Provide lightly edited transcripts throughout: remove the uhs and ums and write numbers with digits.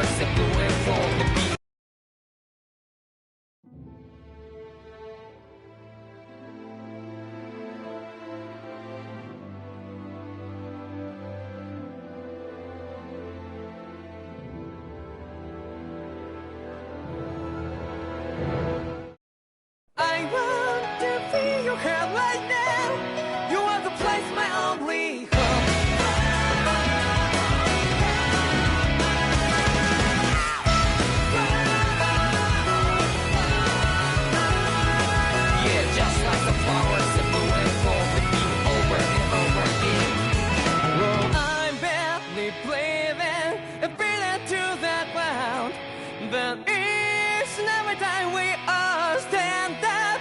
flowers that bloom and fall the beat. I want to feel your hair right now. You are the place, my only home. Yeah, just like the flowers that bloom and fall the beat over and over again. Well, I'm barely breathing and feeling to that ground, but each and every time we all stand up,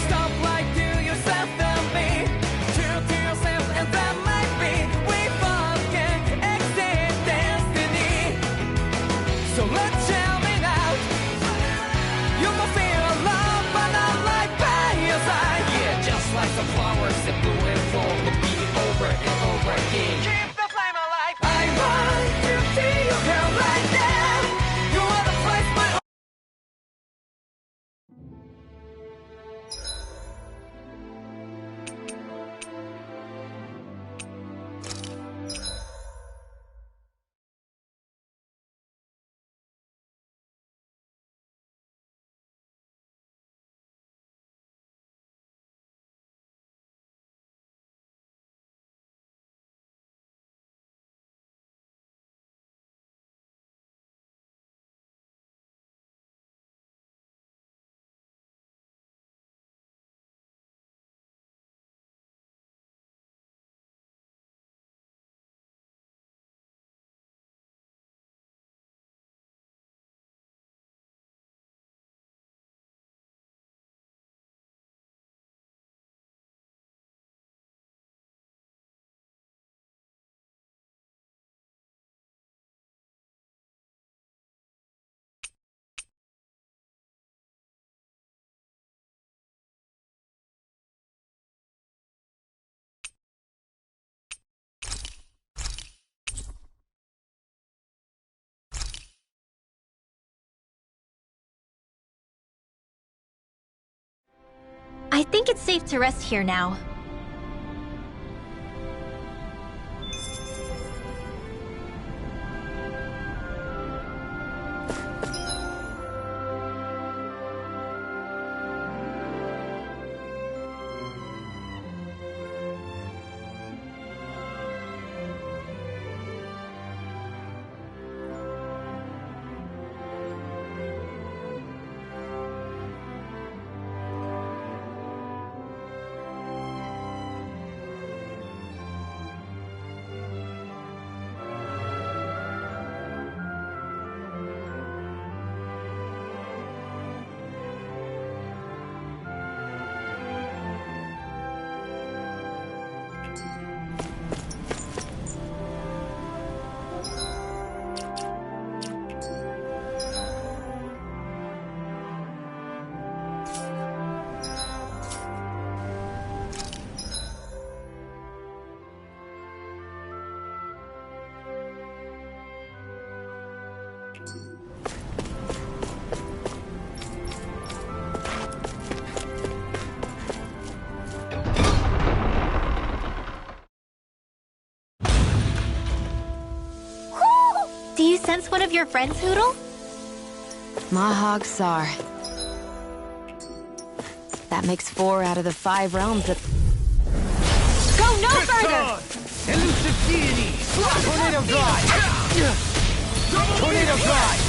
stop like to yourself and be true to yourself, and that might be we both can exceed destiny. So let's shout it out. You can feel love, but not like by your side. Yeah, just like the flowers that bloom and fall the beat over and over again. Keep the flame alive. I want to see you here right now. You are the place, my I think it's safe to rest here now. Do you sense one of your friends, Hoodle? Mahag Sar. That makes 4 out of the 5 realms that... Go no further! Elusive deity! Tornado Drive! Tornado Drive!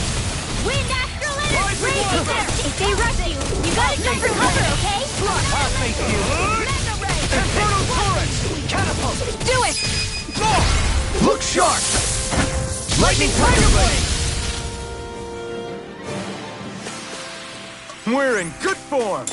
Wind Astral Energy! Rage there! If they rush you, you gotta jump for cover, okay? I'll face you! Mega Ray! Inferno Torrent! Catapult! Do it! Look sharp! Lightning Tiger Blade! We're in good form!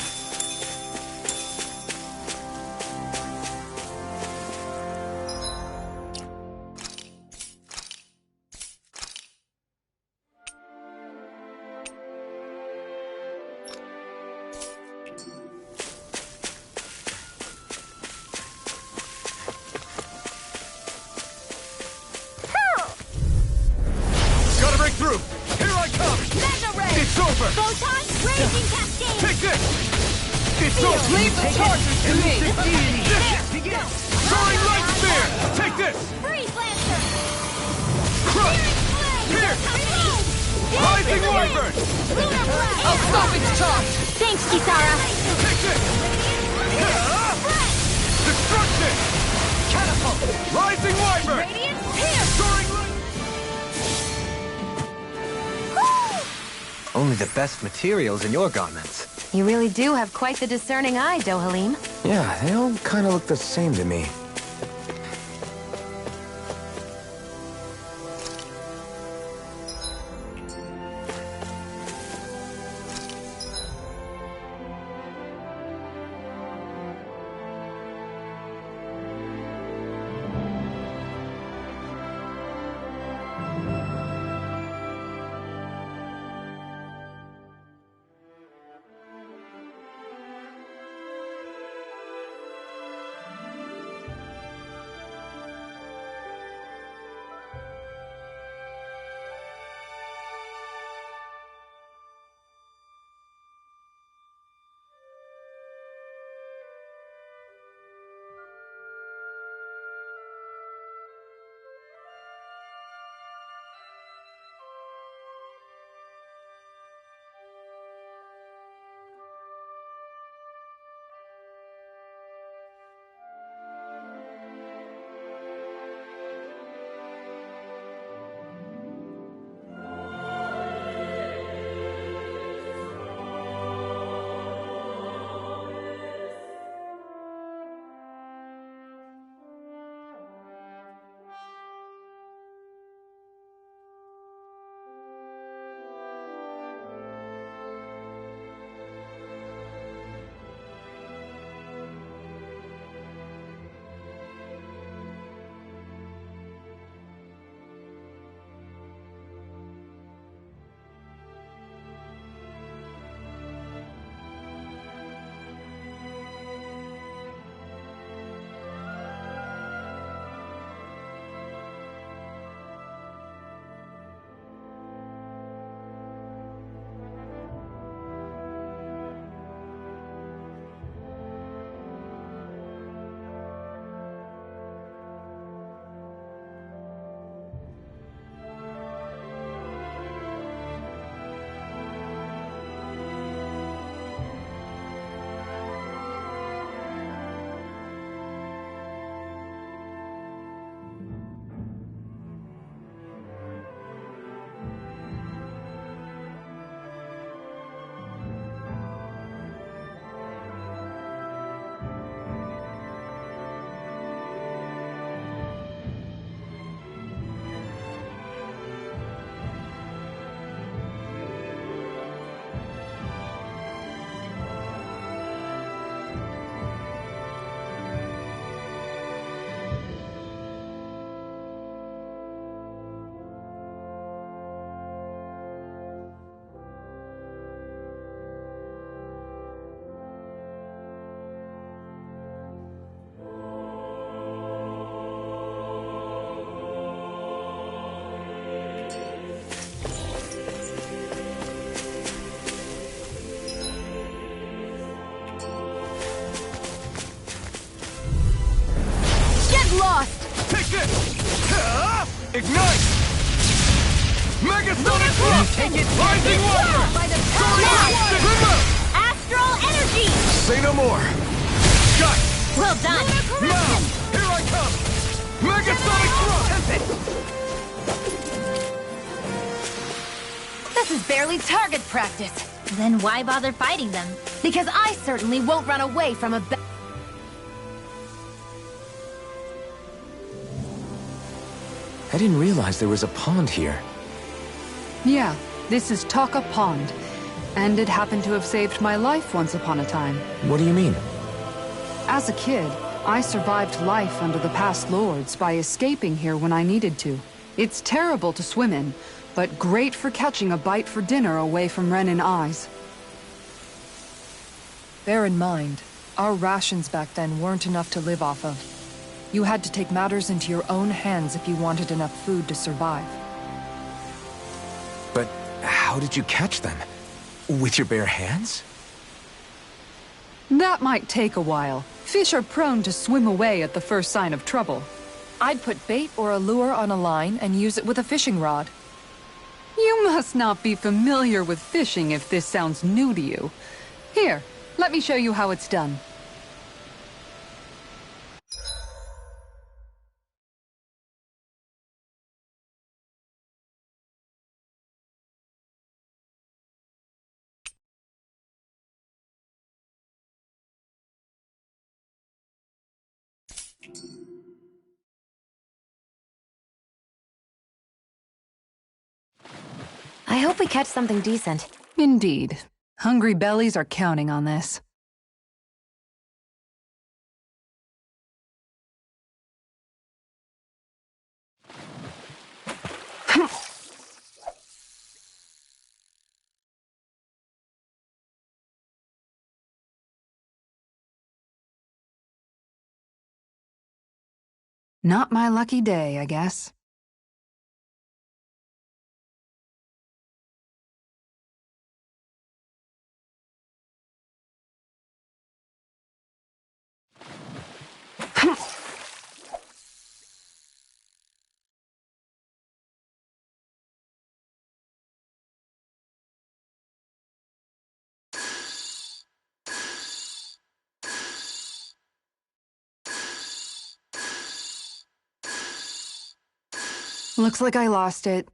Photon raging cascade! Take this! It's so Leave the charges to me! Begin! Soaring light spear! Take this! Freeze Lancer! Crush! Here! Rising wyvern! Lunar Blast! I'll stop its charge! Thanks, Kisara! Take this! Destruction! Catapult! Rising wyvern! Radiant Pierce! Soaring light! Only the best materials in your garments. You really do have quite the discerning eye, Dohalim. Yeah, they all kind of look the same to me. Lost! Take this! Ignite! Megasonic Thrust! Take it! Rising Wonder! By the Soaring Wonder! Astral Energy! Say no more! Shut! Well done! Now! Here I come! Megasonic Thrust! This is barely target practice. Then why bother fighting them? Because I certainly won't run away from a I didn't realize there was a pond here. Yeah, this is Taka Pond. And it happened to have saved my life once upon a time. What do you mean? As a kid, I survived life under the past lords by escaping here when I needed to. It's terrible to swim in, but great for catching a bite for dinner away from Renin eyes. Bear in mind, our rations back then weren't enough to live off of. You had to take matters into your own hands if you wanted enough food to survive. But how did you catch them? With your bare hands? That might take a while. Fish are prone to swim away at the first sign of trouble. I'd put bait or a lure on a line and use it with a fishing rod. You must not be familiar with fishing if this sounds new to you. Here, let me show you how it's done. I hope we catch something decent. Indeed. Hungry bellies are counting on this. Not my lucky day, I guess. Looks like I lost it.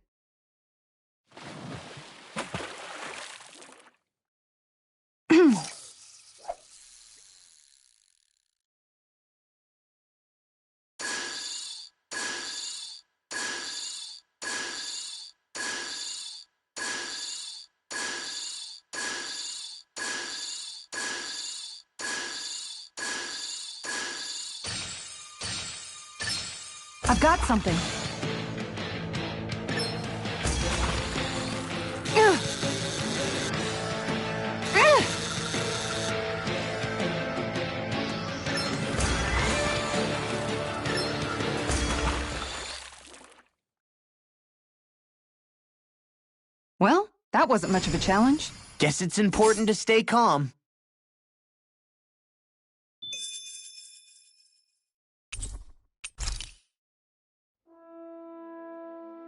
I've got something. Well, that wasn't much of a challenge. Guess it's important to stay calm.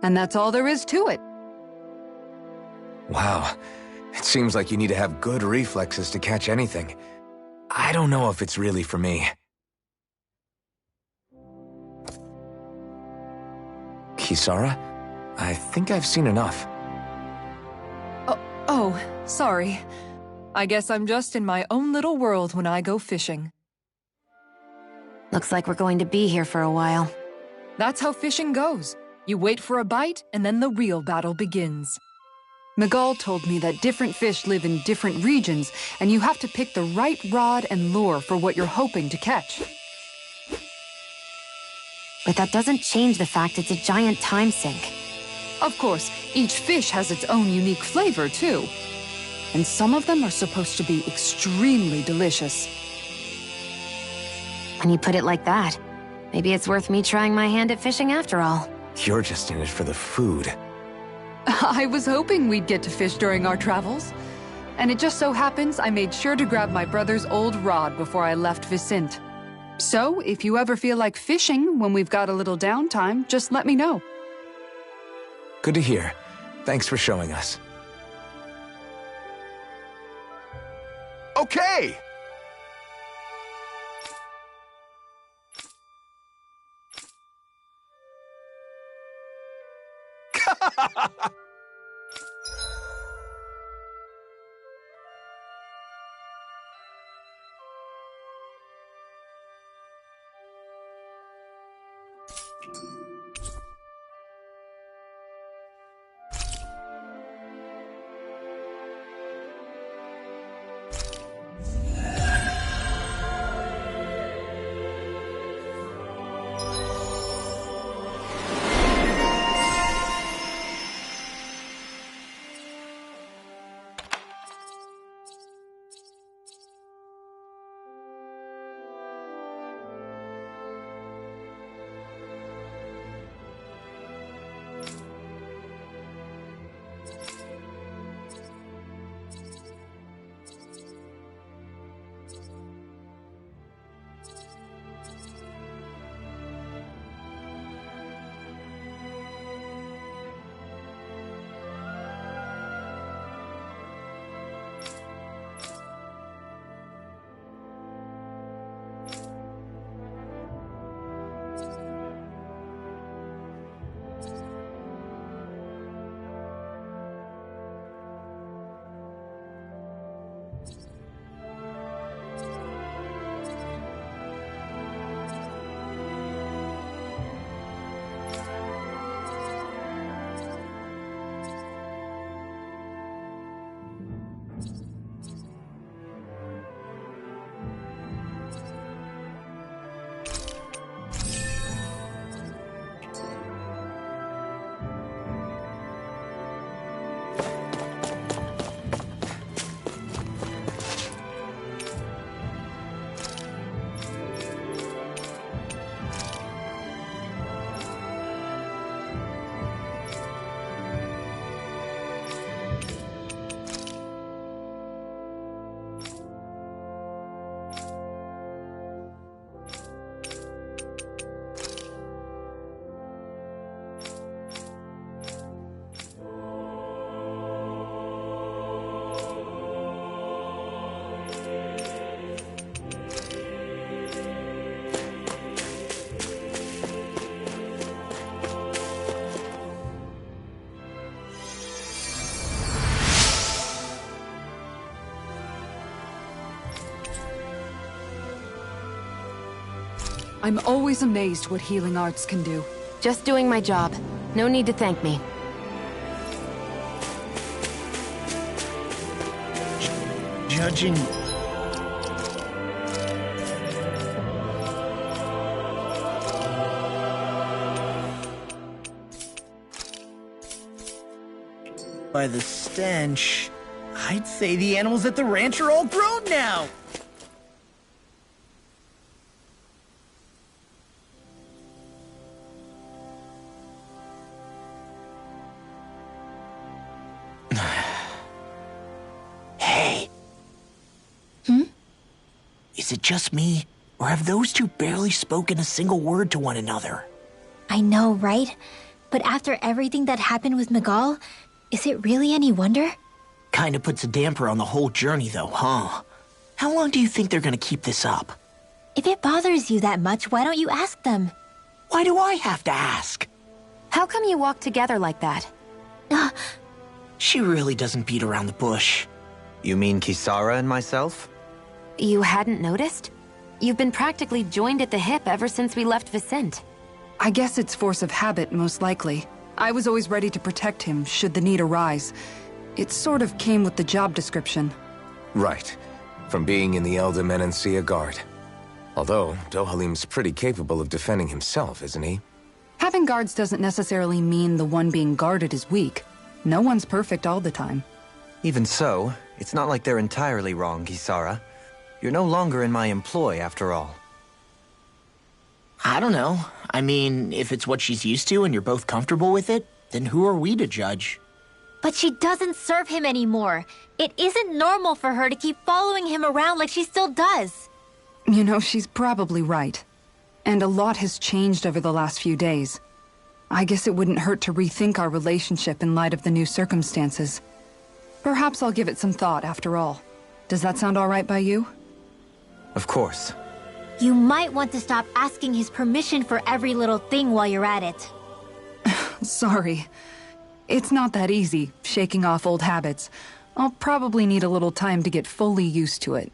And that's all there is to it. Wow. It seems like you need to have good reflexes to catch anything. I don't know if it's really for me. Kisara? I think I've seen enough. Oh, sorry. I guess I'm just in my own little world when I go fishing. Looks like we're going to be here for a while. That's how fishing goes. You wait for a bite, and then the real battle begins. Miguel told me that different fish live in different regions, and you have to pick the right rod and lure for what you're hoping to catch. But that doesn't change the fact it's a giant time sink. Of course, each fish has its own unique flavor, too. And some of them are supposed to be extremely delicious. When you put it like that, maybe it's worth me trying my hand at fishing after all. You're just in it for the food. I was hoping we'd get to fish during our travels. And it just so happens I made sure to grab my brother's old rod before I left Vicente. So, if you ever feel like fishing when we've got a little downtime, just let me know. Good to hear. Thanks for showing us. Okay! I'm always amazed what healing arts can do. Just doing my job. No need to thank me. Judging... by the stench, I'd say the animals at the ranch are all grown now! Hey. Is it just me, or have those two barely spoken a single word to one another? I know, right? But after everything that happened with Miguel, is it really any wonder? Kinda puts a damper on the whole journey though, huh? How long do you think they're gonna keep this up? If it bothers you that much, why don't you ask them? Why do I have to ask? How come you walk together like that? She really doesn't beat around the bush. You mean Kisara and myself? You hadn't noticed? You've been practically joined at the hip ever since we left Vicente. I guess it's force of habit, most likely. I was always ready to protect him, should the need arise. It sort of came with the job description. Right. From being in the Elder Menancia Guard. Although, Dohalim's pretty capable of defending himself, isn't he? Having guards doesn't necessarily mean the one being guarded is weak. No one's perfect all the time. Even so, it's not like they're entirely wrong, Kisara. You're no longer in my employ, after all. I don't know. I mean, if it's what she's used to and you're both comfortable with it, then who are we to judge? But she doesn't serve him anymore. It isn't normal for her to keep following him around like she still does. You know, she's probably right. And a lot has changed over the last few days. I guess it wouldn't hurt to rethink our relationship in light of the new circumstances. Perhaps I'll give it some thought after all. Does that sound all right by you? Of course. You might want to stop asking his permission for every little thing while you're at it. Sorry. It's not that easy, shaking off old habits. I'll probably need a little time to get fully used to it.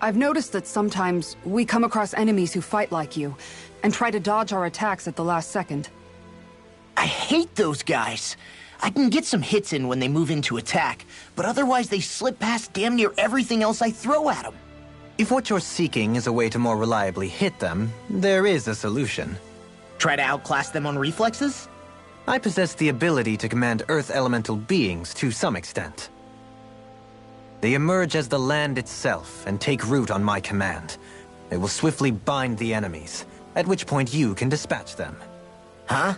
I've noticed that sometimes we come across enemies who fight like you, and try to dodge our attacks at the last second. I hate those guys. I can get some hits in when they move into attack, but otherwise they slip past damn near everything else I throw at them. If what you're seeking is a way to more reliably hit them, there is a solution. Try to outclass them on reflexes? I possess the ability to command Earth elemental beings to some extent. They emerge as the land itself and take root on my command. They will swiftly bind the enemies, at which point you can dispatch them. Huh?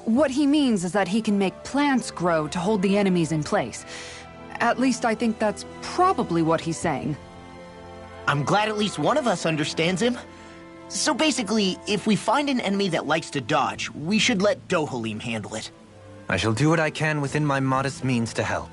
What he means is that he can make plants grow to hold the enemies in place. At least I think that's probably what he's saying. I'm glad at least one of us understands him. So basically, if we find an enemy that likes to dodge, we should let Dohalim handle it. I shall do what I can within my modest means to help.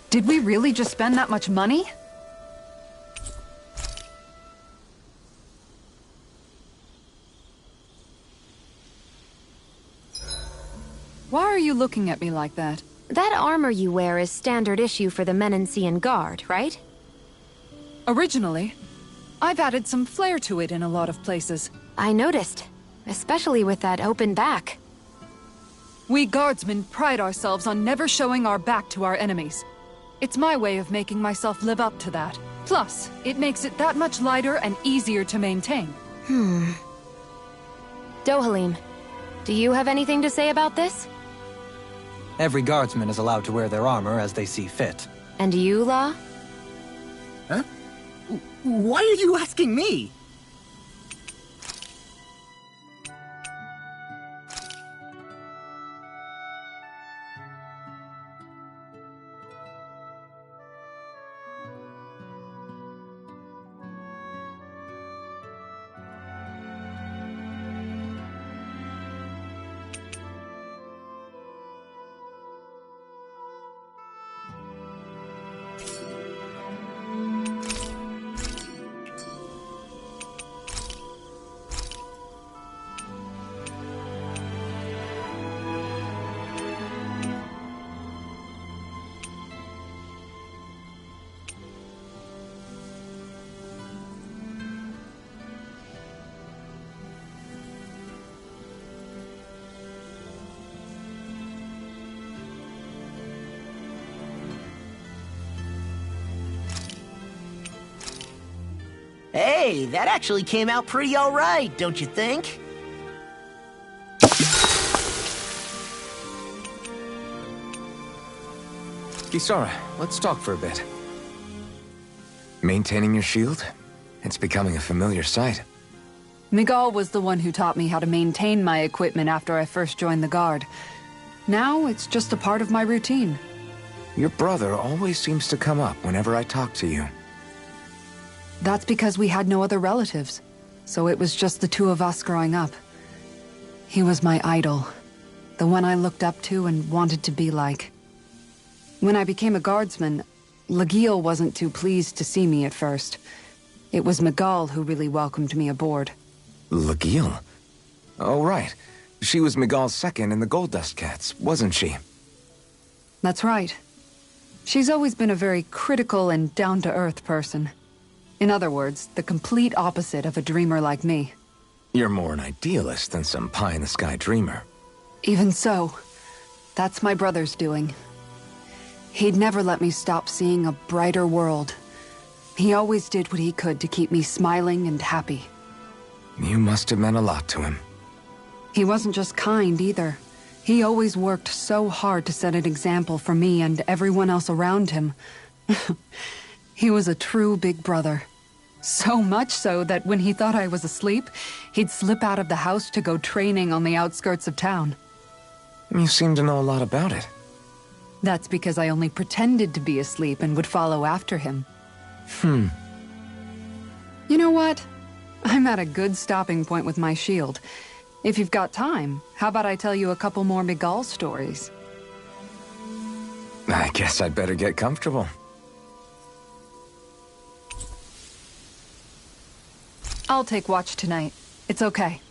Did we really just spend that much money? Why are you looking at me like that? That armor you wear is standard issue for the Menancian Guard, right? Originally, I've added some flair to it in a lot of places. I noticed, especially with that open back. We guardsmen pride ourselves on never showing our back to our enemies. It's my way of making myself live up to that. Plus, it makes it that much lighter and easier to maintain. Dohalim, do you have anything to say about this? Every guardsman is allowed to wear their armor as they see fit. And you, La? Huh? Why are you asking me? Hey, that actually came out pretty all right, don't you think? Kisara, let's talk for a bit. Maintaining your shield? It's becoming a familiar sight. Miguel was the one who taught me how to maintain my equipment after I first joined the Guard. Now, it's just a part of my routine. Your brother always seems to come up whenever I talk to you. That's because we had no other relatives, so it was just the two of us growing up. He was my idol, the one I looked up to and wanted to be like. When I became a guardsman, Lagiel wasn't too pleased to see me at first. It was Miguel who really welcomed me aboard. Lagiel? Oh, right. She was Miguel's second in the Gold Dust Cats, wasn't she? That's right. She's always been a very critical and down-to-earth person. In other words, the complete opposite of a dreamer like me. You're more an idealist than some pie-in-the-sky dreamer. Even so, that's my brother's doing. He'd never let me stop seeing a brighter world. He always did what he could to keep me smiling and happy. You must have meant a lot to him. He wasn't just kind, either. He always worked so hard to set an example for me and everyone else around him. He was a true big brother. So much so that when he thought I was asleep, he'd slip out of the house to go training on the outskirts of town. You seem to know a lot about it. That's because I only pretended to be asleep and would follow after him. You know what? I'm at a good stopping point with my shield. If you've got time, how about I tell you a couple more Miguel stories? I guess I'd better get comfortable. I'll take watch tonight. It's okay.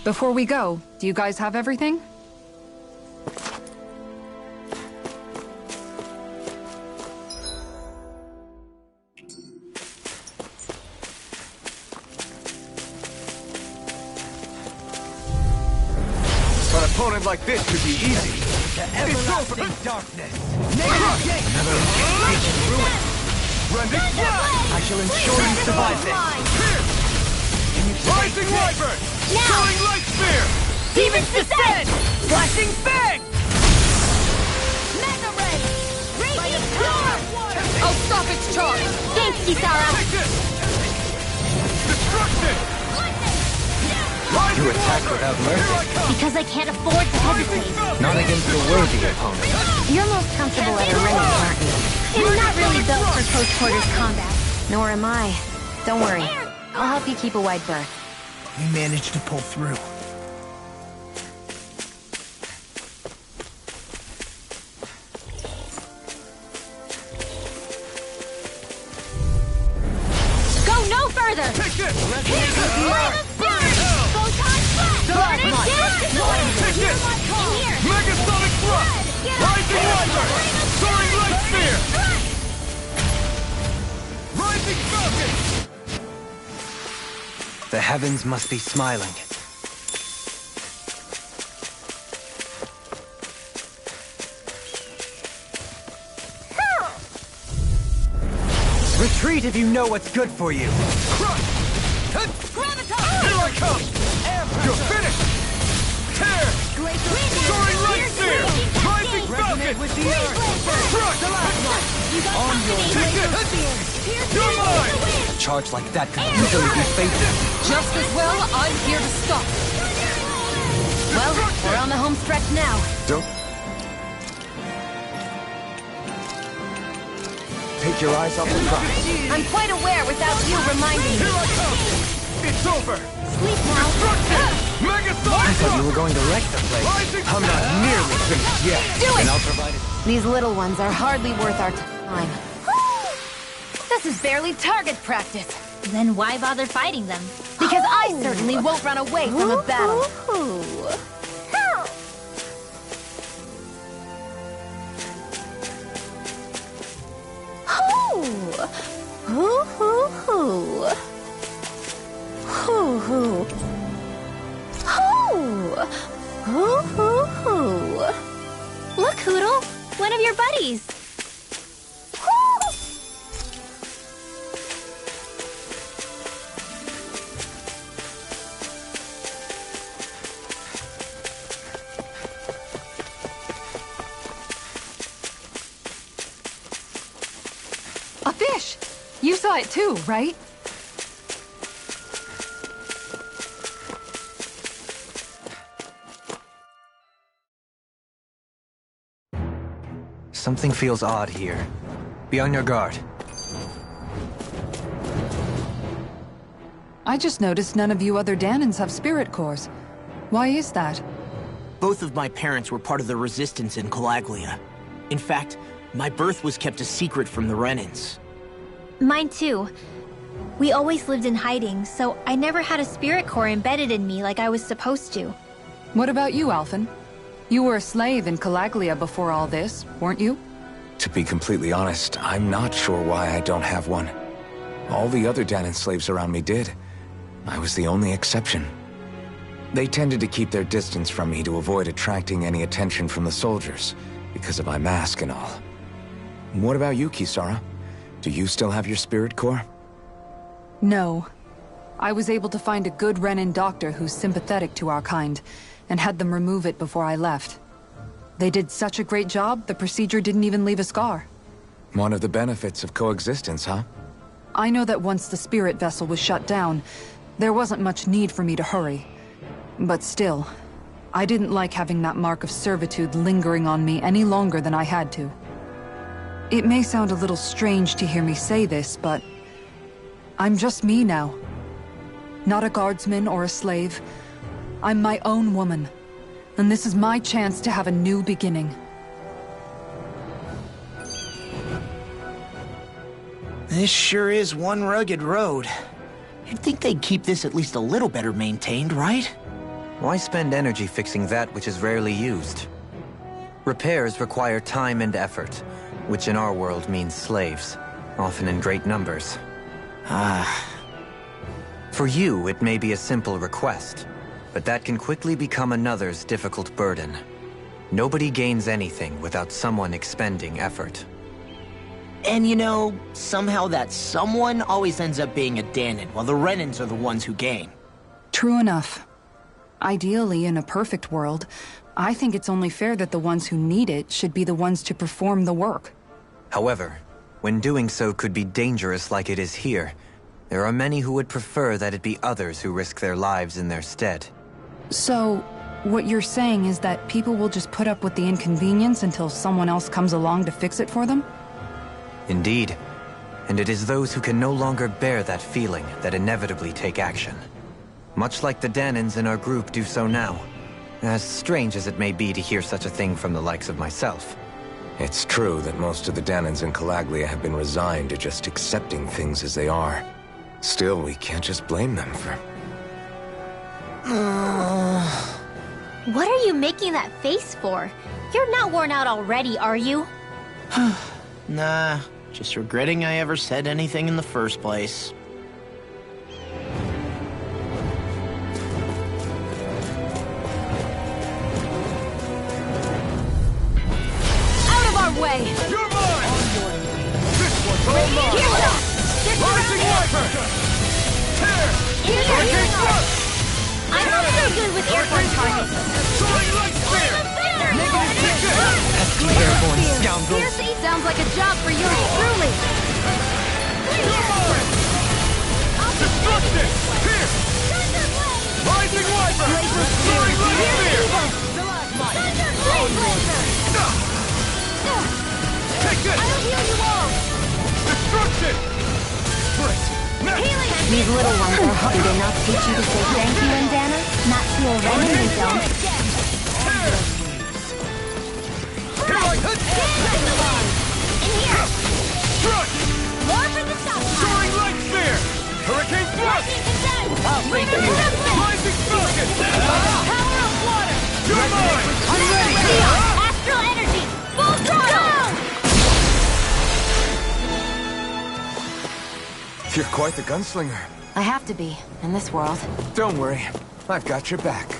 Before we go, do you guys have everything? An opponent like this should be easy. Everlasting darkness. Another ancient ruin. Rending blast! I shall ensure you survive this. Rising Wyvern! Now! Soaring Light Spear! Demons descend! Flashing Fang! Mega Ray! Radiant Power! I'll stop its charge! Thanks, Kisara! Take this! Destruction! You attack without mercy. Because I can't afford to hesitate. Not against a worthy opponent. You're most comfortable at arenas, aren't you? It's not really built for close quarters combat. Nor am I. Don't worry. I'll help you keep a wide berth. We managed to pull through. Go no further! Take this! Take this! Megasonic thrust! Rising Wiper! Soaring Light Sphere! Rising Falcon! The heavens must be smiling. Retreat if you know what's good for you. Crush! Here I come! You're finished! Tear! Soaring Light Sphere! Rising Falcon! Crush! On your take it! You're mine! A charge like that could easily be fatal. Just as well, I'm here to stop. Well, we're on the home stretch now. Don't... Take your eyes off the prize. I'm quite aware without you reminding Here me. I come! It's over! Sleep now. Megasonic I thought you were thrust! going to wreck the place. Rising I'm not nearly finished yet. Do it! And I'll provide it. These little ones are hardly worth our time. This is barely target practice. Then why bother fighting them? Because I certainly won't run away from a battle. Look, Hoodle, one of your buddies. A fish! You saw it too, right? Something feels odd here. Be on your guard. I just noticed none of you other Danans have spirit cores. Why is that? Both of my parents were part of the resistance in Calaglia. In fact, my birth was kept a secret from the Renans. Mine too. We always lived in hiding, so I never had a spirit core embedded in me like I was supposed to. What about you, Alphen? You were a slave in Calaglia before all this, weren't you? To be completely honest, I'm not sure why I don't have one. All the other Danan slaves around me did. I was the only exception. They tended to keep their distance from me to avoid attracting any attention from the soldiers, because of my mask and all. What about you, Kisara? Do you still have your spirit core? No. I was able to find a good Renan doctor who's sympathetic to our kind, and had them remove it before I left. They did such a great job, the procedure didn't even leave a scar. One of the benefits of coexistence, huh? I know that once the spirit vessel was shut down, there wasn't much need for me to hurry. But still, I didn't like having that mark of servitude lingering on me any longer than I had to. It may sound a little strange to hear me say this, but I'm just me now. Not a guardsman or a slave. I'm my own woman, and this is my chance to have a new beginning. This sure is one rugged road. You'd think they'd keep this at least a little better maintained, right? Why spend energy fixing that which is rarely used? Repairs require time and effort, which in our world means slaves, often in great numbers. For you, it may be a simple request, but that can quickly become another's difficult burden. Nobody gains anything without someone expending effort. And you know, somehow that someone always ends up being a Danan, while the Renans are the ones who gain. True enough. Ideally, in a perfect world, I think it's only fair that the ones who need it should be the ones to perform the work. However, when doing so could be dangerous like it is here, there are many who would prefer that it be others who risk their lives in their stead. So, what you're saying is that people will just put up with the inconvenience until someone else comes along to fix it for them? Indeed. And it is those who can no longer bear that feeling that inevitably take action. much like the Danins in our group do so now. As strange as it may be to hear such a thing from the likes of myself. It's true that most of the Danins in Calaglia have been resigned to just accepting things as they are. Still, we can't just blame them for... What are you making that face for? You're not worn out already, are you? Nah, just regretting I ever said anything in the first place. Out of our way! You're mine! This one's all mine! Rising Wiper! Tear! Hurricane Thrust! I'm not so good with airborne targets. Soaring Light Spear! Pesky airborne scoundrels! Sounds like a job for yours truly. You're mine! Destruction! Pierce! Rising Wiper! Soaring Light Spear! Take this! I'll heal you all. Destruction! Sprint! Next! These little ones are hard. Do they not teach you to say thank you, Indana? Not to a Ren, they don't. Tear! Here I come! In here! Strut! More for the top! Soaring Light Spear! Hurricane Thrust! I'll thank you! Rising Falcon! Power of water! You're mine! I'm ready! Astral energy! Full throttle! You're quite the gunslinger. I have to be, in this world. Don't worry, I've got your back.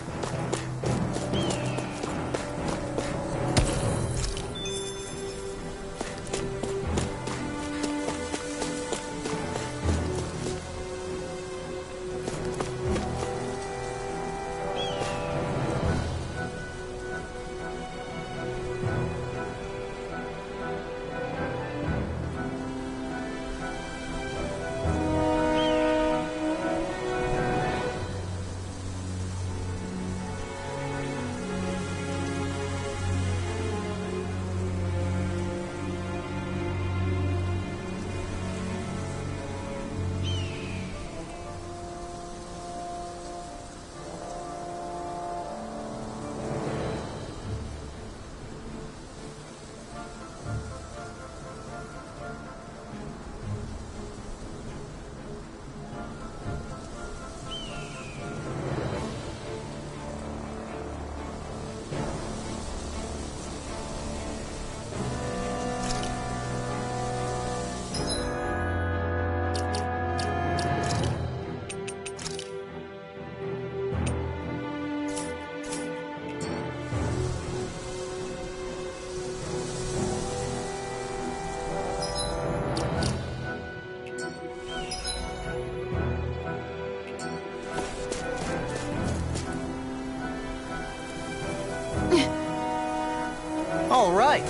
All right.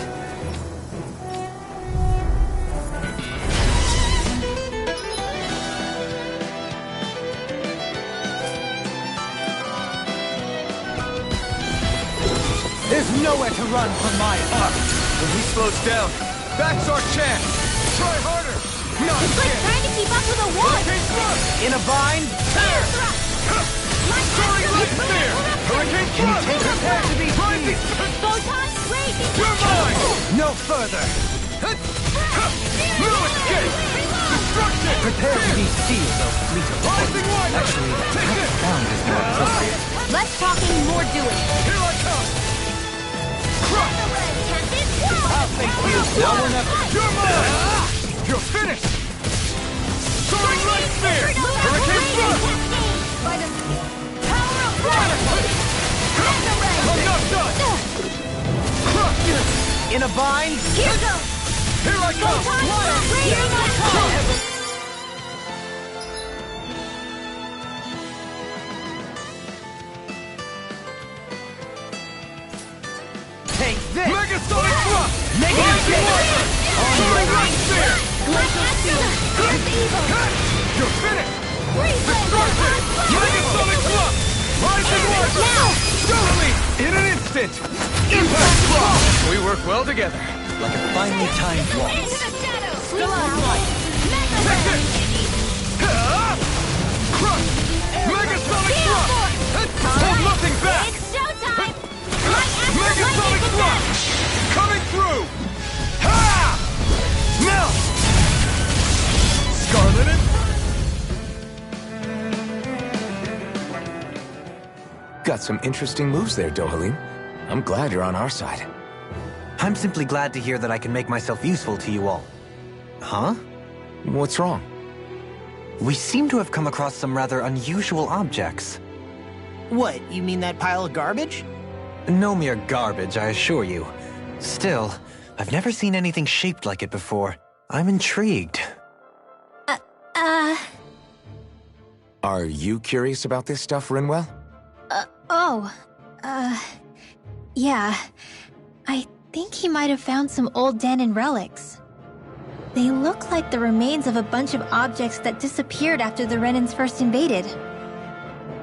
There's nowhere to run from my arc. When he slows down, that's our chance. Try harder. Not a It's like chance. trying to keep up with a wall! Hurricane Thrust! In a bind? Tear! Soaring Light Spear! Hurricane Thrust! Prepare to be Rising! Photon raging! You're mine! no further. No escape! Destruction! Prepare to be sealed, O fleet of Rising Wiper! Actually, Take this! sound is more appropriate. Less talking, more doing. Here I come! Crush! I'll thank you. Now or never. You're mine! You're finished! Soaring Light Spear! Hurricane Thrust! By the power of water! I'm not done! Crush! In a bind? Here goes! Here I come! Water! Here I come! Take this! Megasonic Thrust! Negative Rising hit. Wiper! Soaring Light Spear! Here's the evil! You're finished! Freeze Destruction! Megasonic Thrust! Rising Wiper! Now! Totally! In an instant! Impact Thrust! We work well together. Like a finely timed waltz. Into the shadows! Take this! Crush! Megasonic got some interesting moves there, Dohalim. I'm glad you're on our side. I'm simply glad to hear that I can make myself useful to you all. Huh? What's wrong? We seem to have come across some rather unusual objects. What, you mean that pile of garbage? No mere garbage, I assure you. Still, I've never seen anything shaped like it before. I'm intrigued. Are you curious about this stuff, Rinwell? Yeah. I think he might have found some old Danon relics. They look like the remains of a bunch of objects that disappeared after the Renans first invaded.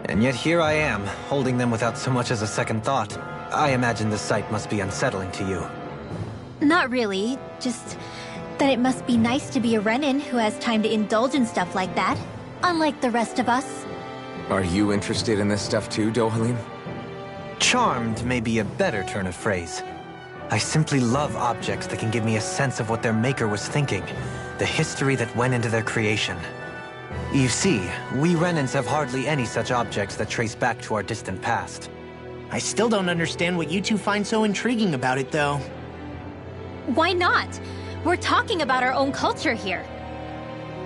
And yet here I am, holding them without so much as a second thought. I imagine the sight must be unsettling to you. Not really, just that it must be nice to be a Renan who has time to indulge in stuff like that, unlike the rest of us. Are you interested in this stuff too, Dohalim? Charmed may be a better turn of phrase. I simply love objects that can give me a sense of what their maker was thinking, the history that went into their creation. You see, we Renans have hardly any such objects that trace back to our distant past. I still don't understand what you two find so intriguing about it, though. Why not? We're talking about our own culture here.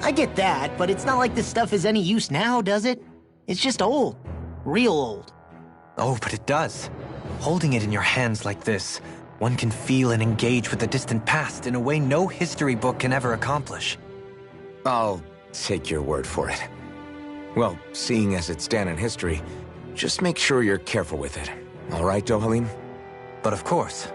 I get that, but it's not like this stuff is any use now, does it? It's just old. Real old. Oh, but it does. Holding it in your hands like this, one can feel and engage with the distant past in a way no history book can ever accomplish. I'll take your word for it. Well, seeing as it's Danon history, just make sure you're careful with it. All right, Dohalim? But of course.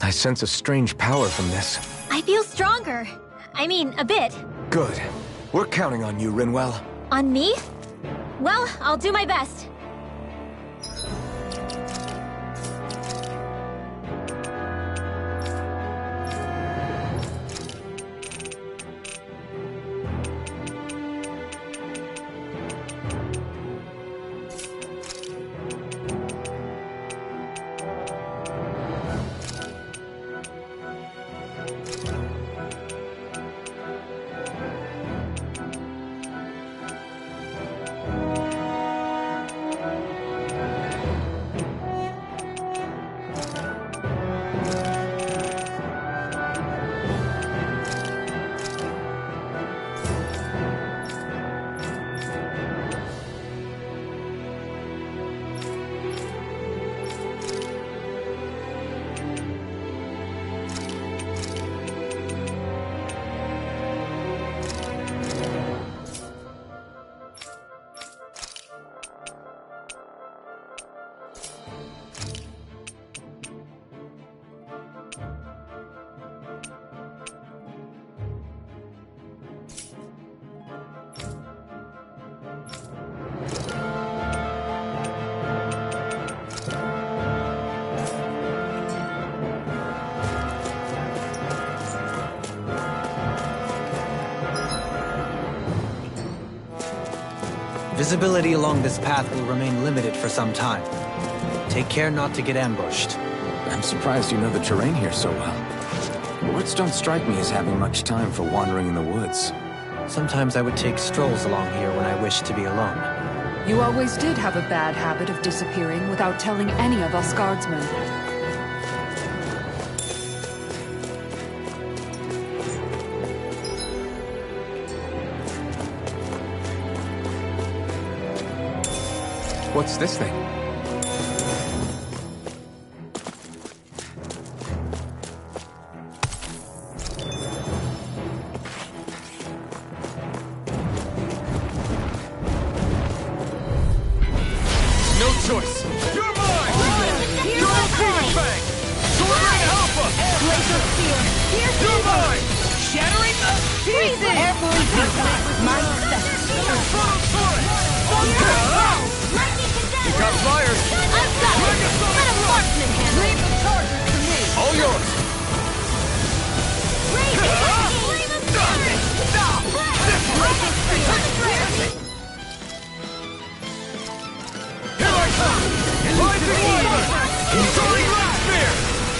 I sense a strange power from this. I feel stronger. I mean, a bit. Good. We're counting on you, Rinwell. On me? Well, I'll do my best. Visibility along this path will remain limited for some time. Take care not to get ambushed. I'm surprised you know the terrain here so well. Lords don't strike me as having much time for wandering in the woods. Sometimes I would take strolls along here when I wished to be alone. You always did have a bad habit of disappearing without telling any of us guardsmen. What's this thing? No choice. You're mine! You're a big bang! Surrender and Alpha! Glacial Spear! You're mine! Shattering the pieces! Every piece my step. You got flyers! I've got it! Let a marksman handle it! Leave the charges to me! All yours! Here I come! Rising Wyvern! Soaring Light Spear!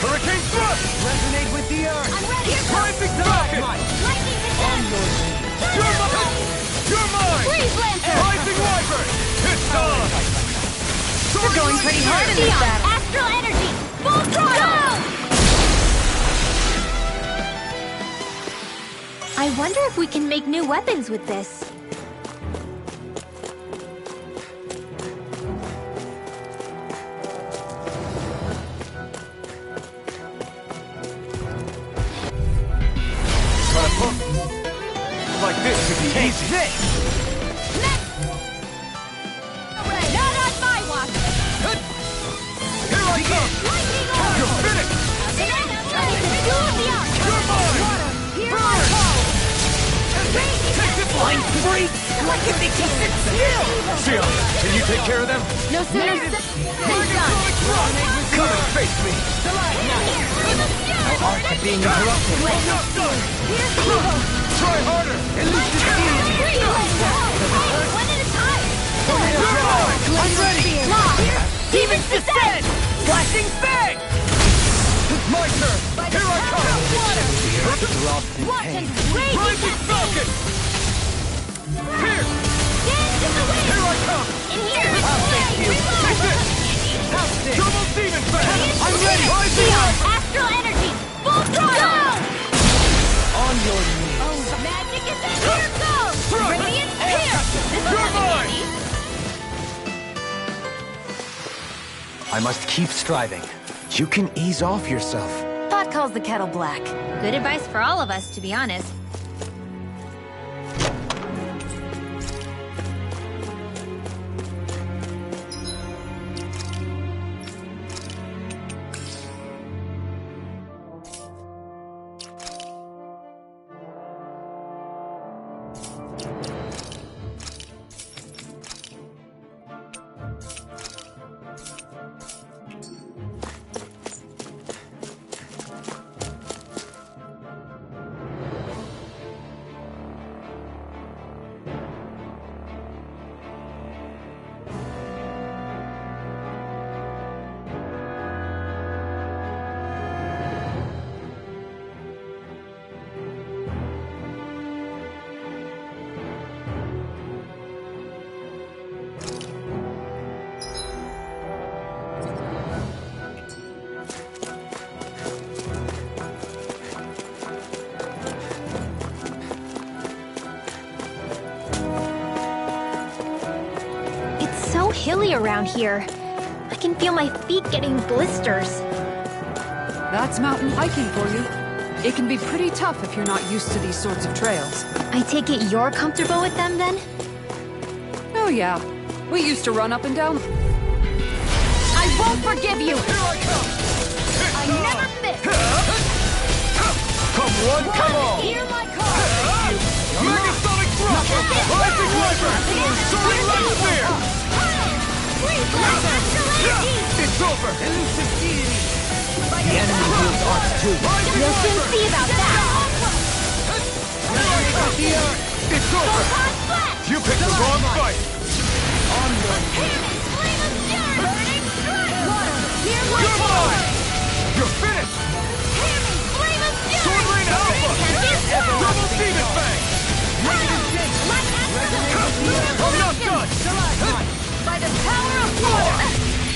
Hurricane Thrust! Resonate with the earth. I'm ready! Rising Falcon! Lightning attack! You're mine! You're mine! Freeze Lancer! Rising Wyvern! It's on! We're going pretty hard in this battle! Astral energy! Full throttle! I wonder if we can make new weapons with this. Like this should be easy. Not on my watch! Here I come! Lightning orb! You're finished! You're mine! Burn! Take this line! Freak! What can they keep it still? Sion, can you take care of them? No sooner than done! Come and face me! Our arts are being interrupted. Not done! Try harder! One at a time! You're mine! I'm ready! Demons descend! Flashing fang! My turn! Here I come! Watch and Rising Falcon! Here! Dance in the wind! Here I come! In here! Take this! Double Demon Fang! I'm ready! Rising Wyvern! Astral energy! Full throttle! On your knees. Oh, magic is in here! Go! Radiance here! This You're mine! I must keep striving. You can ease off yourself. Pot calls the kettle black. Good advice for all of us, to be honest. Hilly around here. I can feel my feet getting blisters. That's mountain hiking for you. It can be pretty tough if you're not used to these sorts of trails. I take it you're comfortable with them then? Oh yeah, we used to run up and down. I won't forgive you! Here I come! I never miss! Come one, come all! Hear my call! Megasonic Thrust! Rising Wyvern! Soaring Light Spear! It's over! Elusive deity! The enemy wields arts too. You'll soon see about that! It's over! You picked the wrong fight! You're mine! You're finished! Sword Rain Alpha! Double Demon Fang! I'm not done! By the power of water!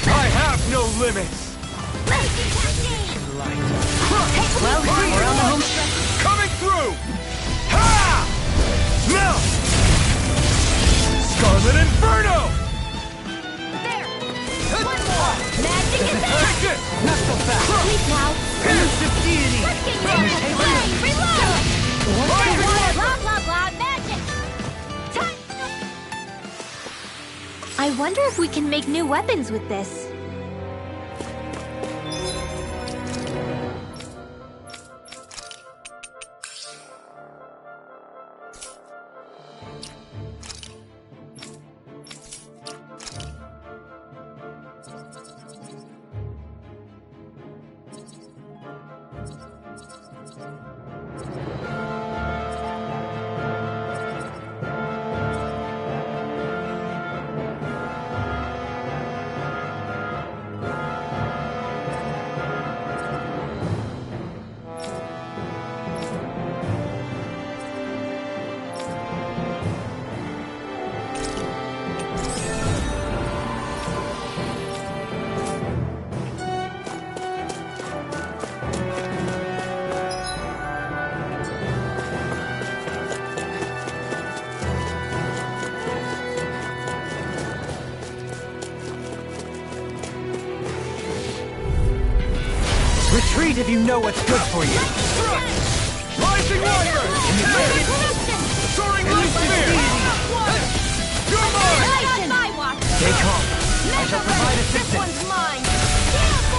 I have no limits! Well, we're on the home stretch. Coming through! Ha! Now! Scarlet Inferno! There! One more! Magic is there! Take this! Not so fast. Sleep now! Elusive deity! Let's get you on this plane! Reload! Blah, blah, blah, magic! Time! I wonder if we can make new weapons with this. Retreat if you know what's good for you. Rising Wyvern! Soaring Light Spear! You're mine! Stay calm. I shall provide assistance.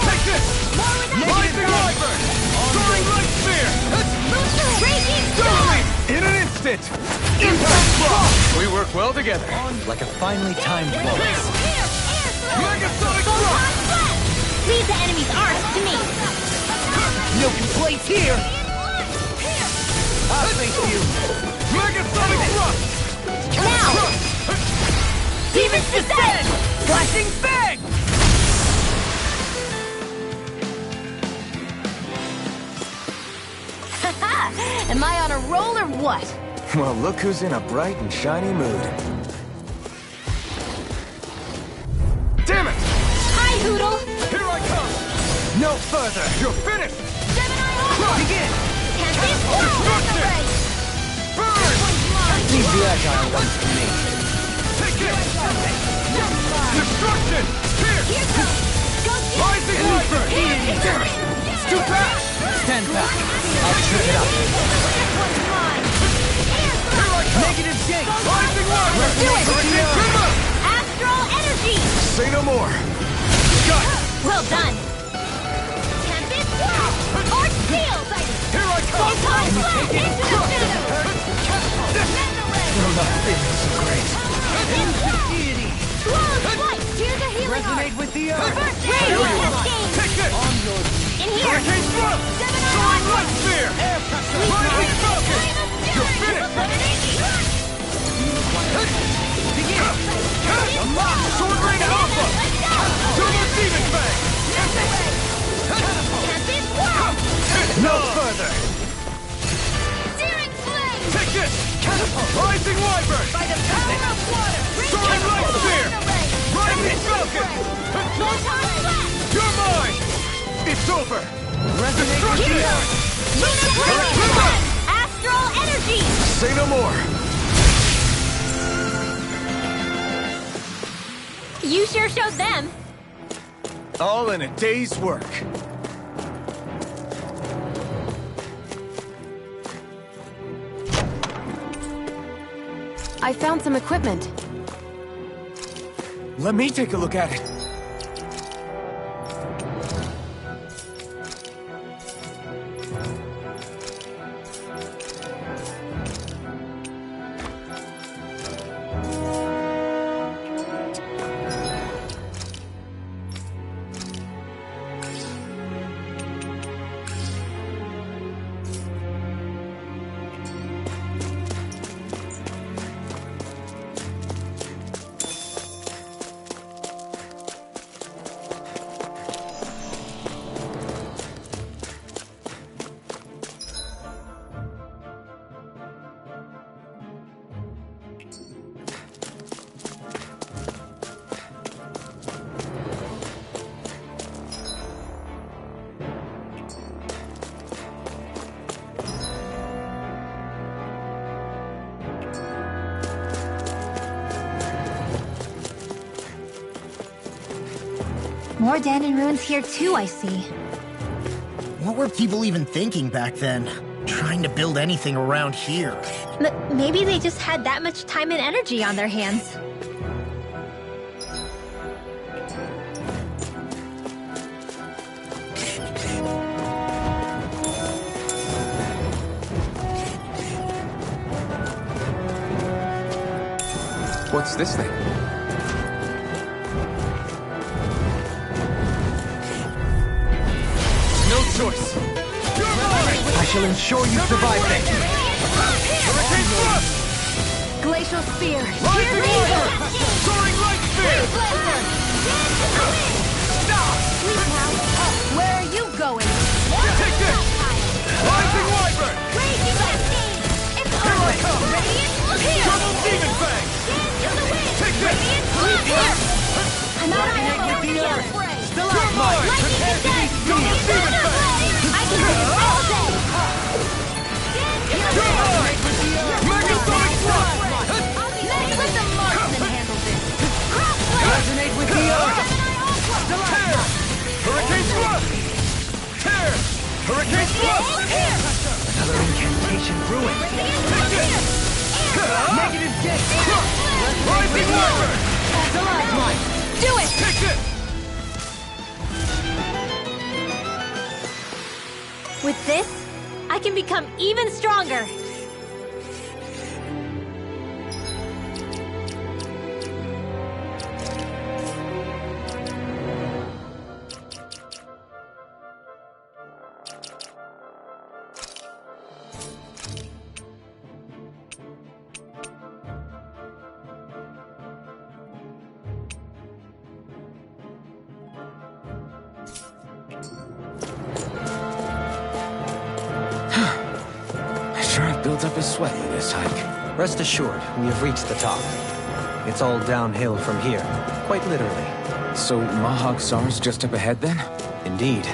Take this! Rising Wyvern! Soaring Light Spear! Doubling! In an instant! Impact Block! We work well together. Like a finely timed waltz. Megasonic Thrust! Leave the enemy's arms to me. No complaints here! I'll face you. Megasonic Thrust! Now! Demons descend! Flashing Fang! Am I on a roll or what? Well, look who's in a bright and shiny mood. Damn it! Hi, Hoodle! Here I come! No further. You're finished! Begin. Destruction! Burn! Leave the agile ones to me. Take it! Destruction! Here! Rising Wyvern! Damn it! It's too fast! Stand back. I'll trick it up. Here I come! Negative shake. Rising Wyvern! Do it! Hurricane Timber! Astral energy! Say no more! Got it! Well done! Tempest Whirl! Arch Seal! Here I come! Photon Blast! Into the shadows! I'm not feeling so great. Flawless Flight! Here's a healing Resonate with the earth. Reverse Radiant Cascade! Take this! In here! Hurricane Thrust! Soaring Light Spear! Rising Falcon! You're finished! Sword Ring Alpha! Turbo Demon Fang! Tempest Whirl! No further. Searing Flame! Take this! Rising Wyvern! By the power of water! Soaring Light Spear! Rising Falcon! Photon Blast! You're mine! It's over! Resonate with the earth. Lunar Astral energy! Say no more. You sure showed them. All in a day's work. I found some equipment. Let me take a look at it. More Danon ruins here too, I see. What were people even thinking back then? Trying to build anything around here. Maybe they just had that much time and energy on their hands. What's this thing? No choice! You're mine! I shall ensure you survive this. Hurricane Thrust! Glacial Spear. Rising Wyvern! Soaring Light Spear! Stop! Where are you going? Take this! Rising Wyvern! Here I come! Double Demon Fang! Take this! I'm out of ammo. With the earth. Still You're out, mine. mine! Prepare to be Double sealed. Demon Fang! I can do this all day. You're mine! Megasonic Thrust! Let the marksman handle this. Resonate with the earth. Hurricane Hurricane Thrust! Another incantation brewing. Negative J! Rising Wyvern! Do it! Take it! With this, I can become even stronger. Builds up a sweat in this hike. Rest assured, we have reached the top. It's all downhill from here, quite literally. So Mahag Sar's just up ahead then? Indeed.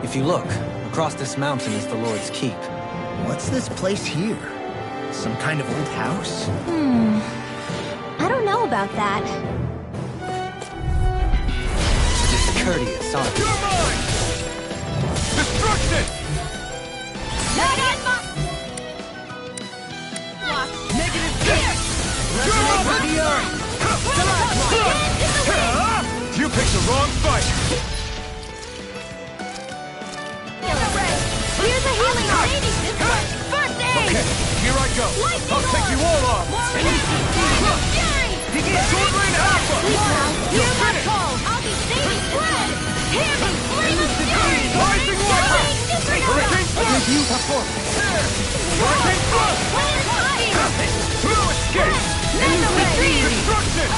If you look, across this mountain is the Lord's Keep. What's this place here? Some kind of old house? I don't know about that. Discourteous, aren't you? You're mine! Destruction! Negative J! You're up to the earth! You picked the wrong fight! Here's a healing baby! First aid! Okay, here I go. I'll take you all on. Sword Rain Alpha! Hear my call! I'll be saving blood! Hear me! Flame of fury! Rising Wyvern! Hurricane Thrust! Hurricane Thrust! Through escape! Destruction!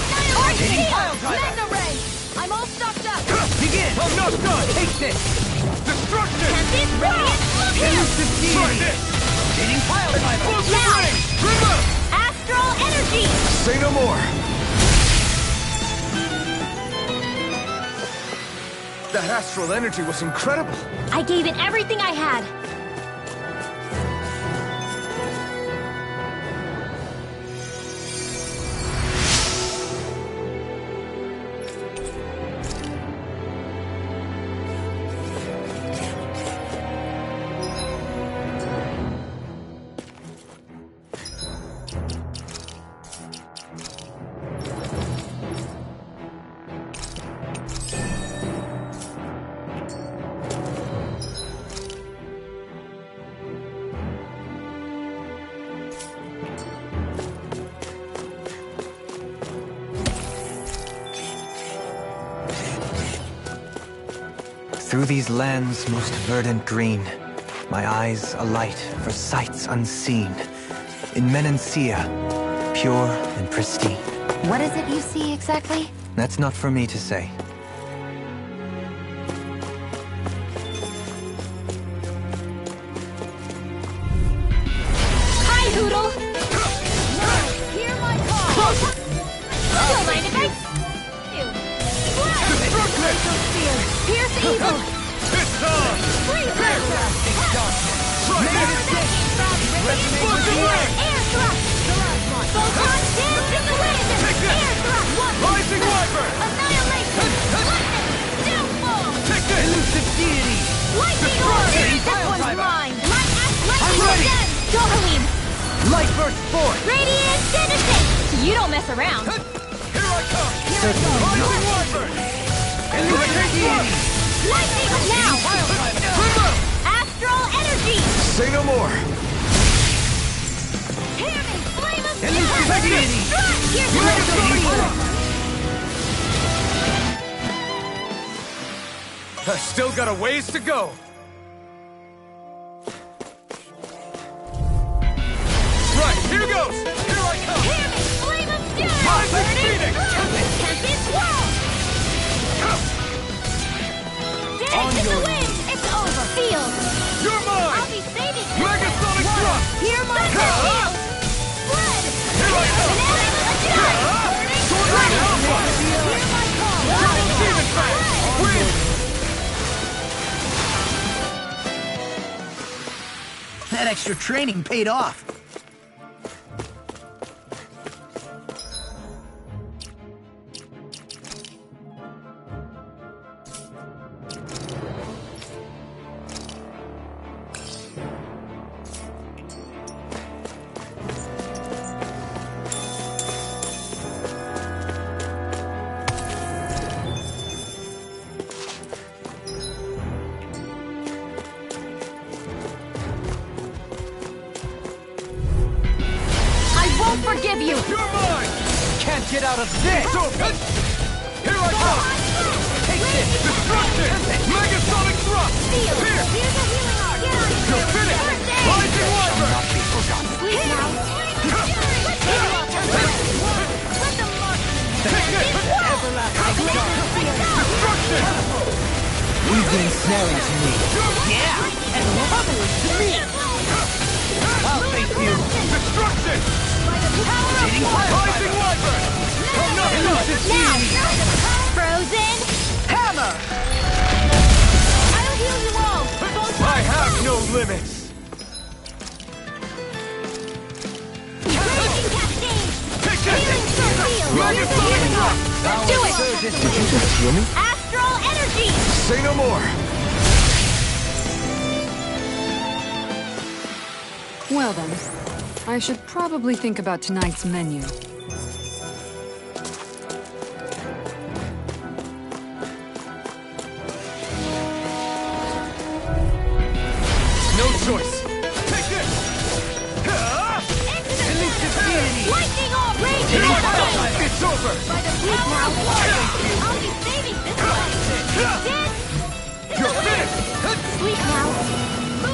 Magna Ray! I'm all stocked up! Begin! I'm not done! Take this! Destruction! This radiant! Look here! Try this! Getting piled by Explosive Ring! River! Astral energy! Say no more! That astral energy was incredible! I gave it everything I had. Through these lands most verdant green, my eyes alight for sights unseen. In Menancia, pure and pristine. What is it you see exactly? That's not for me to say. Hi, Hoodle! Hear my call! Still mind if I... Pierce evil! It's on! Freeze! Try this! Explosive Ring! Air thrust! Photon dance in the wind! Take this! Air thrust! Rising Wyvern! Annihilation! Lightning! Downfall! Take this! Elusive Deity! Lightning orb! This one's mine! Lightning again! Dohalim! Light Burst Force! Radiant Genesis! You don't mess around! Here I come! Rising Wyvern! Elusive Deity! Lightning now! River! Astral energy! Say no more! Hear me! Flame of Elusive Deity! Here's the I still got a ways to go! Right, here goes! Here I come! Hear me! Flame of fury! Rising Phoenix! Tempest World! Dance in the wind! It's over! Field! You're mine! I'll be saving you! Megasonic Thrust! Hear my call! Blood! Here I come! Sword Rain Alpha! Hear my call! Triple Demon Fang! Wind! That extra training paid off. forgive you! You're mine! Can't get out of this! Here I come! Take this! Destruction! Megasonic thrust! Here! Here's a healing arc. Get on it. You're finished! Rising Wyvern! Not be forgotten. Sleep now. Let them mark Destruction! You've been ensnaring to me. Yeah! And lovely to me! I'll face you! Destruction! Rising Wyvern! Come Frozen. Hammer! I'll heal you all. I have no limits! Raging cascade. Take this! Megasonic thrust. Let's do it. Did you just heal me? Astral energy. Say no more! Well then, I should probably think about tonight's menu. No choice! Take this! Lightning off. Raging It's over! By the power of water. I'll be saving this one. You're finished! Sleep now.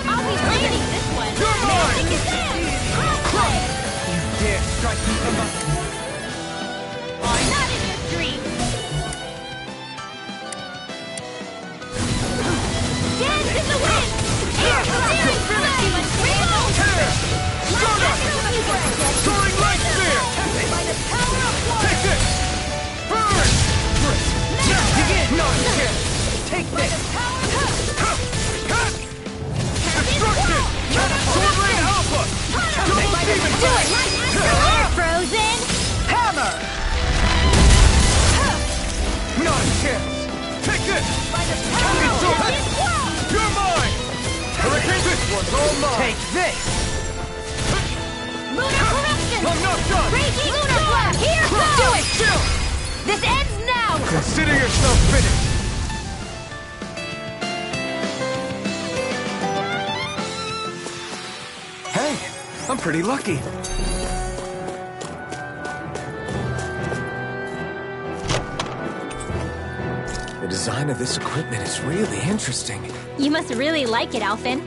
I'll be saving this one. You're mine! Nothing is there. Crossplay. You dare strike me from the... Not in your dreams. Dance in the wind. Air clearing flame and reload. Tear! Stardust! Soaring light spear! By the power of water. Take this! Burn! Begin! Not here! Take By this! the power of Destruction! Sword Rain Alpha! Double Demon Blade! Frozen. Hammer! Not a chance! Take this! By the power of You're mine! Hurricane, this one's all mine! Take this! Lunar corruption. I'm not done! Raging lunar blast. Here goes. Do it! Chill! This ends now. Consider yourself finished! Hey, I'm pretty lucky. The design of this equipment is really interesting. You must really like it, Alphen.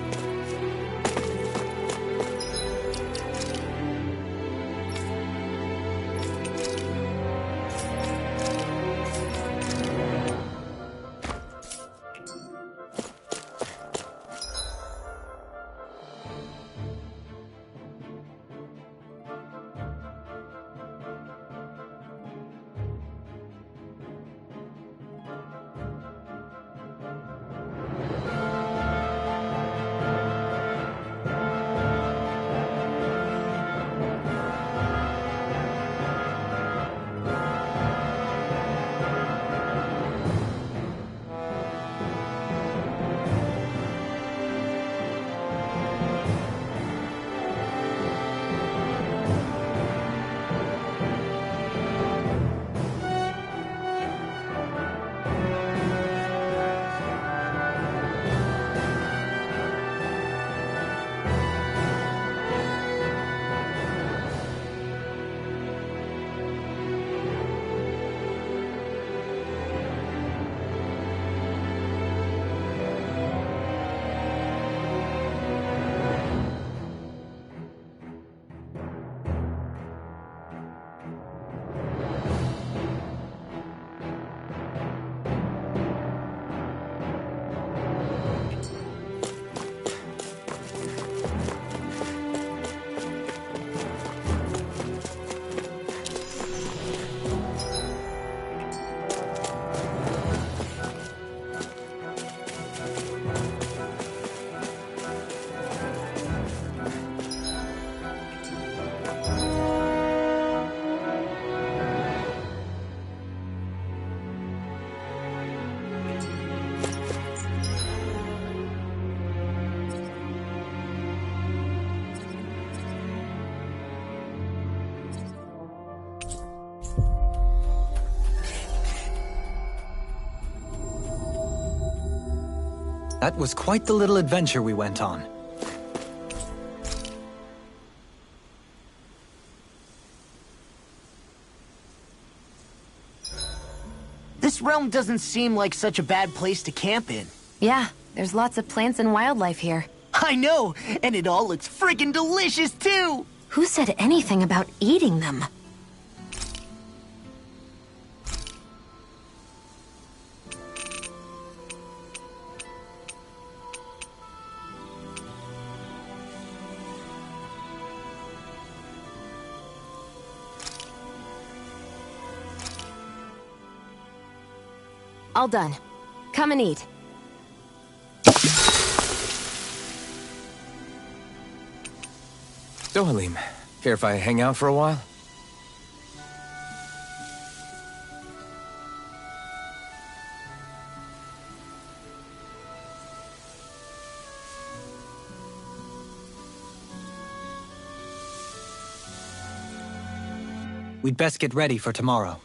That was quite the little adventure we went on. This realm doesn't seem like such a bad place to camp in. Yeah, there's lots of plants and wildlife here. I know, and it all looks friggin' delicious too! Who said anything about eating them? All done. Come and eat. So, Halim, care if I hang out for a while? We'd best get ready for tomorrow.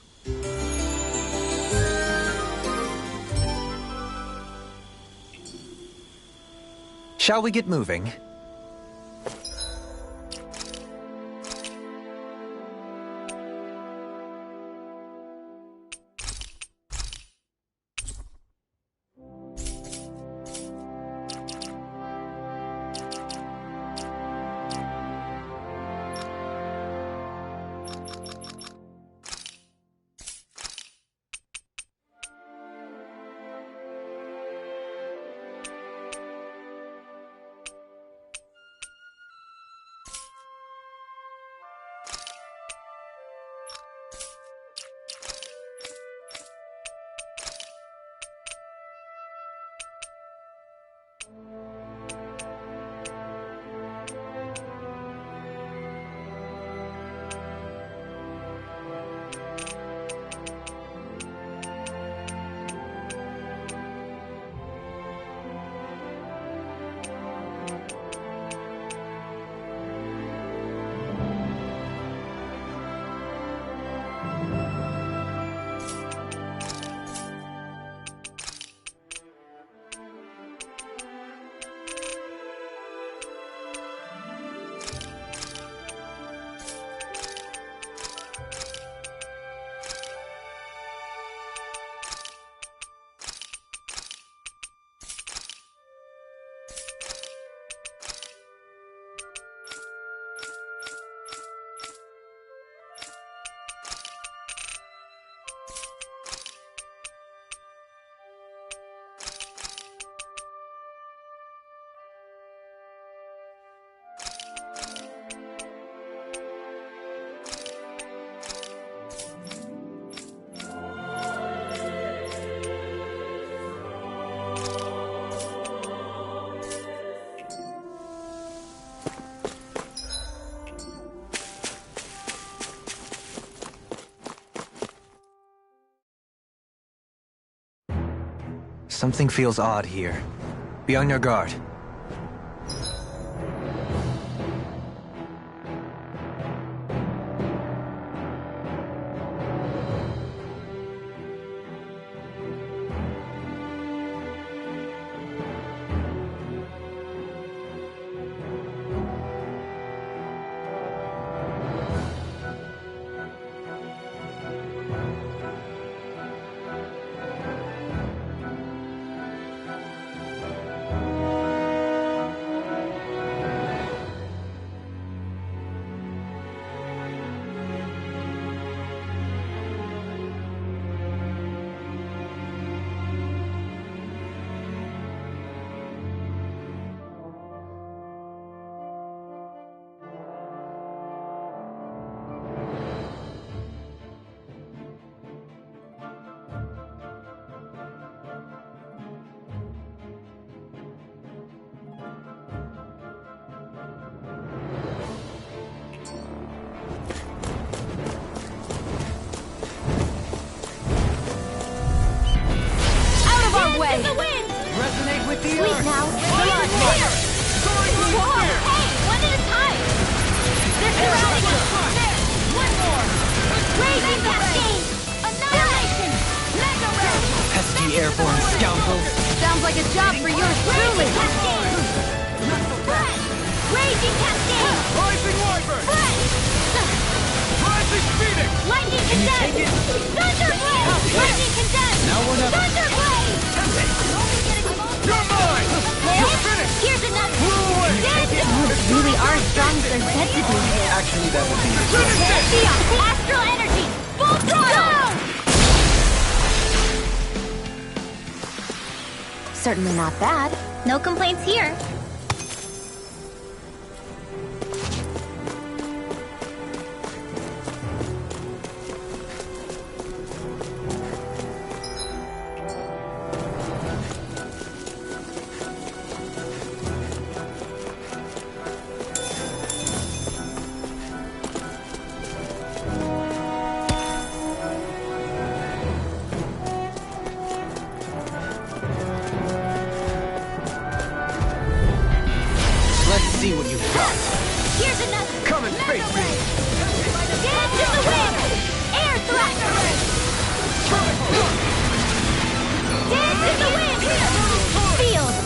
Shall we get moving? Something feels odd here. Be on your guard. they're said to be. Actually, that would be... Astral energy! Full throttle! Certainly not bad. No complaints here. See what you've got. Here's another. Come and face me. Dance in the wind! Air thrust! Dance in the wind! Field!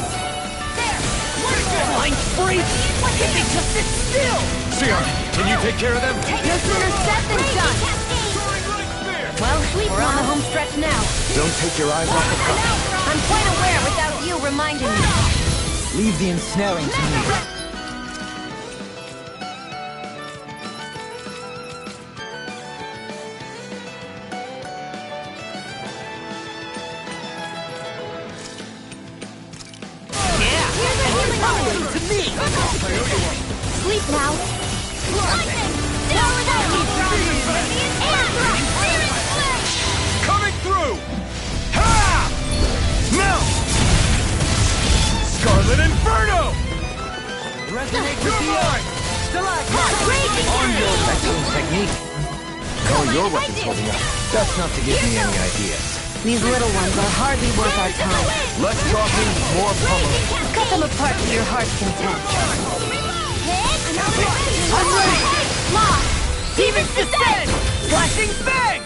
Flying spree! Why can't they just sit still? Sion, can you take care of them? No sooner said than done! Well, we're on the home stretch now. Don't take your eyes off the cup. I'm quite aware without you reminding me. Leave the ensnaring to me. To me! Sleep now. Coming through! Ha! Now! Scarlet Inferno! Resonate with the earth! On your excellent technique. How are your weapons holding up? That's not to give me any ideas. These little ones are hardly worth our time. Less talking, more pummeling. Cut them apart to your heart's content. I'm ready! Lost! Demons descend! Flashing bang!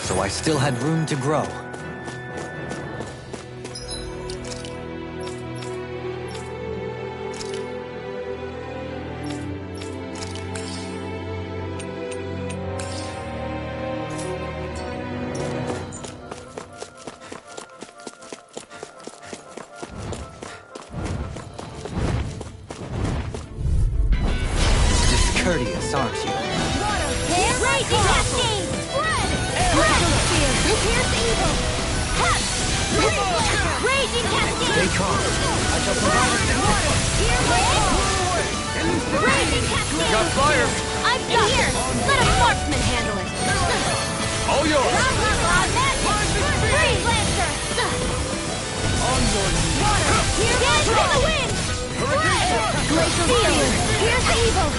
So I still had room to grow. Discourteous, aren't you? Raging cascade! Spread! Crystal spear! Pierce evil! Cut! Raging cascade! Stay calm. I shall provide assistance. Raging cascade! Got fire! I've got here! Let a marksman handle it! All yours! Freeze Lancer! On your Dance in the wind! Glacial spear! Pierce evil!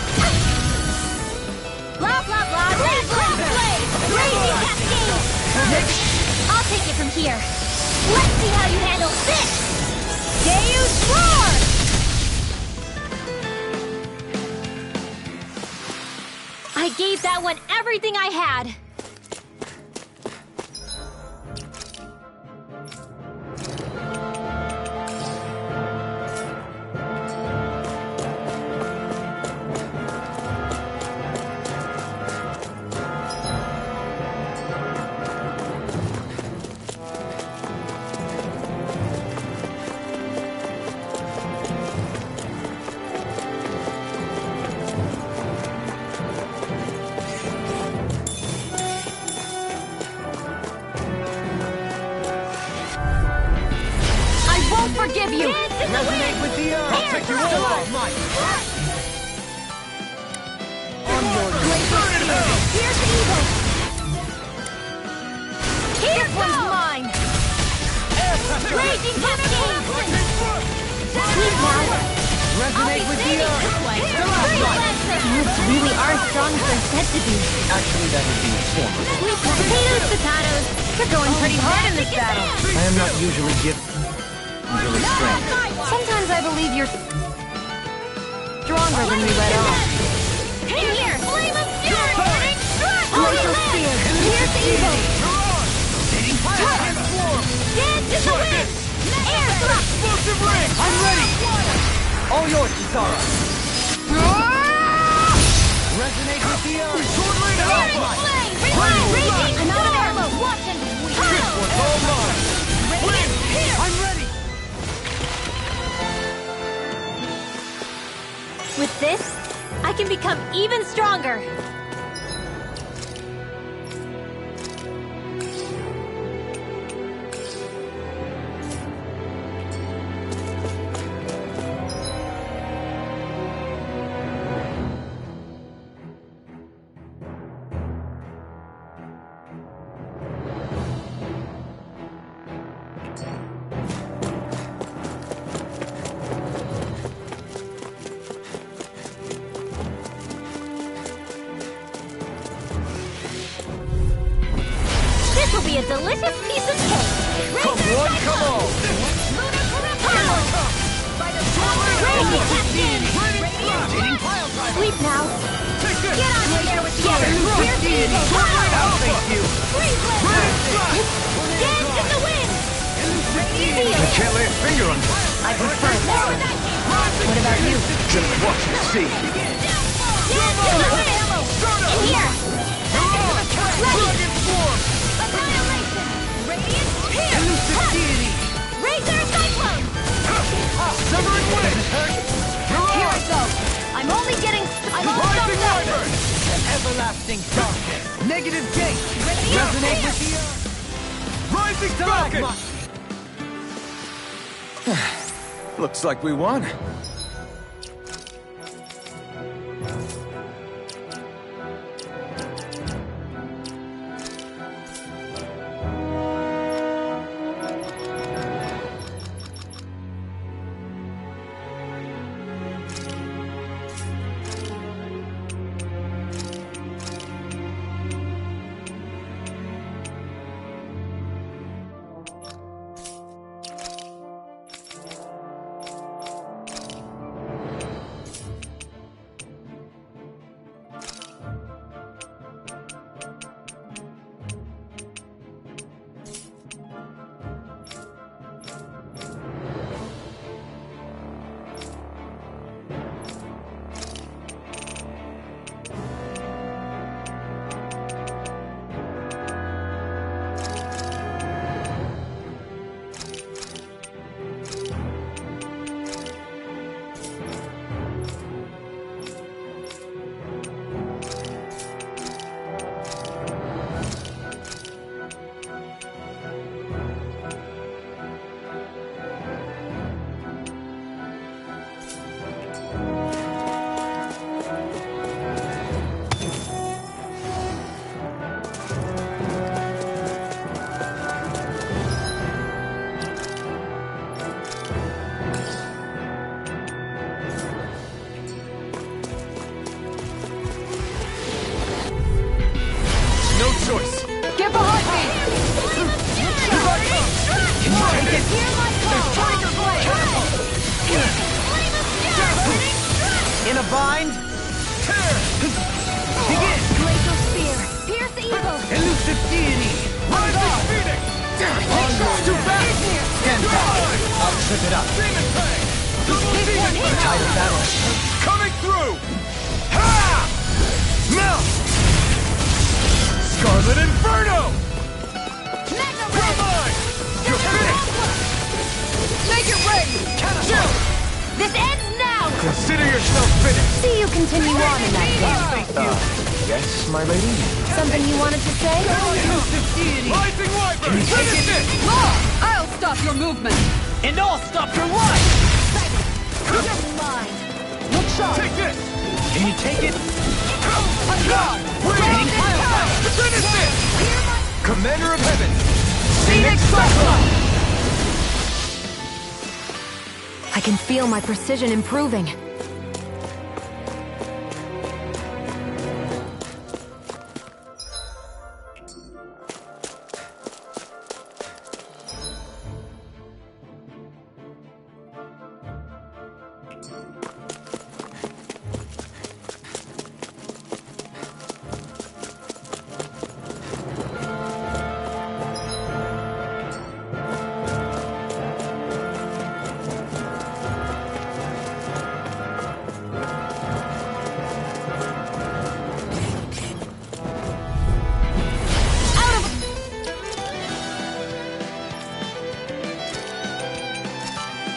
Blah blah blah! Blade! Raging cascade! I'll take it from here. Let's see how you handle this! Deus Roar! I gave that one everything I had. Forgive you! Resonate with the earth! I'll take you all off! On your Here's evil! Here's one's mine! Raging cascade! Sleep now! Resonate with the earth! Moves really are strong as they're said to be. Actually, that would be formal. Potatoes! You're going pretty hard in this battle. I am not usually restraint. Sometimes I believe you're stronger than we let on. Here! Flame of fury! Glacial spear! Here's evil! Dance in the wind! Air thrust! Explosive ring! I'm ready! All yours, Kisara! Resonate with the earth! Flame! Raging! I'm out of ammo! Watch and bleed! This one's all mine! I'm ready! can become even stronger. This will be a delicious piece of cake. Come one, come all! Sleep now. Take this! Get on in there with the others. Here's the evil. Thank you! Freeze blast. Dance in the wind. Feel I it. can't lay a finger on this. I prefer that one. What about you? Just watch and see. Dance in the wind. In here. Ready. Annihilation. Radiant here. Razor cyclone. Severing wind! Here I go. I'm all Rising thumbs up. wyvern! The everlasting darkness. Negative gate. Resonate with the earth. Rising falcon! Looks like we won. No choice! Get behind me! Can you take it? In a bind. Begin. Glacial spear. Pierce evil. Elusive deity. Rising phoenix! Too fast. Stand back. I'll trip it up. Demon Fang! Double demon fang! Tide of battle. Coming through! Ha! Melt! Scarlet Inferno! You're mine! You're finished! Make it rain! Chill! This ends now. Consider yourself finished. See you continue on in that game. Yes, my lady? Something you wanted to say? Elusive deity. Rising wyvern! Finish it! I'll stop your movement! And I'll stop your life. Just mine. Look sharp! Take this! Can you take it? Radiant fire! Finish it! Commander of Heaven! Phoenix Cyclone! I can feel my precision improving.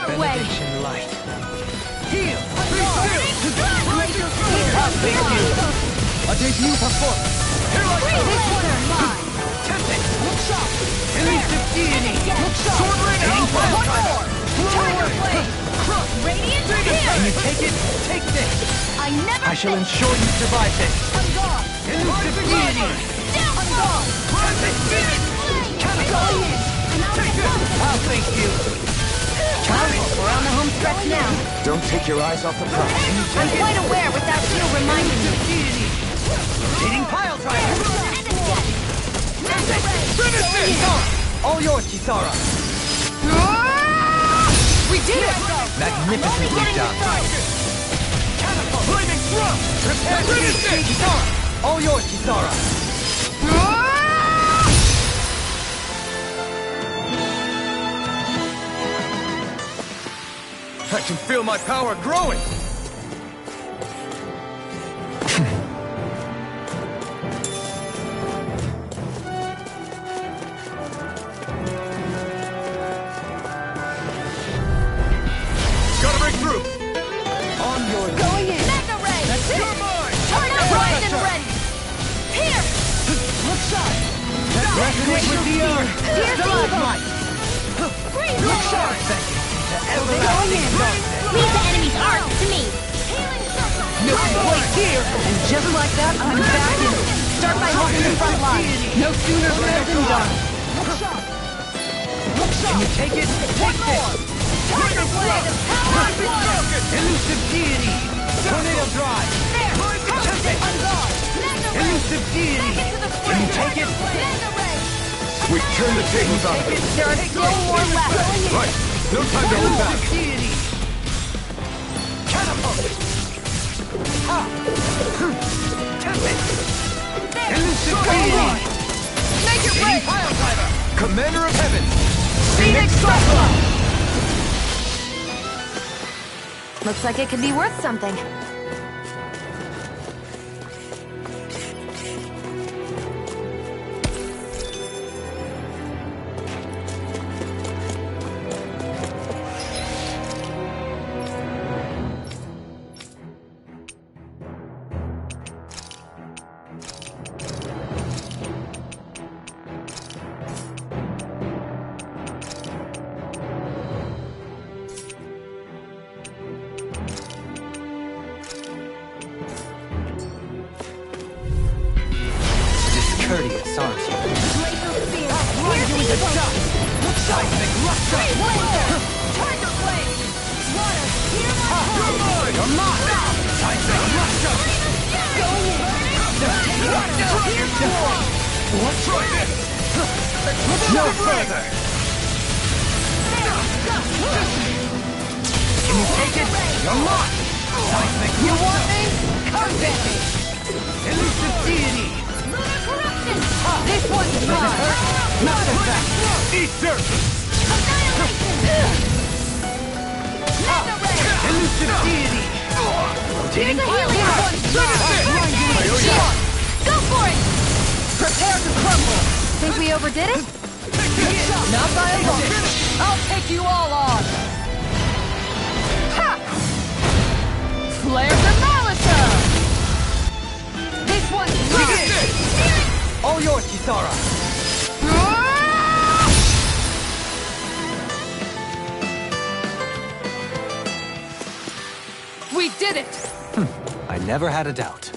Benediction light. Heal. Be still! Rising fire! Thank you. A debut performance. Here I come. This one is mine. Tempest. Look sharp. Elusive deity. Look sharp. Sword ring out. One more. Tiger blade. Radiant Can you take it? Take this. I never I shall ensure you survive this. I'm gone. Elusive deity. I'm gone. Tempest. Going in. Take this. I'll thank you. We're on the home stretch now. Don't take your eyes off the prize. I'm quite aware without you reminding me. Leading pile driver. Finish this! All yours, Kisara. We did it! Magnificently done. Catapult. Flaming drum. Prepare to finish this! Kisara. All yours, Kisara. I can feel my power growing. Gotta break through. On your Going in. Mega ray. That's your mind. Turner primed and ready. Here. Look sharp. Resonate with the earth. Stalagmite. Freeze Look roll. sharp. Thank you. Going in. Leave the enemy's arc to me. Missing place here. And just like that, I'm back in. Start by holding the front line. No sooner said than done. Can you take it? Take this. Tiger blade of power and water. Elusive deity. Tornado drive. There. Tempest. I'm gone. Mega ray. Elusive deity. Back into the Can you frame. take it? Mega ray. We turn the tables on them. There are still more left. Right. No time to hold back. Elusive deity. Catapult. Ha. Tempest. Elusive deity. Make it Leading rain. pile driver. Commander of heaven. Phoenix Cyclone. Looks like it could be worth something. Courteous, aren't you? Seismic luster. Tiger blade. Water. Hear my You're mine. You're mine. Seismic luster. What? Try this. No further. Can you take it? You're mine. Seismic You luster. want me? Come get me. Elusive deity. Lunar corruption. This one's mine. Not effect. Eat dirt. Annihilation. Mega ray. Elusive deity. Rotating Here's a pile healing drive. one. Finish it. Go for it. Prepare to crumble. Think we overdid it? Not by a bunch. I'll take you all on. Ha! Flare the Malisa. This one's mine. All yours, Kisara. We did it. I never had a doubt.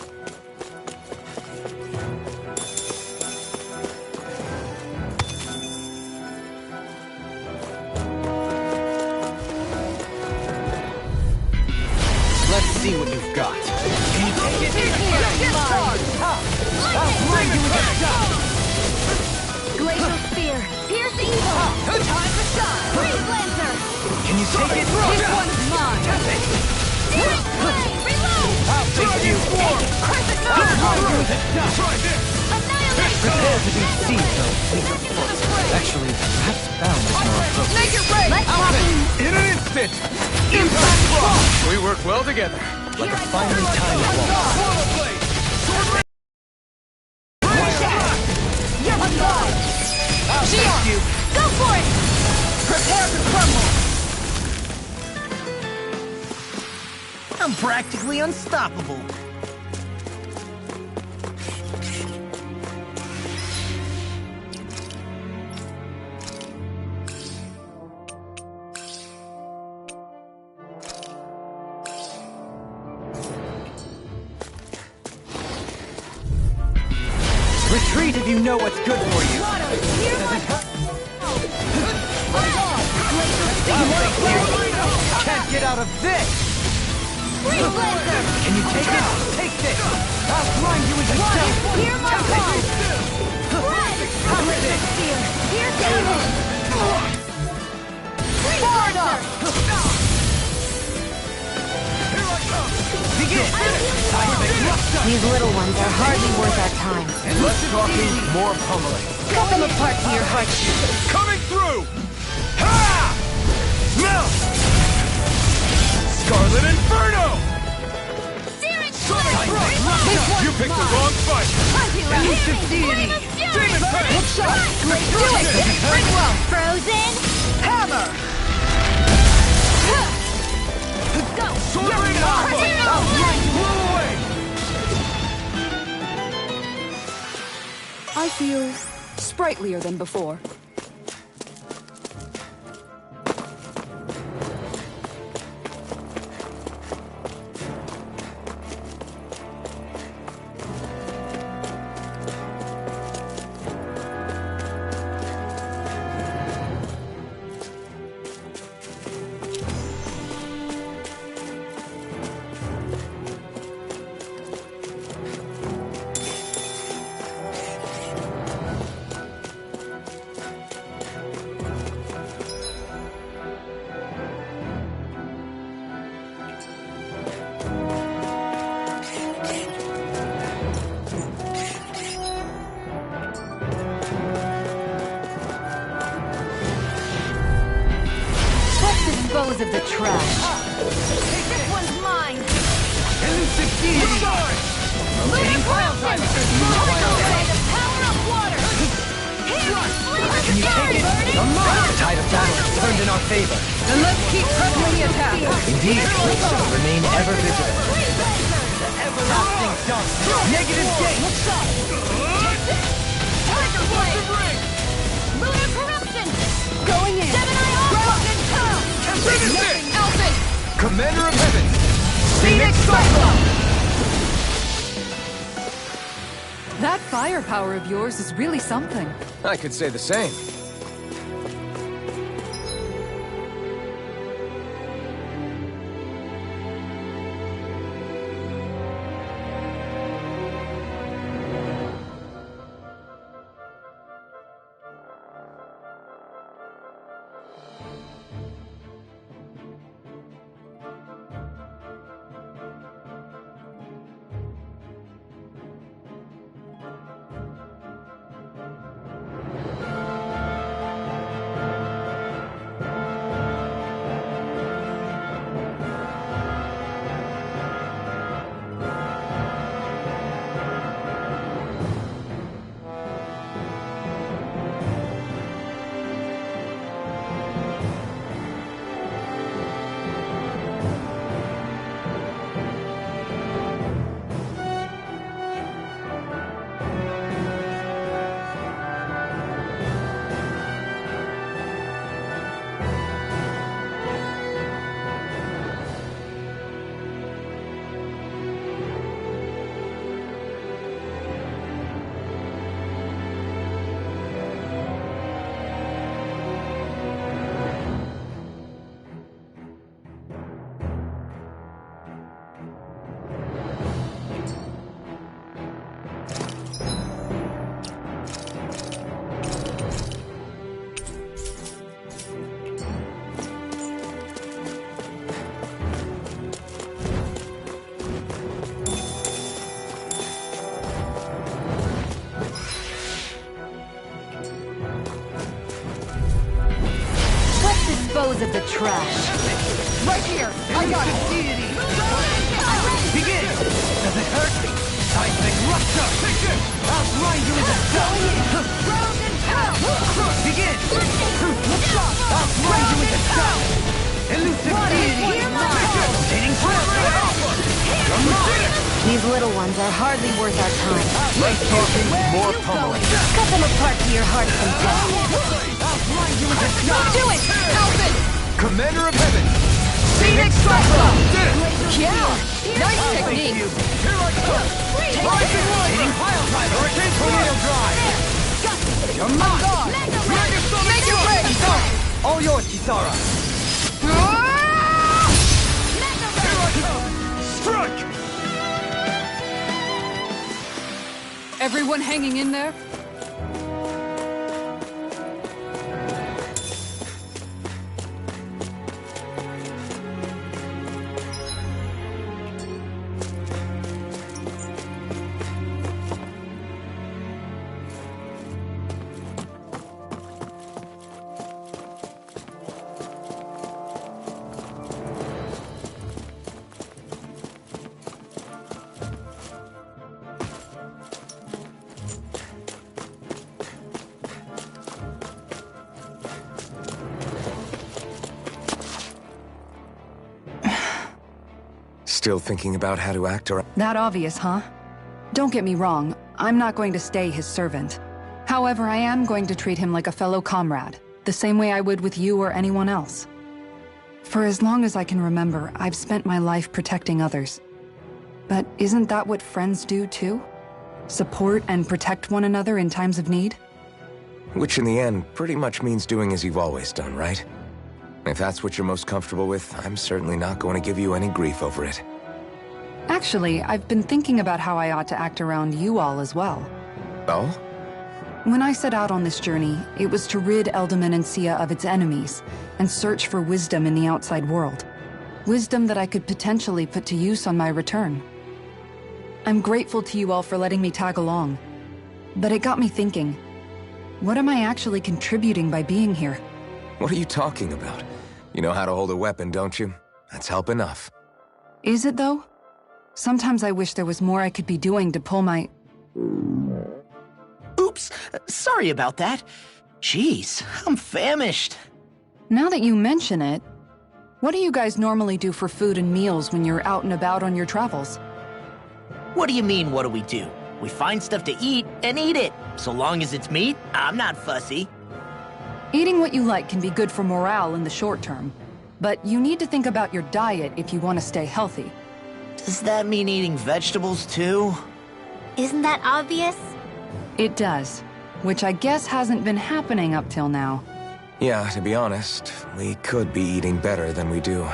Let's see what you've got. Can you take it? Get charged. I'll bring you with a shot. Glacial Spear. Pierce evil. Time to shine. Freeze Lancer. Can you take it? This one's mine. Tempest. Searing Flame. Reload. I'll take you. Crescent I'll Moon. bring you with a shot. Try this. Annihilation. Prepare to be seized, though. Back into the fray. Actually, perhaps bound is more appropriate. Make it rain. Let's pop in. In an instant. Impact block. We work well together. Like a finely timed wall. Swallow blade. Sword ring. I'm gone. I'll take you. Go for it. Prepare to crumble. I'm practically unstoppable. retreat if you know what's good for you. Can't get out of this! Can you take it? Take this! I'll grind you into dust! Hear my call! Here goes! Sparta! Begin! These little ones are hardly worth our time. And less talking, more pummeling. Cut them apart to your heart's Coming through! Ha! No! Scarlet Inferno! You picked the wrong fight! Elusive deity! Demon Pain! Do it! Well, Frozen! Hammer! Go! Soaring Alpha! I'll grind you all away! I feel sprightlier than before. Dispose of the trash. This one's mine! Elusive deity! Lunar Corruption! By the power of water! Can you take it? The tide of battle has turned in our favor. Then let's keep pressing the attack. Indeed. Remain ever vigilant. The everlasting dust. Negative gate. Tiger Blade! Lunar Corruption! Going in. Seven-Eye Alpha! Nothing Alpha! Commander of Heaven! Phoenix Cyclone! That firepower of yours is really something. I could say the same. Dispose of the trash. Right here! I got it! Deity! Begin! Does it hurt? Seismic rupture! I'll grind you into dust! Begin! I'll grind you into dust! Elusive deity! Rotating These little ones are hardly worth our time. Less talking, more pummeling. Cut them apart to your heart's content. I'll grind you into dust! Do it! Alvin! Commander of Heaven! Phoenix Cyclone! Yeah! Nice technique! Rising Lightning! Pile Driver! Hurricane Tornado Drive! Come on! Make it ready! All yours, Kisara! Strike! Everyone hanging in there? Still thinking about how to act or... That obvious, huh? Don't get me wrong, I'm not going to stay his servant. However, I am going to treat him like a fellow comrade, the same way I would with you or anyone else. For as long as I can remember, I've spent my life protecting others. But isn't that what friends do too? Support and protect one another in times of need? Which in the end pretty much means doing as you've always done, right? If that's what you're most comfortable with, I'm certainly not going to give you any grief over it. Actually, I've been thinking about how I ought to act around you all as well. Oh? When I set out on this journey, it was to rid Eldaman and Sia of its enemies, and search for wisdom in the outside world. Wisdom that I could potentially put to use on my return. I'm grateful to you all for letting me tag along. But it got me thinking, what am I actually contributing by being here? What are you talking about? You know how to hold a weapon, don't you? That's help enough. Is it though? Sometimes I wish there was more I could be doing to pull my... Oops, sorry about that. Jeez, I'm famished. Now that you mention it, what do you guys normally do for food and meals when you're out and about on your travels? What do you mean, what do we do? We find stuff to eat and eat it. So long as it's meat, I'm not fussy. Eating what you like can be good for morale in the short term, but you need to think about your diet if you want to stay healthy. Does that mean eating vegetables too? Isn't that obvious? It does, which I guess hasn't been happening up till now. Yeah, to be honest, we could be eating better than we do.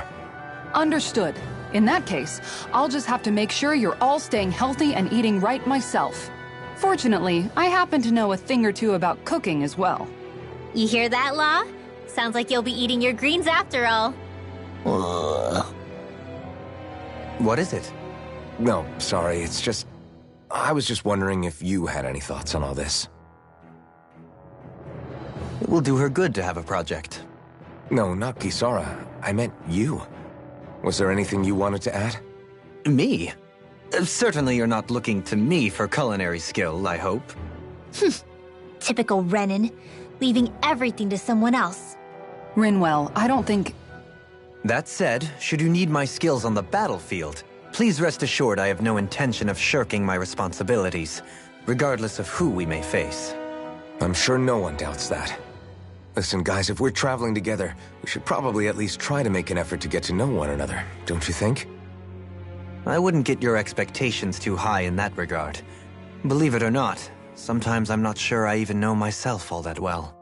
Understood. In that case, I'll just have to make sure you're all staying healthy and eating right myself. Fortunately, I happen to know a thing or two about cooking as well. You hear that, Law? Sounds like you'll be eating your greens after all. What is it? No, sorry, it's just... I was just wondering if you had any thoughts on all this. It will do her good to have a project. No, not Kisara. I meant you. Was there anything you wanted to add? Me? Certainly you're not looking to me for culinary skill, I hope. Typical Renan, leaving everything to someone else. Rinwell, I don't think... That said, should you need my skills on the battlefield, please rest assured I have no intention of shirking my responsibilities, regardless of who we may face. I'm sure no one doubts that. Listen, guys, if we're traveling together, we should probably at least try to make an effort to get to know one another, don't you think? I wouldn't get your expectations too high in that regard. Believe it or not, sometimes I'm not sure I even know myself all that well.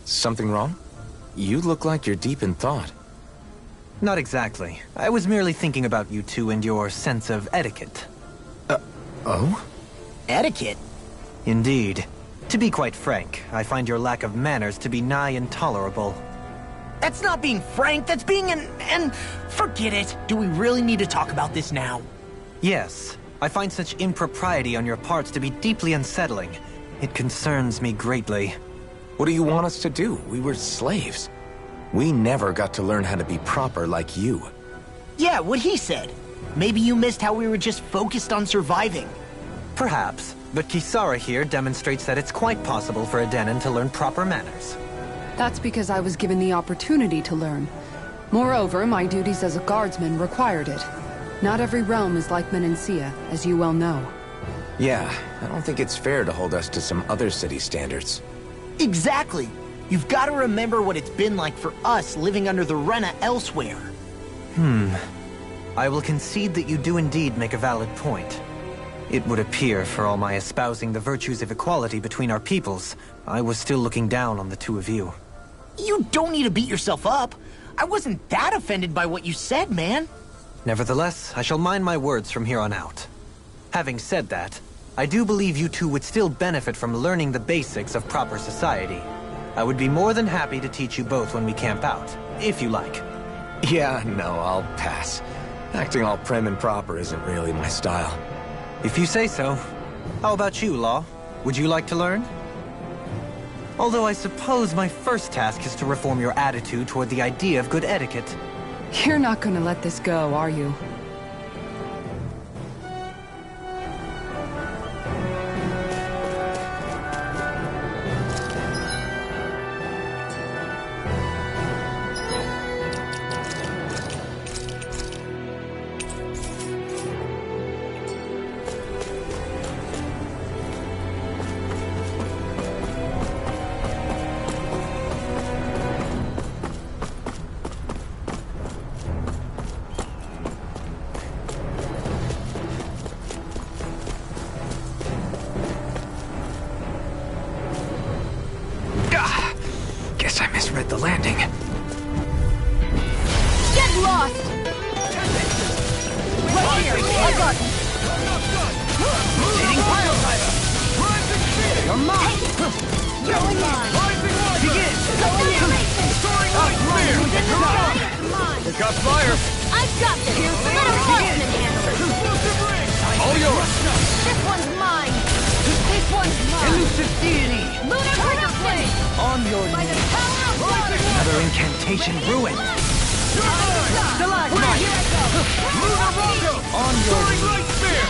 Something wrong? You look like you're deep in thought. Not exactly. I was merely thinking about you two and your sense of etiquette. Oh? Etiquette? Indeed. To be quite frank, I find your lack of manners to be nigh intolerable. That's not being frank, that's being forget it. Do we really need to talk about this now? Yes. I find such impropriety on your parts to be deeply unsettling. It concerns me greatly. What do you want us to do? We were slaves. We never got to learn how to be proper like you. Yeah, what he said. Maybe you missed how we were just focused on surviving. Perhaps, but Kisara here demonstrates that it's quite possible for a Denon to learn proper manners. That's because I was given the opportunity to learn. Moreover, my duties as a guardsman required it. Not every realm is like Menancia, as you well know. Yeah, I don't think it's fair to hold us to some other city standards. Exactly. You've got to remember what it's been like for us living under the Rena elsewhere. I will concede that you do indeed make a valid point. It would appear, for all my espousing the virtues of equality between our peoples, I was still looking down on the two of you. You don't need to beat yourself up. I wasn't that offended by what you said, man. Nevertheless, I shall mind my words from here on out. Having said that, I do believe you two would still benefit from learning the basics of proper society. I would be more than happy to teach you both when we camp out, if you like. Yeah, no, I'll pass. Acting all prim and proper isn't really my style. If you say so. How about you, Law? Would you like to learn? Although I suppose my first task is to reform your attitude toward the idea of good etiquette. You're not gonna let this go, are you? Guess I misread the landing. Get lost! Right here! I got you! Hitting pile driver! You're mine! Going mine! Begin! Soaring light spear! It got fire! I've got this! Let a horseman handle it! Explosive ring! All yours! This one's mine! This one's mine! Elusive deity! Lunar Breaker Blade! On your By the knees! power of water! Another incantation ruined. Stalagmite! Here I go! Lunar Rondo! On your Soaring light spear!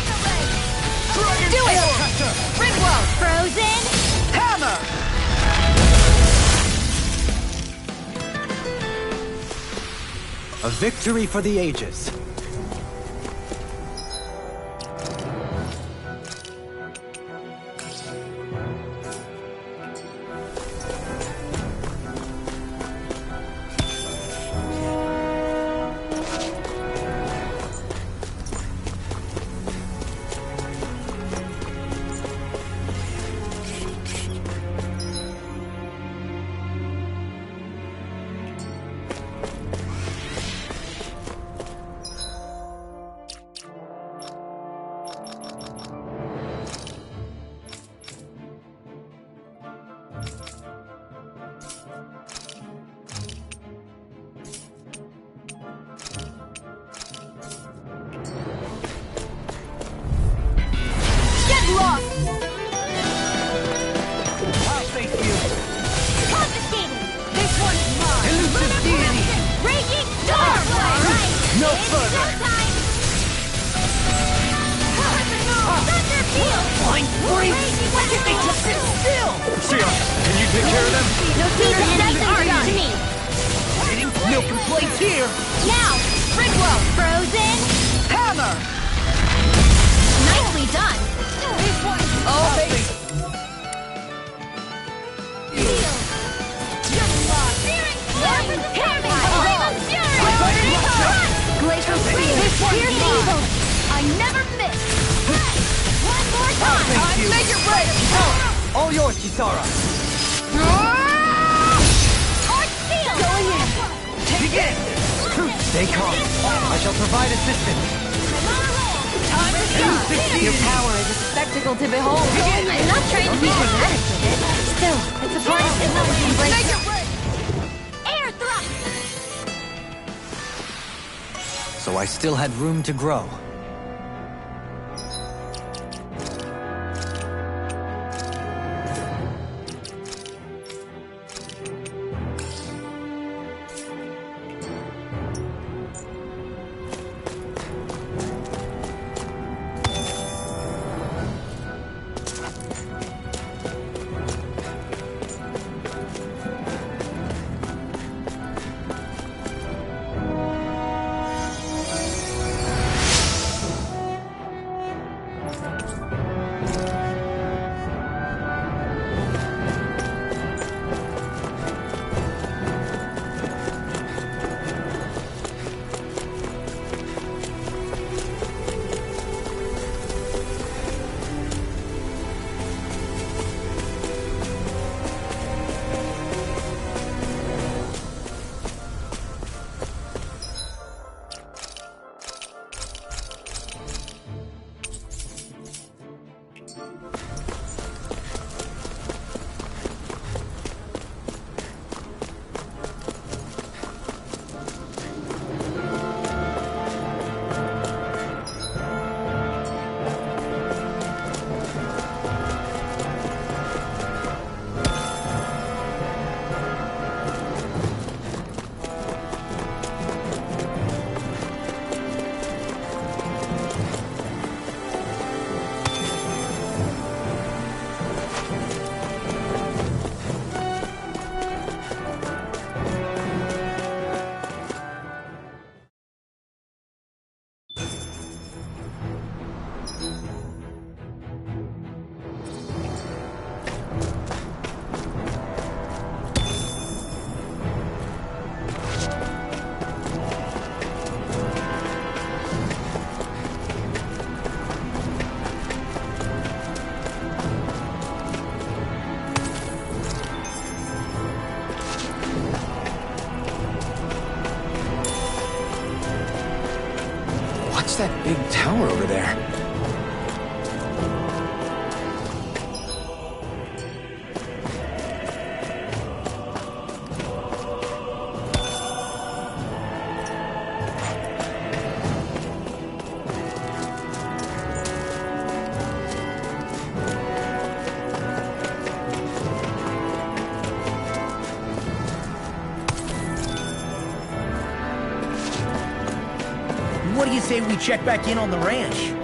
Dragon Do it! Catcher! Ringwell! Frozen! Hammer! A victory for the ages. Lost! I'll face you! Confiscated! This one's mine! Elusive deity! Raging Storm! Right! No It's further! showtime! Thunder Field! Flying freak! Why can't they just sit Still! Seal, can you take care of them? No sooner said than done! To me! No complaints here! Now! Ringwell! Frozen! Hammer! Nicely done! This one's I'll face Glacial Spear! Here's evil! I never miss! One more time! thank you. Make it break! All yours, Kisara. Arch Seal! Going in! Begin! Stay calm. I shall provide assistance. Time to stop! Your power is a spectacle to behold. I'm not trying to be dramatic with it. Still, it's a part of it that we embrace it. Air thrust! So I still had room to grow. tower over there. What do you say we check back in on the ranch?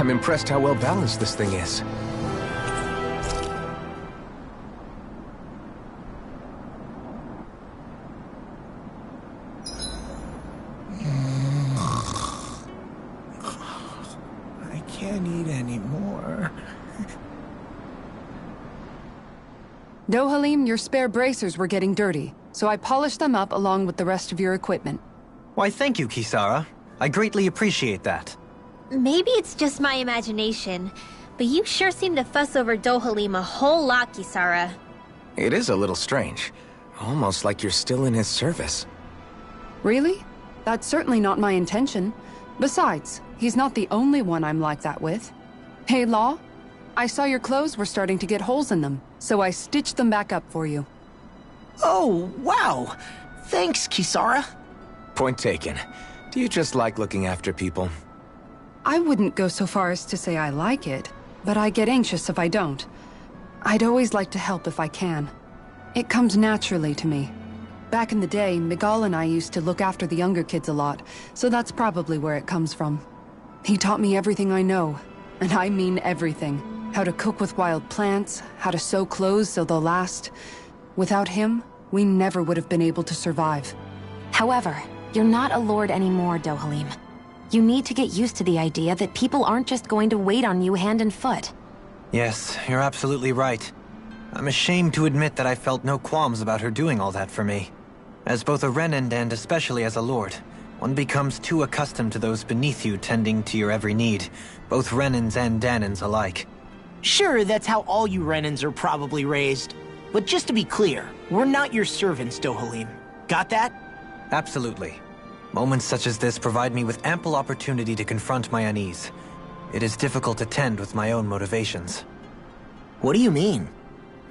I'm impressed how well balanced this thing is. I can't eat anymore. Dohalim, your spare bracers were getting dirty, so I polished them up along with the rest of your equipment. Why, thank you, Kisara. I greatly appreciate that. Maybe it's just my imagination, but you sure seem to fuss over Dohalim a whole lot, Kisara. It is a little strange. Almost like you're still in his service. Really? That's certainly not my intention. Besides, he's not the only one I'm like that with. Hey, Law, I saw your clothes were starting to get holes in them, so I stitched them back up for you. Oh, wow. Thanks, Kisara. Point taken. Do you just like looking after people? I wouldn't go so far as to say I like it, but I get anxious if I don't. I'd always like to help if I can. It comes naturally to me. Back in the day, Miguel and I used to look after the younger kids a lot, so that's probably where it comes from. He taught me everything I know, and I mean everything. How to cook with wild plants, how to sew clothes so they'll last. Without him, we never would have been able to survive. However, you're not a lord anymore, Dohalim. You need to get used to the idea that people aren't just going to wait on you hand and foot. Yes, you're absolutely right. I'm ashamed to admit that I felt no qualms about her doing all that for me. As both a Renan and especially as a lord, one becomes too accustomed to those beneath you tending to your every need, both Renans and Danans alike. Sure, that's how all you Renans are probably raised. But just to be clear, we're not your servants, Dohalim. Got that? Absolutely. Moments such as this provide me with ample opportunity to confront my unease. It is difficult to tend with my own motivations. What do you mean?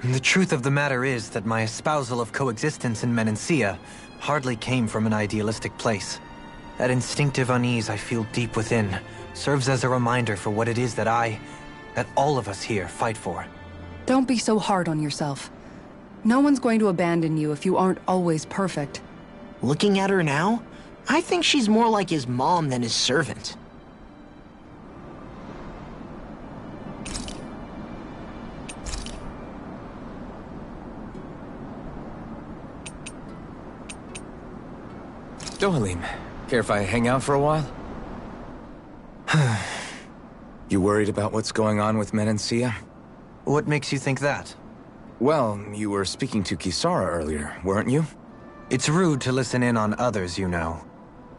The truth of the matter is that my espousal of coexistence in Menancia hardly came from an idealistic place. That instinctive unease I feel deep within serves as a reminder for what it is that all of us here fight for. Don't be so hard on yourself. No one's going to abandon you if you aren't always perfect. Looking at her now, I think she's more like his mom than his servant. Dohalim, care if I hang out for a while? You worried about what's going on with Menancia? What makes you think that? Well, you were speaking to Kisara earlier, weren't you? It's rude to listen in on others, you know.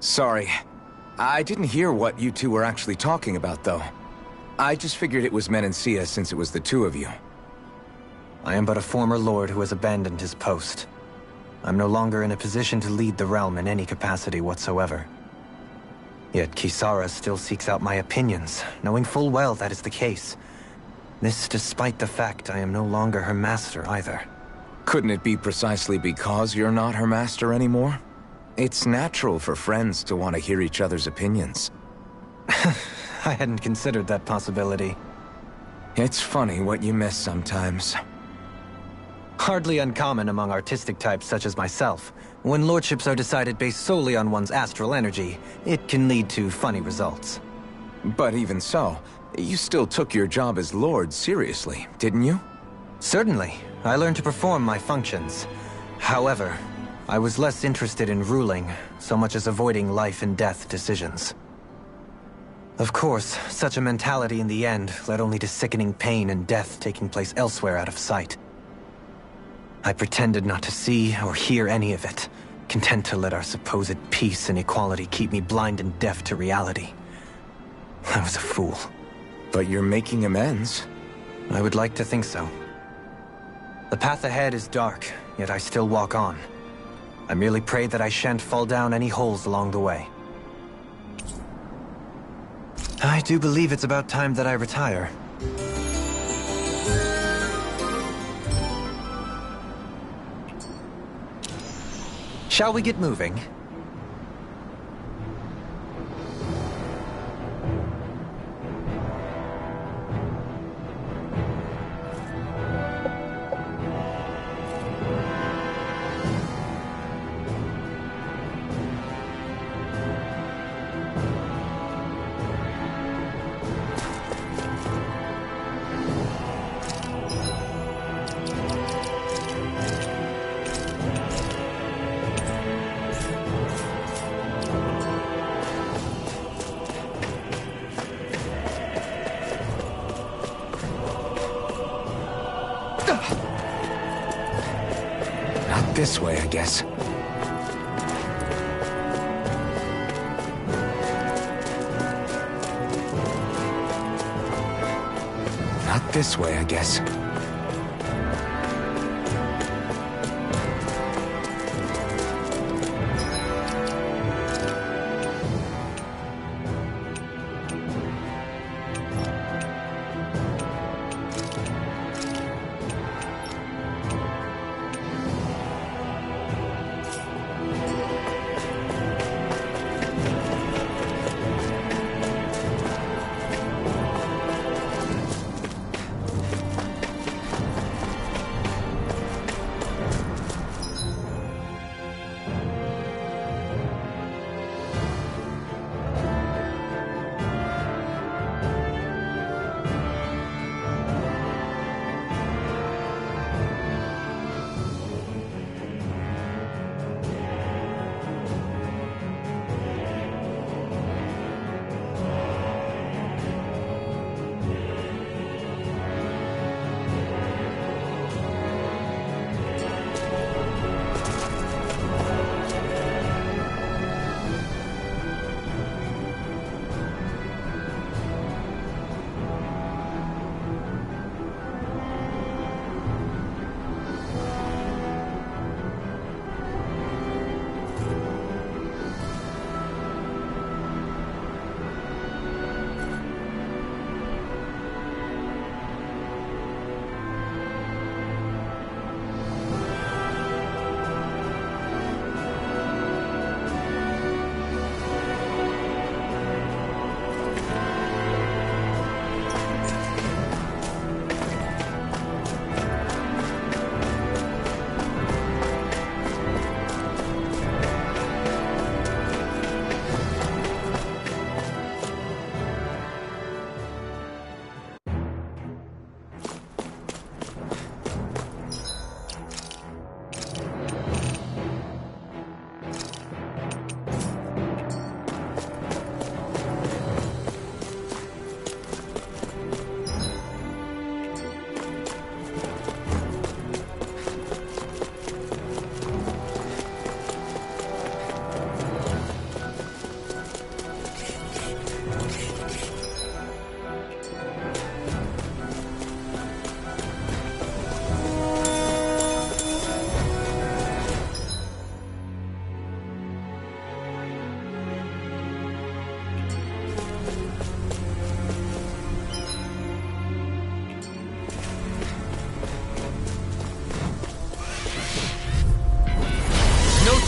Sorry. I didn't hear what you two were actually talking about, though. I just figured it was Menancia since it was the two of you. I am but a former lord who has abandoned his post. I'm no longer in a position to lead the realm in any capacity whatsoever. Yet Kisara still seeks out my opinions, knowing full well that is the case. This despite the fact I am no longer her master either. Couldn't it be precisely because you're not her master anymore? It's natural for friends to want to hear each other's opinions. I hadn't considered that possibility. It's funny what you miss sometimes. Hardly uncommon among artistic types such as myself. When lordships are decided based solely on one's astral energy, it can lead to funny results. But even so, you still took your job as lord seriously, didn't you? Certainly. I learned to perform my functions. However, I was less interested in ruling, so much as avoiding life and death decisions. Of course, such a mentality in the end led only to sickening pain and death taking place elsewhere out of sight. I pretended not to see or hear any of it, content to let our supposed peace and equality keep me blind and deaf to reality. I was a fool. But you're making amends. I would like to think so. The path ahead is dark, yet I still walk on. I merely pray that I shan't fall down any holes along the way. I do believe it's about time that I retire. Shall we get moving? this way, I guess. Not this way, I guess.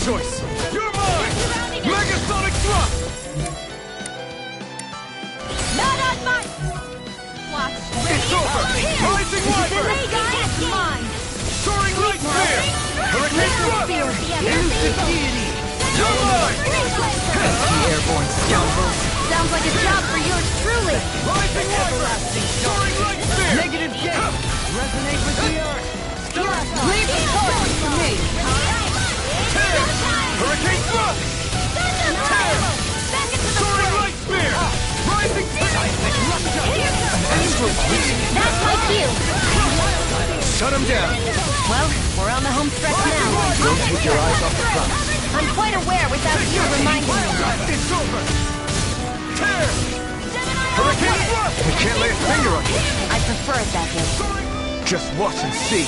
Choice. You're mine! Megasonic thrust! Not on my... Watch. It's over! Rising Wyvern! That's mine! Soaring Light Spear! Hurricane thrust! Elusive Deity! You're mine! Pesky airborne scoundrels! Sounds like a job for yours truly! Rising Wyvern! Soaring Light Spear! Negative gate! Resonate with the earth! Leave the torch to me! Hurricane thrust! Soaring Light Spear! Rising Seismic Rupture! Astral Beam! That's my cue! Shut him down! Well, we're on the home stretch now. Don't take your eyes off the front. I'm quite aware without you reminding me. It's over! Tear! Hurricane thrust! I can't lay a finger on you. I prefer it that way. Just watch and see.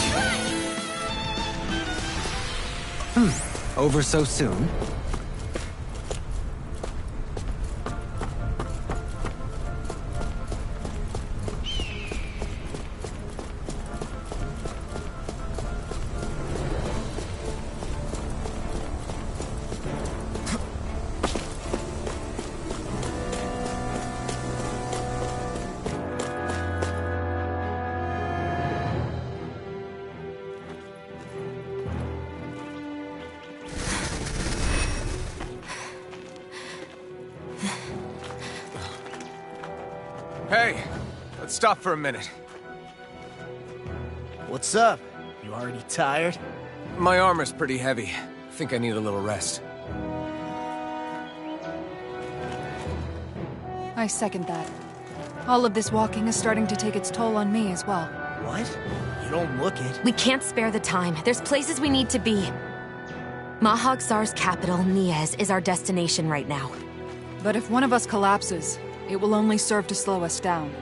Over so soon? Hey, let's stop for a minute. What's up? You already tired? My armor's pretty heavy. I think I need a little rest. I second that. All of this walking is starting to take its toll on me as well. What? You don't look it. We can't spare the time. There's places we need to be. Mahag Sar's capital, Niez, is our destination right now. But if one of us collapses, it will only serve to slow us down.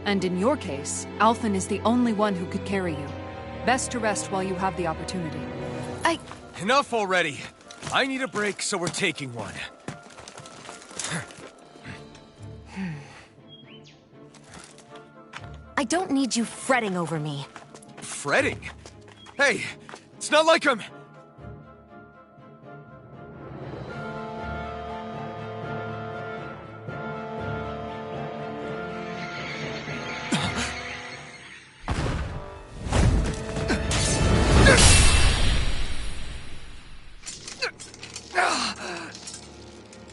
And in your case, Alphen is the only one who could carry you. Best to rest while you have the opportunity. Enough already! I need a break, so we're taking one. I don't need you fretting over me. Fretting? Hey, it's not like I'm...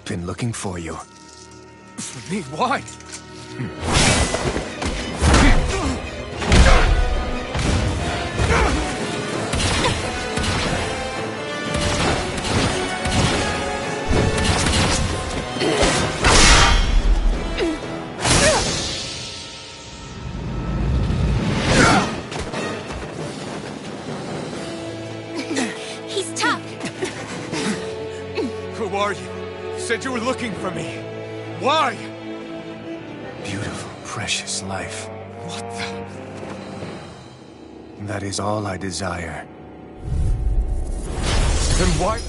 Been looking for you. For me? Why? He's tough. Who are you? Said you were looking for me. Why? Beautiful, precious life. What the... That is all I desire. Then why...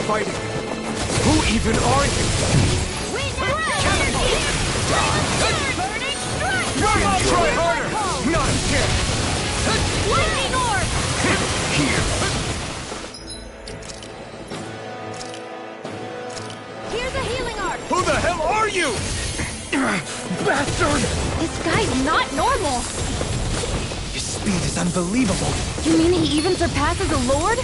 fighting? Who even are you? I'll try harder! Not again! Lightning orb! Here. Here's a healing orb! Who the hell are you? Bastard! This guy's not normal! His speed is unbelievable. You mean he even surpasses a lord?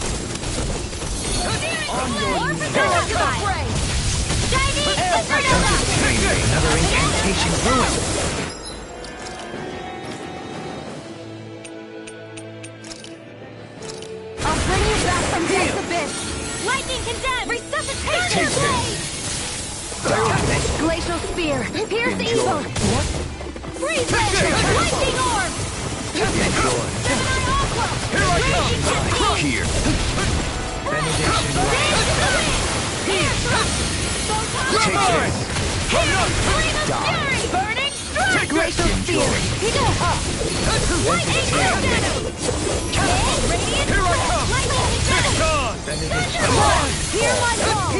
Another incantation ruined. I'll bring you back from death's abyss! Lightning condemned! Resuscitation blade! Glacial spear! Pierce the evil! What? Freeze it! Lightning orb! Gemini aqua! Here I come! Raging Here. Benediction Here! You're mine! Flame of fury! Burning strike! Glacial spear! Lightning condemned! Radiant Here I come! Lightning It's condemned! on! Thunderbolt! Hear my call!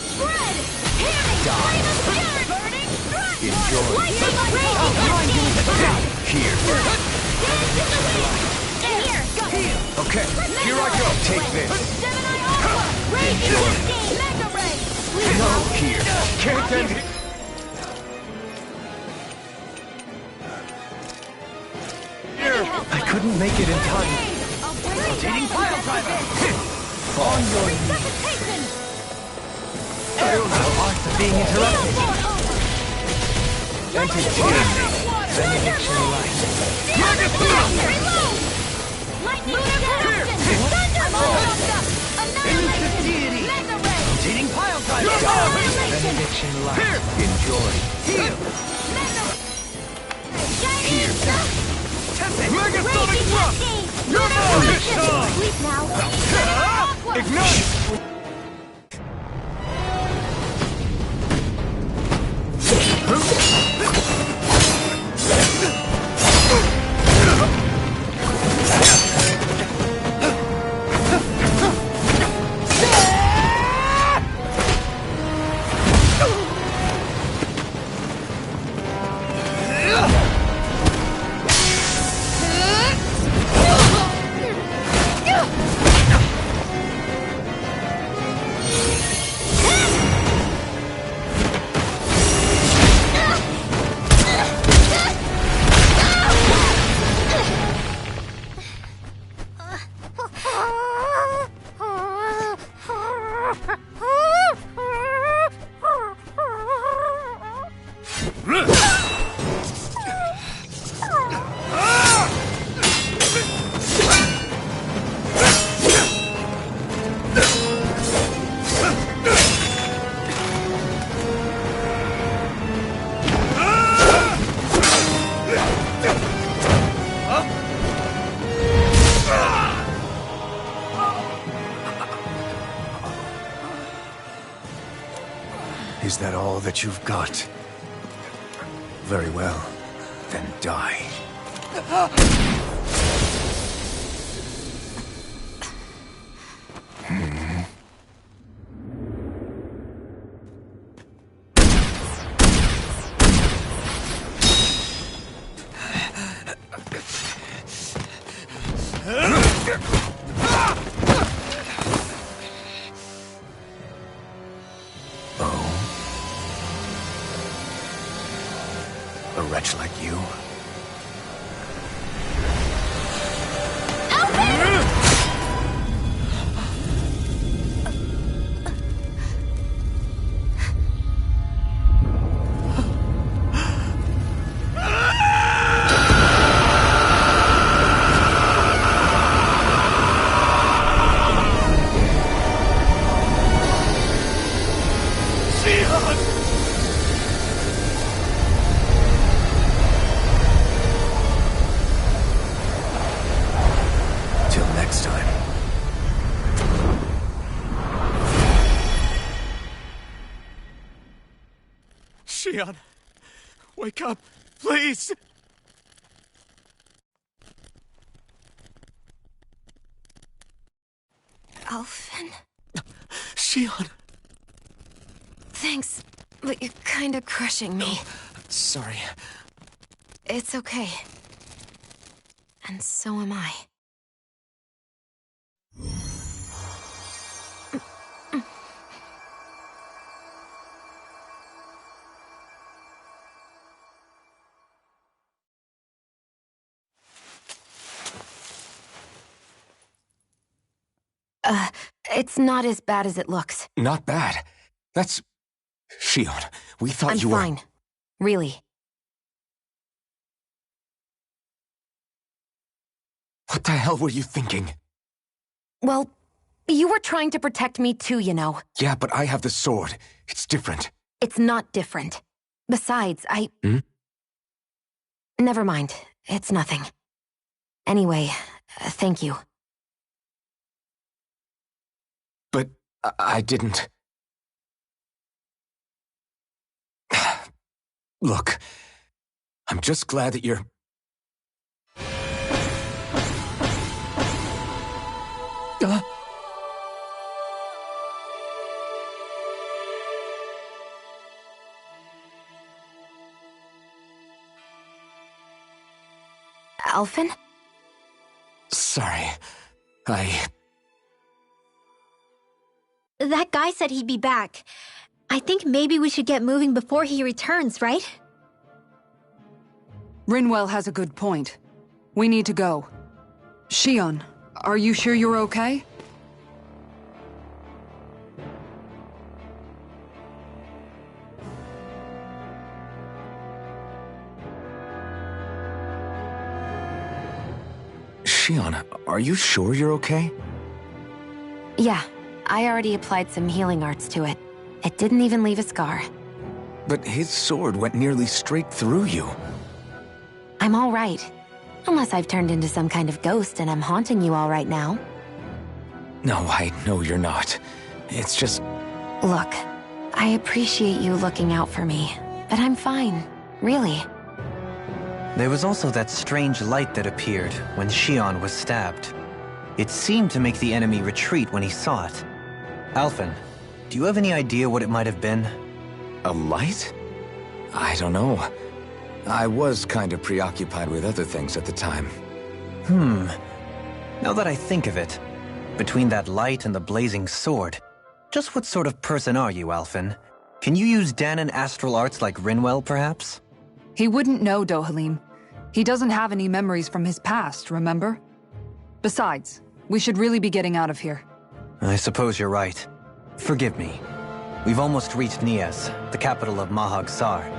Spread! Healing! Flame of fury! Burning strike! Lightning raging! Here. Here! Okay, here I go. Take this. Gemini aqua! Raging Mega ray! No, here. Can't end it. Here. I couldn't make it in time. Rotating pile driver! On your knees. Arts are being interrupted. Entertain me. Benediction light. Lightning Thunderbolt! Annihilation! Mega ray! Rotating pile driver. Benediction light. Enjoy. Heal. Here! Megasonic thrust! You're mine! It's on! Sleep now! Ignite! Is that all that you've got? Very well. Then die. A wretch like you? Till next time. Shion, wake up, please! Alphen? Shion! Thanks, but you're kinda crushing me. Sorry. It's okay. And so am I. It's not as bad as it looks. Not bad. That's... Shion, we thought you were... I'm fine. Really. What the hell were you thinking? Well, you were trying to protect me too, you know. Yeah, but I have the sword. It's different. It's not different. Besides, Never mind. It's nothing. Anyway, thank you. But I didn't... Look, I'm just glad that you're... Alphen? Sorry. That guy said he'd be back. I think maybe we should get moving before he returns, right? Rinwell has a good point. We need to go. Shion, are you sure you're okay? Shion, are you sure you're okay? Yeah, I already applied some healing arts to it. It didn't even leave a scar. But his sword went nearly straight through you. I'm all right. Unless I've turned into some kind of ghost and I'm haunting you all right now. No, I know you're not. It's just... Look, I appreciate you looking out for me, but I'm fine. Really. There was also that strange light that appeared when Shion was stabbed. It seemed to make the enemy retreat when he saw it. Alphen, do you have any idea what it might have been? A light? I don't know. I was kind of preoccupied with other things at the time. Now that I think of it, between that light and the blazing sword, just what sort of person are you, Alphen? Can you use Danon astral arts like Rinwell, perhaps? He wouldn't know, Dohalim. He doesn't have any memories from his past, remember? Besides, we should really be getting out of here. I suppose you're right. Forgive me. We've almost reached Nias, the capital of Mahag Sar.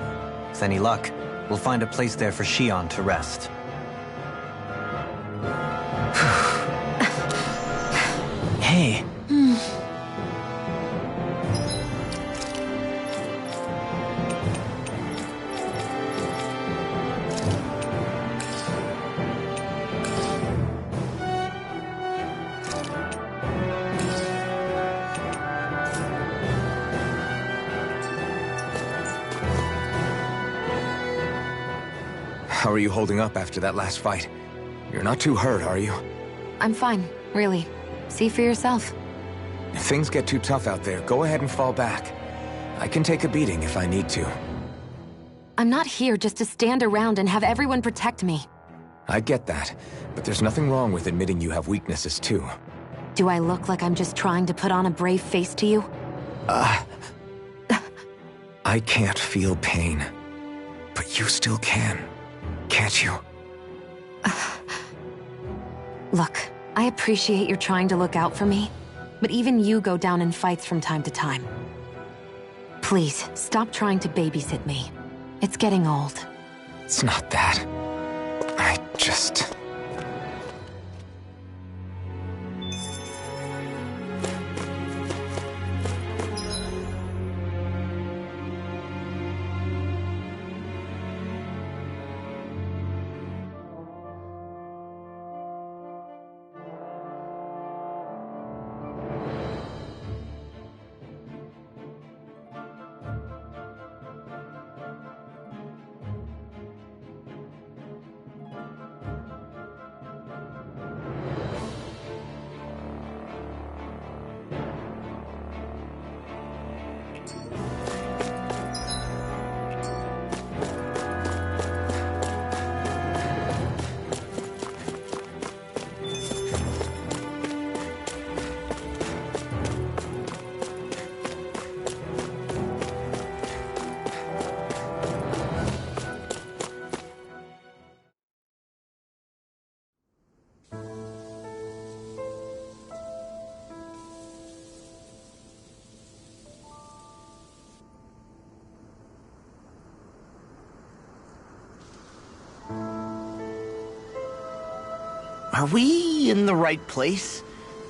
With any luck, we'll find a place there for Shion to rest. Hey. How are you holding up after that last fight? You're not too hurt, are you? I'm fine, really. See for yourself. If things get too tough out there, go ahead and fall back. I can take a beating if I need to. I'm not here just to stand around and have everyone protect me. I get that, but there's nothing wrong with admitting you have weaknesses too. Do I look like I'm just trying to put on a brave face to you? I can't feel pain. But you still can, can't you? Look, I appreciate you're trying to look out for me, but even you go down in fights from time to time. Please, stop trying to babysit me. It's getting old. It's not that. I just... Are we in the right place?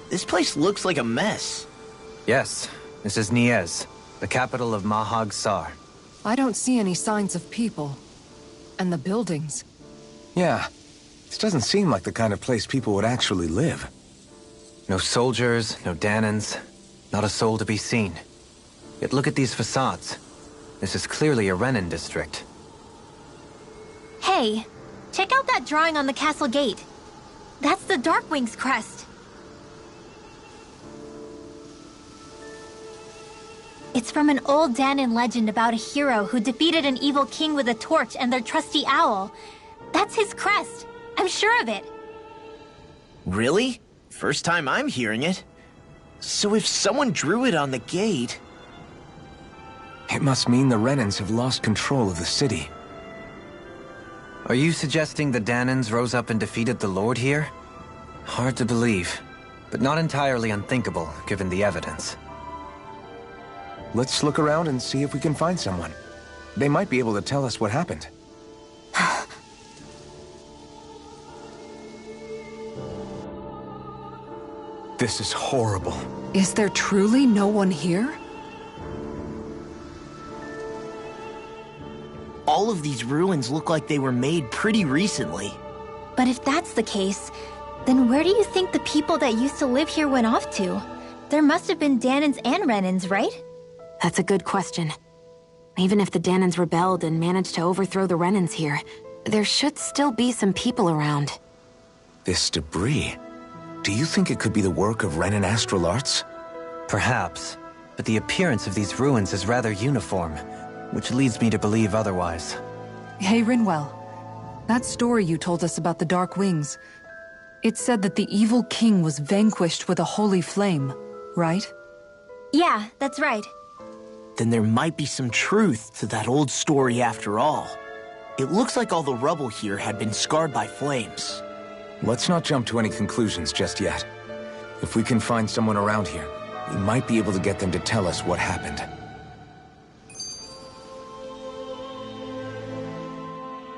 This place looks like a mess. Yes, this is Niez, the capital of Mahag Sar. I don't see any signs of people. And the buildings. Yeah, this doesn't seem like the kind of place people would actually live. No soldiers, no Danans, not a soul to be seen. Yet look at these facades. This is clearly a Renin district. Hey, check out that drawing on the castle gate. That's the Darkwing's crest. It's from an old Danan legend about a hero who defeated an evil king with a torch and their trusty owl. That's his crest. I'm sure of it. Really? First time I'm hearing it. So if someone drew it on the gate... It must mean the Renans have lost control of the city. Are you suggesting the Danans rose up and defeated the Lord here? Hard to believe, but not entirely unthinkable, given the evidence. Let's look around and see if we can find someone. They might be able to tell us what happened. This is horrible. Is there truly no one here? All of these ruins look like they were made pretty recently. But if that's the case, then where do you think the people that used to live here went off to? There must have been Danans and Renans, right? That's a good question. Even if the Danans rebelled and managed to overthrow the Renans here, there should still be some people around. This debris... Do you think it could be the work of Renan astral arts? Perhaps, but the appearance of these ruins is rather uniform, which leads me to believe otherwise. Hey, Rinwell. That story you told us about the Dark Wings, it said that the evil king was vanquished with a holy flame, right? Yeah, that's right. Then there might be some truth to that old story after all. It looks like all the rubble here had been scarred by flames. Let's not jump to any conclusions just yet. If we can find someone around here, we might be able to get them to tell us what happened.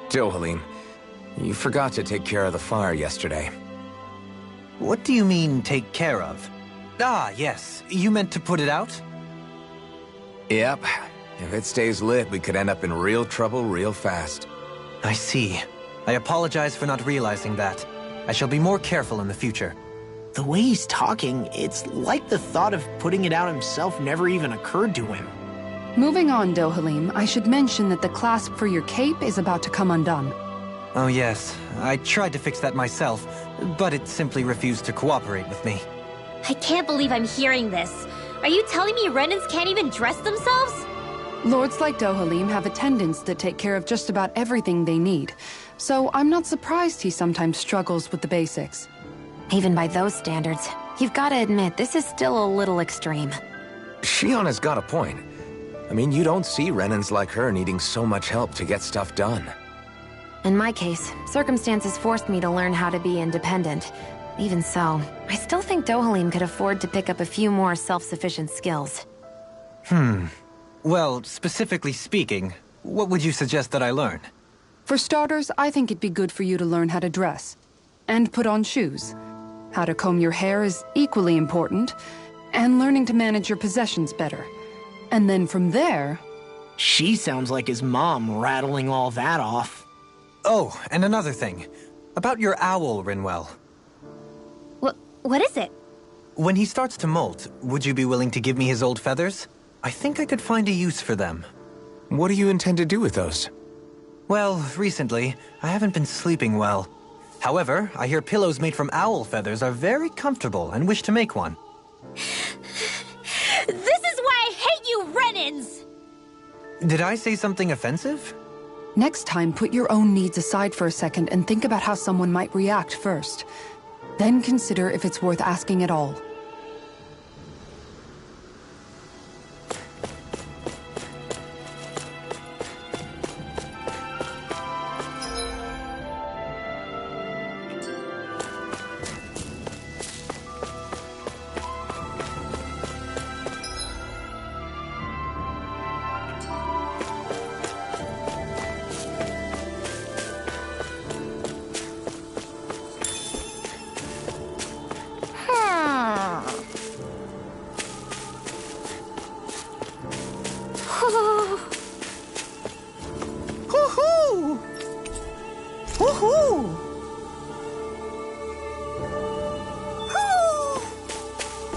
Dohalim, you forgot to take care of the fire yesterday. What do you mean, take care of? Ah, yes. You meant to put it out? Yep. If it stays lit, we could end up in real trouble real fast. I see. I apologize for not realizing that. I shall be more careful in the future. The way he's talking, it's like the thought of putting it out himself never even occurred to him. Moving on, Dohalim, I should mention that the clasp for your cape is about to come undone. Oh yes, I tried to fix that myself, but it simply refused to cooperate with me. I can't believe I'm hearing this. Are you telling me Renans can't even dress themselves? Lords like Dohalim have attendants that take care of just about everything they need, so I'm not surprised he sometimes struggles with the basics. Even by those standards, you've got to admit this is still a little extreme. Shionna's got a point. I mean, you don't see Renans like her needing so much help to get stuff done. In my case, circumstances forced me to learn how to be independent. Even so, I still think Dohalim could afford to pick up a few more self-sufficient skills. Well, specifically speaking, what would you suggest that I learn? For starters, I think it'd be good for you to learn how to dress. And put on shoes. How to comb your hair is equally important. And learning to manage your possessions better. And then from there... She sounds like his mom rattling all that off. Oh, and another thing. About your owl, Rinwell. What is it? When he starts to molt, would you be willing to give me his old feathers? I think I could find a use for them. What do you intend to do with those? Well, recently, I haven't been sleeping well. However, I hear pillows made from owl feathers are very comfortable and wish to make one. This is why I hate you, Renans! Did I say something offensive? Next time, put your own needs aside for a second and think about how someone might react first. Then consider if it's worth asking at all.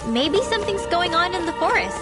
Maybe something's going on in the forest.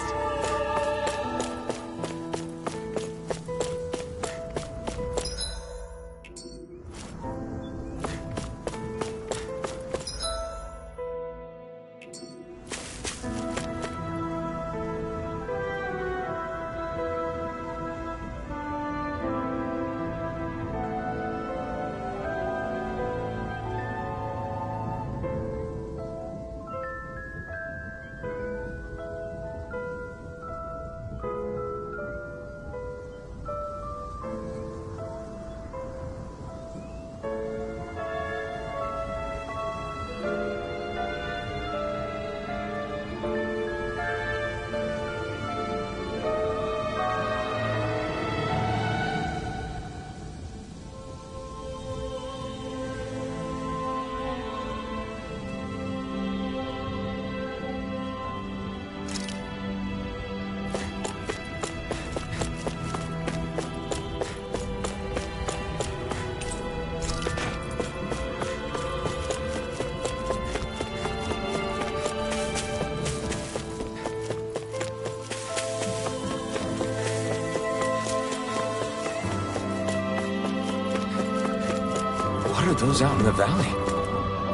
What are those out in the valley?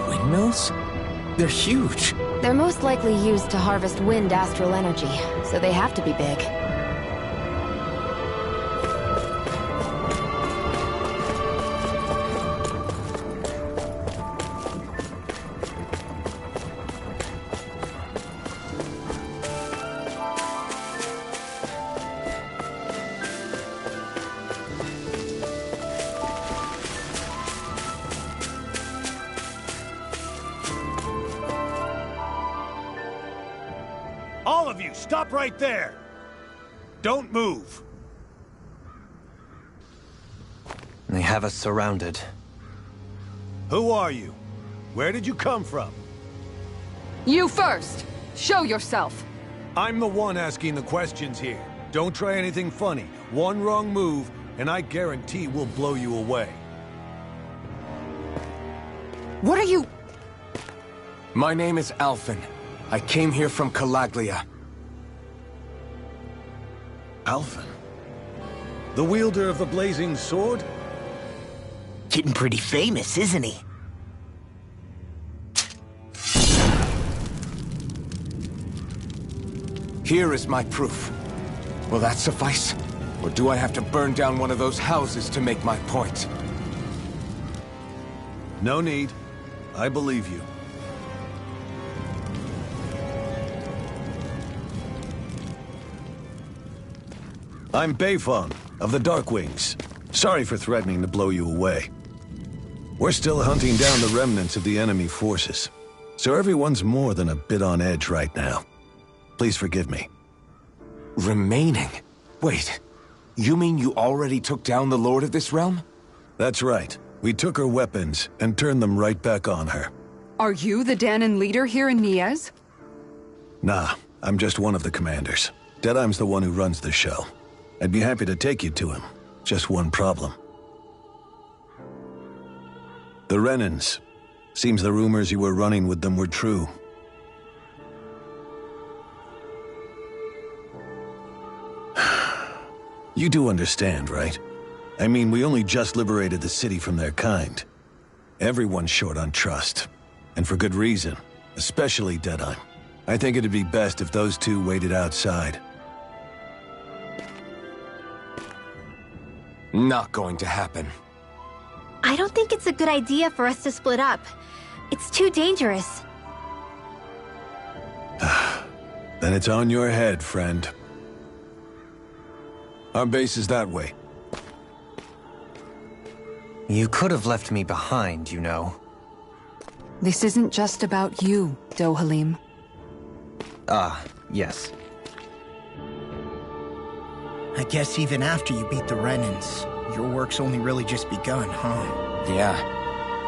Windmills? They're huge. They're most likely used to harvest wind astral energy, so they have to be big. All of you, stop right there! Don't move! They have us surrounded. Who are you? Where did you come from? You first! Show yourself! I'm the one asking the questions here. Don't try anything funny. One wrong move, and I guarantee we'll blow you away. What are you... My name is Alphen. I came here from Calaglia. Alphen? The wielder of the blazing sword? getting pretty famous, isn't he? Here is my proof. Will that suffice? Or do I have to burn down one of those houses to make my point? No need. I believe you. I'm Beifong, of the Darkwings. Sorry for threatening to blow you away. We're still hunting down the remnants of the enemy forces, so everyone's more than a bit on edge right now. Please forgive me. Remaining? Wait, you mean you already took down the Lord of this realm? That's right. We took her weapons and turned them right back on her. Are you the Danon leader here in Niez? Nah, I'm just one of the commanders. Deadeye's the one who runs the show. I'd be happy to take you to him. Just one problem. The Renans. Seems the rumors you were running with them were true. You do understand, right? I mean, we only just liberated the city from their kind. Everyone's short on trust. And for good reason. Especially Deadeye. I think it'd be best if those two waited outside. Not going to happen. I don't think it's a good idea for us to split up. It's too dangerous. Then it's on your head, friend. Our base is that way. You could have left me behind, you know. This isn't just about you, Dohalim. Ah, yes. I guess even after you beat the Renans, your work's only really just begun, huh? Yeah.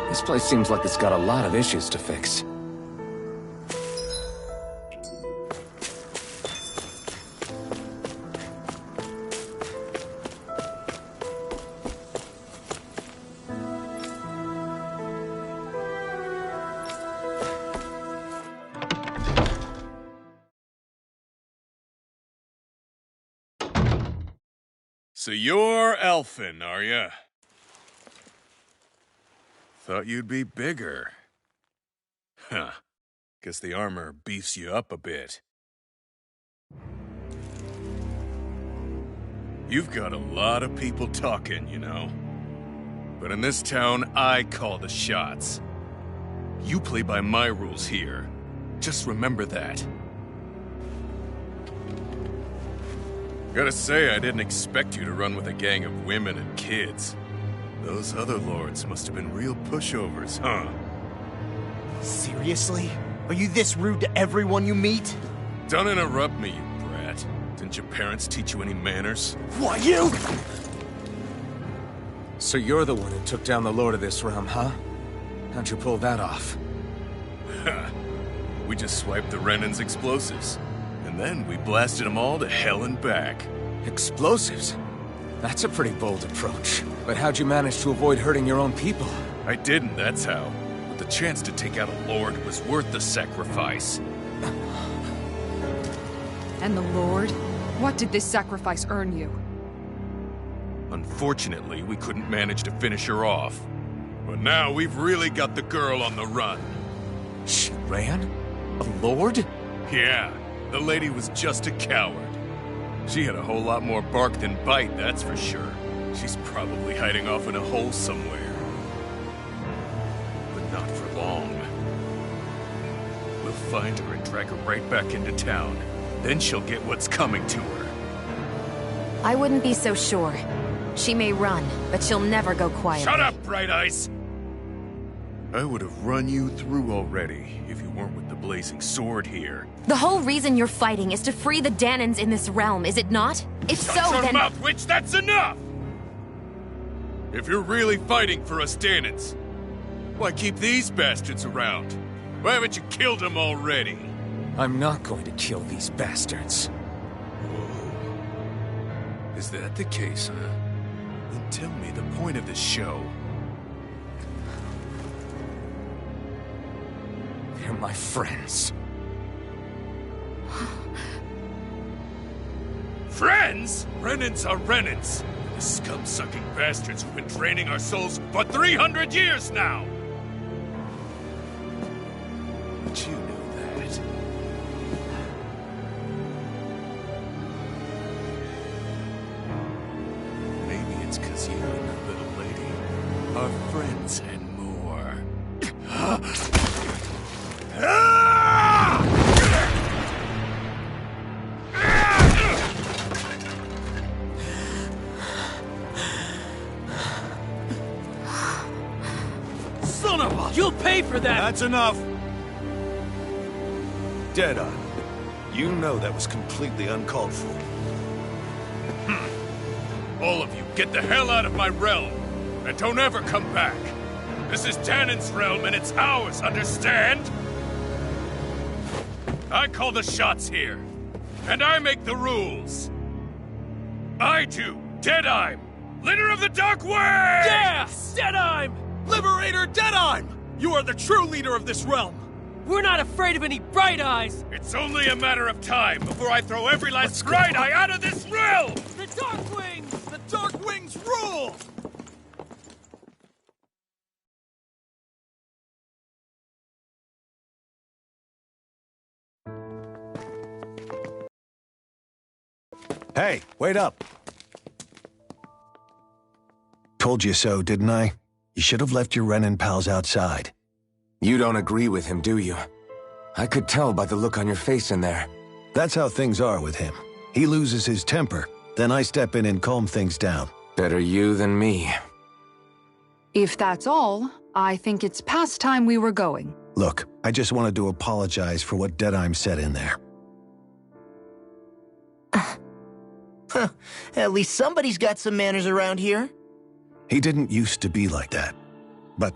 This place seems like it's got a lot of issues to fix. So you're Elfin, are ya? Thought you'd be bigger. Huh. Guess the armor beefs you up a bit. You've got a lot of people talking, you know. But in this town, I call the shots. You play by my rules here. Just remember that. Gotta say, I didn't expect you to run with a gang of women and kids. Those other lords must have been real pushovers, huh? Seriously? Are you this rude to everyone you meet? Don't interrupt me, you brat. Didn't your parents teach you any manners? What, you? So you're the one who took down the Lord of this realm, huh? How'd you pull that off? We just swiped the Renan's explosives. And then we blasted them all to hell and back. Explosives? That's a pretty bold approach. But how'd you manage to avoid hurting your own people? I didn't, that's how. But the chance to take out a lord was worth the sacrifice. And the Lord? What did this sacrifice earn you? Unfortunately, we couldn't manage to finish her off. But now we've really got the girl on the run. She ran? A lord? Yeah. The lady was just a coward. She had a whole lot more bark than bite, that's for sure. She's probably hiding off in a hole somewhere. But not for long. We'll find her and drag her right back into town. Then she'll get what's coming to her. I wouldn't be so sure. She may run, but she'll never go quietly. Shut up, Bright Eyes! I would have run you through already if you weren't with the blazing sword here. The whole reason you're fighting is to free the Danons in this realm, is it not? If so, Shut your then— mouth, witch! That's enough! If you're really fighting for us Danons, why keep these bastards around? Why haven't you killed them already? I'm not going to kill these bastards. Oh. Is that the case, huh? Then tell me the point of this show. They're my friends. Friends? Renans are Renans. The Scum-sucking bastards who've been draining our souls for 300 years now! But you know that. Maybe it's 'cause you and the little lady are friends and more. Son of a... You'll pay for that! That's enough! Deadeye, you know that was completely uncalled for. All of you, get the hell out of my realm! And don't ever come back! This is Danon's realm and it's ours, understand? I call the shots here. And I make the rules. I do, Deadeye, leader of the Dark Wings! Yeah! Deadeye! Liberator Deadeye! You are the true leader of this realm! We're not afraid of any Bright Eyes! It's only a matter of time before I throw every last Bright Eye out of this realm! The Dark Wings! The Dark Wings rule! Hey, wait up! Told you so, didn't I? You should have left your Renin pals outside. You don't agree with him, do you? I could tell by the look on your face in there. That's how things are with him. He loses his temper, then I step in and calm things down. Better you than me. If that's all, I think it's past time we were going. Look, I just wanted to apologize for what Deadeye said in there. At least somebody's got some manners around here. He didn't used to be like that. But,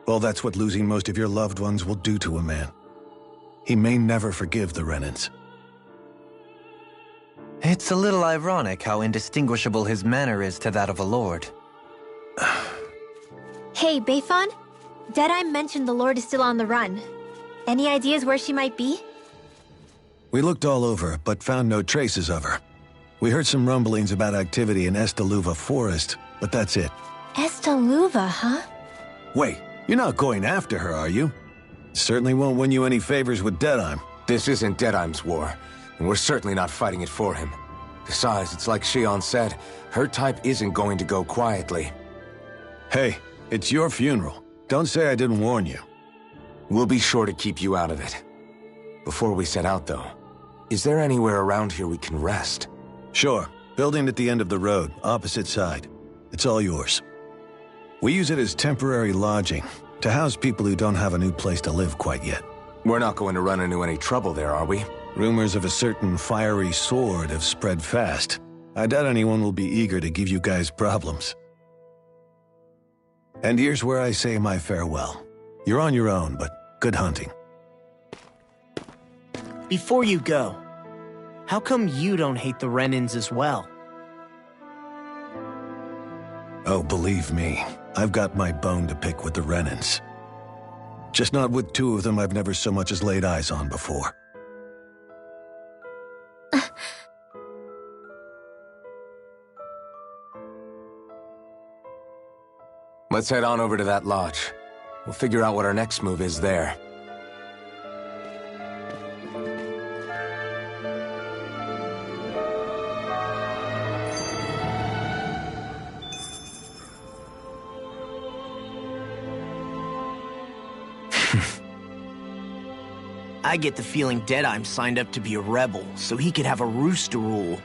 well, that's what losing most of your loved ones will do to a man. He may never forgive the Renins. It's a little ironic how indistinguishable his manner is to that of a lord. Hey, Beifan? Deadeye mentioned the Lord is still on the run. Any ideas where she might be? We looked all over, but found no traces of her. We heard some rumblings about activity in Estaluva Forest, but that's it. Estaluva, huh? Wait, you're not going after her, are you? Certainly won't win you any favors with Deadeye. This isn't Deadeye's war, and we're certainly not fighting it for him. Besides, it's like Shion said, her type isn't going to go quietly. Hey, it's your funeral. Don't say I didn't warn you. We'll be sure to keep you out of it. Before we set out, though, is there anywhere around here we can rest? Sure. Building at the end of the road, opposite side. It's all yours. We use it as temporary lodging, to house people who don't have a new place to live quite yet. We're not going to run into any trouble there, are we? Rumors of a certain fiery sword have spread fast. I doubt anyone will be eager to give you guys problems. And here's where I say my farewell. You're on your own, but good hunting. Before you go, how come you don't hate the Renins as well? Oh, believe me, I've got my bone to pick with the Renins. Just not with two of them I've never so much as laid eyes on before. Let's head on over to that lodge. We'll figure out what our next move is there. I get the feeling Deadeye signed up to be a rebel, so he could have a roost to rule.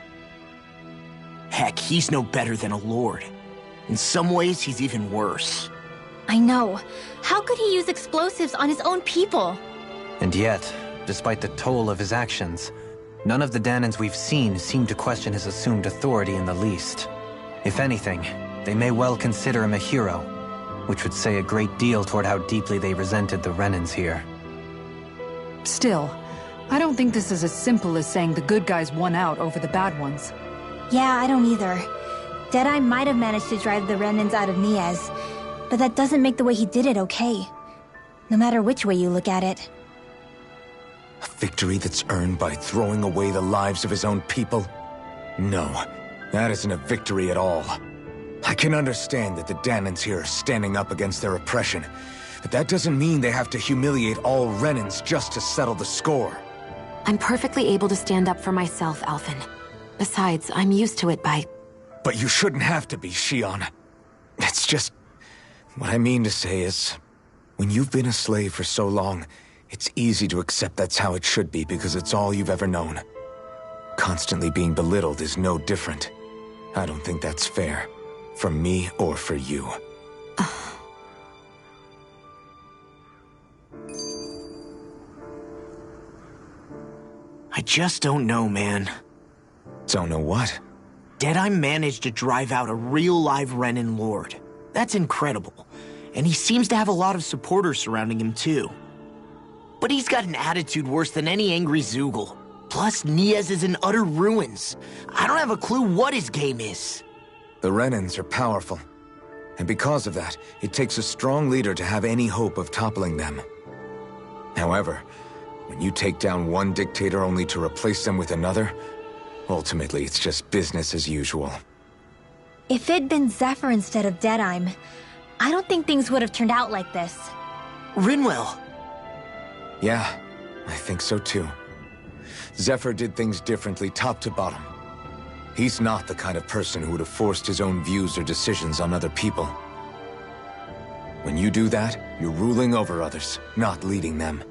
Heck, he's no better than a lord. In some ways, he's even worse. I know. How could he use explosives on his own people? And yet, despite the toll of his actions, none of the Danons we've seen seem to question his assumed authority in the least. If anything, they may well consider him a hero, which would say a great deal toward how deeply they resented the Renins here. Still, I don't think this is as simple as saying the good guys won out over the bad ones. Yeah, I don't either. Deadeye might have managed to drive the Renins out of Niez, but that doesn't make the way he did it okay. No matter which way you look at it. A victory that's earned by throwing away the lives of his own people? No. That isn't a victory at all. I can understand that the Danans here are standing up against their oppression, but that doesn't mean they have to humiliate all Renans just to settle the score. I'm perfectly able to stand up for myself, Alphen. Besides, I'm used to it by... But you shouldn't have to be, Shion. It's just... What I mean to say is, when you've been a slave for so long, it's easy to accept that's how it should be because it's all you've ever known. Constantly being belittled is no different. I don't think that's fair. For me or for you. I just don't know, man. Don't know what? Deadeye managed to drive out a real live Renan Lord. That's incredible. And he seems to have a lot of supporters surrounding him too. But he's got an attitude worse than any angry Zoogle. Plus, Niaz is in utter ruins. I don't have a clue what his game is. The Renans are powerful. And because of that, it takes a strong leader to have any hope of toppling them. However, when you take down one dictator only to replace them with another, ultimately it's just business as usual. If it'd been Zephyr instead of Deadeye, I don't think things would have turned out like this. Rinwell! Yeah, I think so too. Zephyr did things differently top to bottom. He's not the kind of person who would have forced his own views or decisions on other people. When you do that, you're ruling over others, not leading them.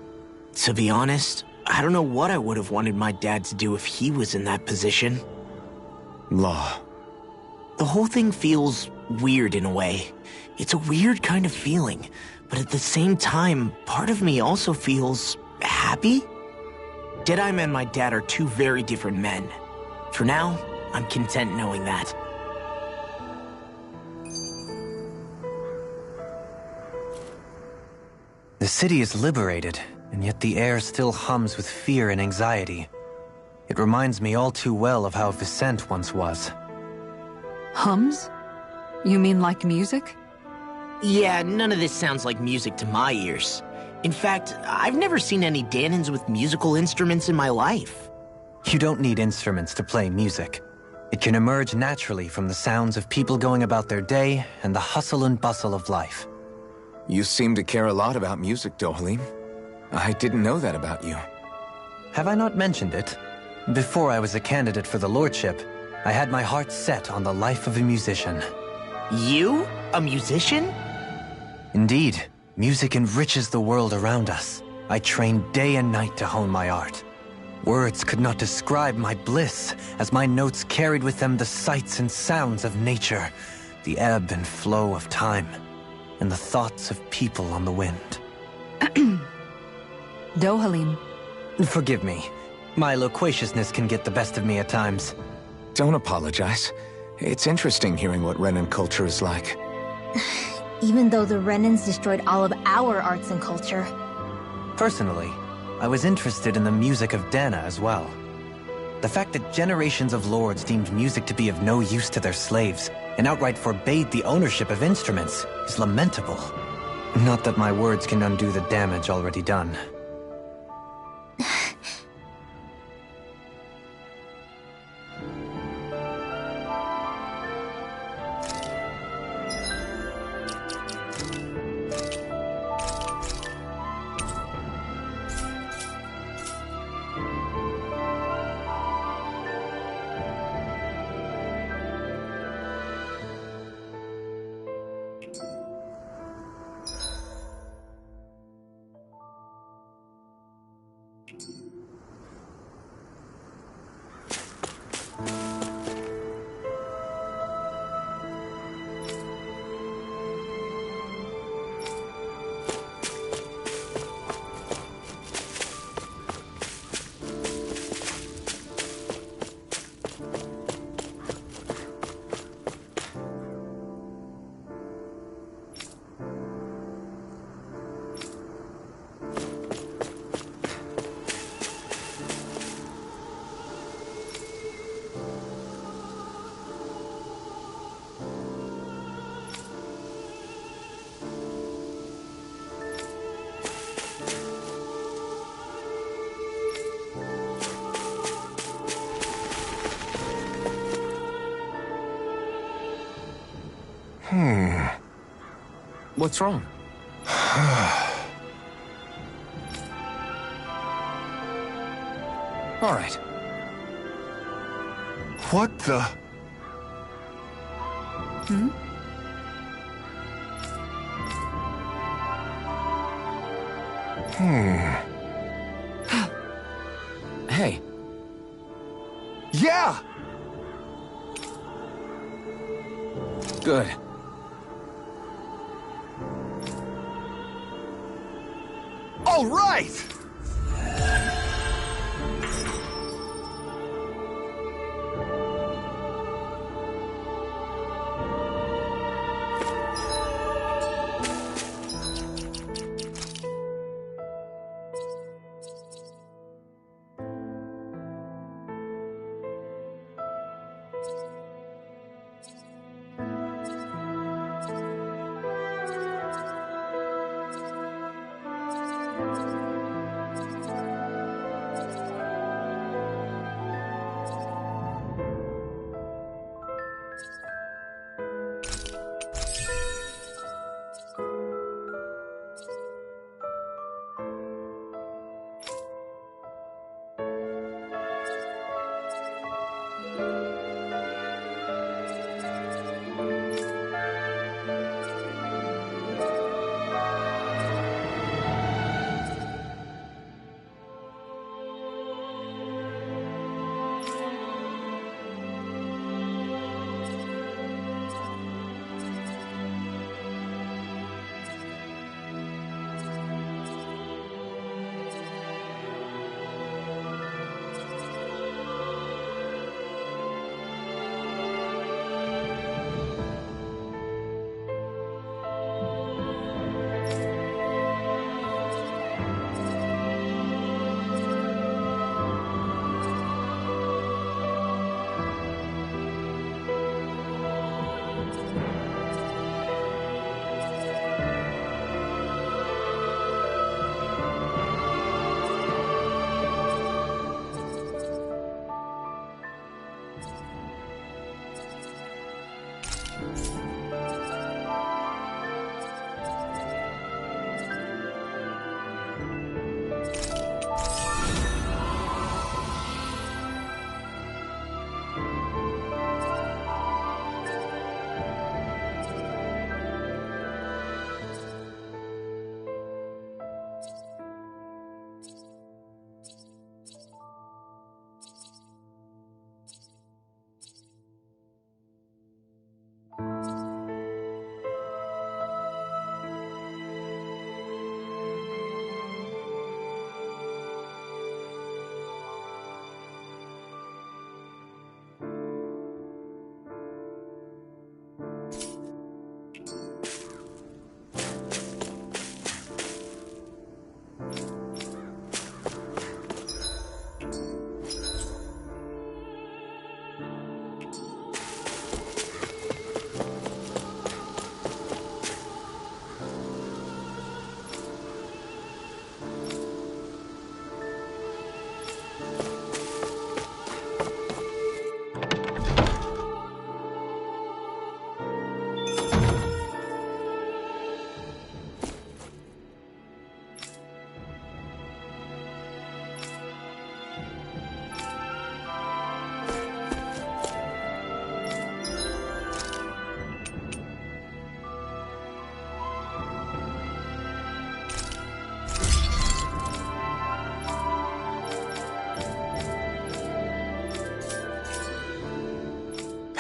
To be honest, I don't know what I would have wanted my dad to do if he was in that position. Law. The whole thing feels weird in a way. It's a weird kind of feeling, but at the same time, part of me also feels happy? Deadeye and my dad are two very different men. For now, I'm content knowing that. The city is liberated, and yet the air still hums with fear and anxiety. It reminds me all too well of how Vicente once was. Hums? You mean like music? Yeah, none of this sounds like music to my ears. In fact, I've never seen any Danans with musical instruments in my life. You don't need instruments to play music. It can emerge naturally from the sounds of people going about their day and the hustle and bustle of life. You seem to care a lot about music, Dohalim. I didn't know that about you. Have I not mentioned it? Before I was a candidate for the lordship, I had my heart set on the life of a musician. You? A musician? Indeed. Music enriches the world around us. I trained day and night to hone my art. Words could not describe my bliss, as my notes carried with them the sights and sounds of nature, the ebb and flow of time, and the thoughts of people on the wind. Dohalim. Forgive me. My loquaciousness can get the best of me at times. Don't apologize. It's interesting hearing what Renan culture is like. Even though the Renans destroyed all of our arts and culture. Personally, I was interested in the music of Dana as well. The fact that generations of lords deemed music to be of no use to their slaves, and outright forbade the ownership of instruments, is lamentable. Not that my words can undo the damage already done. What's wrong? All right. What the? Hey. Yeah! Good. All right!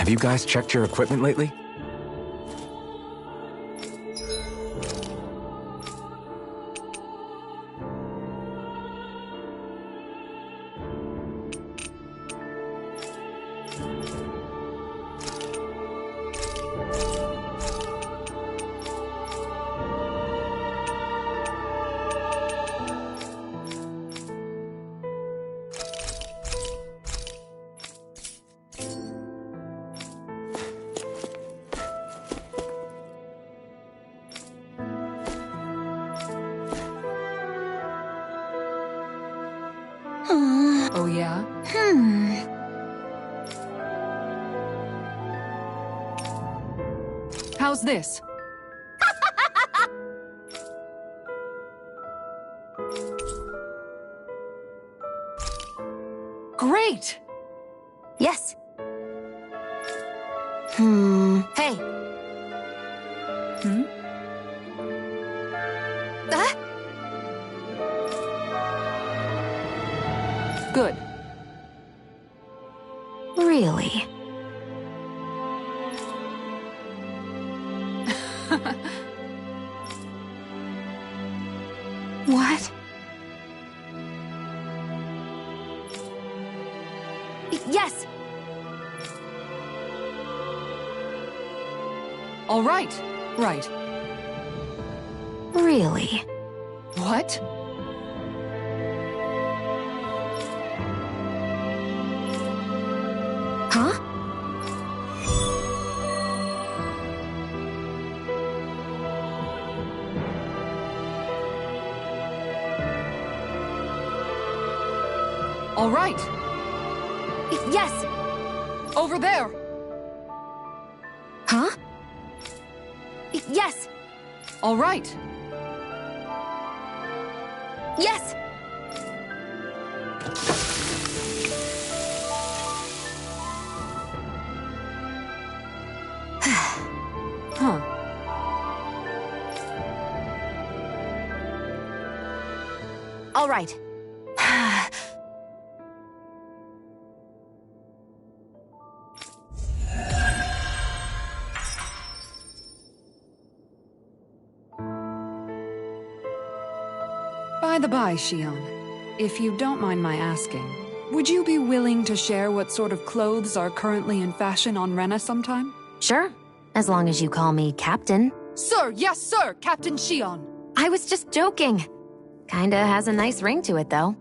Have you guys checked your equipment lately? Oh, yeah? How's this? Great! Yes. Hey. Good. Really? What? Yes! All right. Right. Really? What? Huh? All right. Yes! Over there! Huh? Yes! All right. Yes! Huh. All right. By the by, Shion, if you don't mind my asking, would you be willing to share what sort of clothes are currently in fashion on Rena sometime? Sure, as long as you call me Captain. Sir, yes, sir, Captain Shion. I was just joking. Kinda has a nice ring to it, though.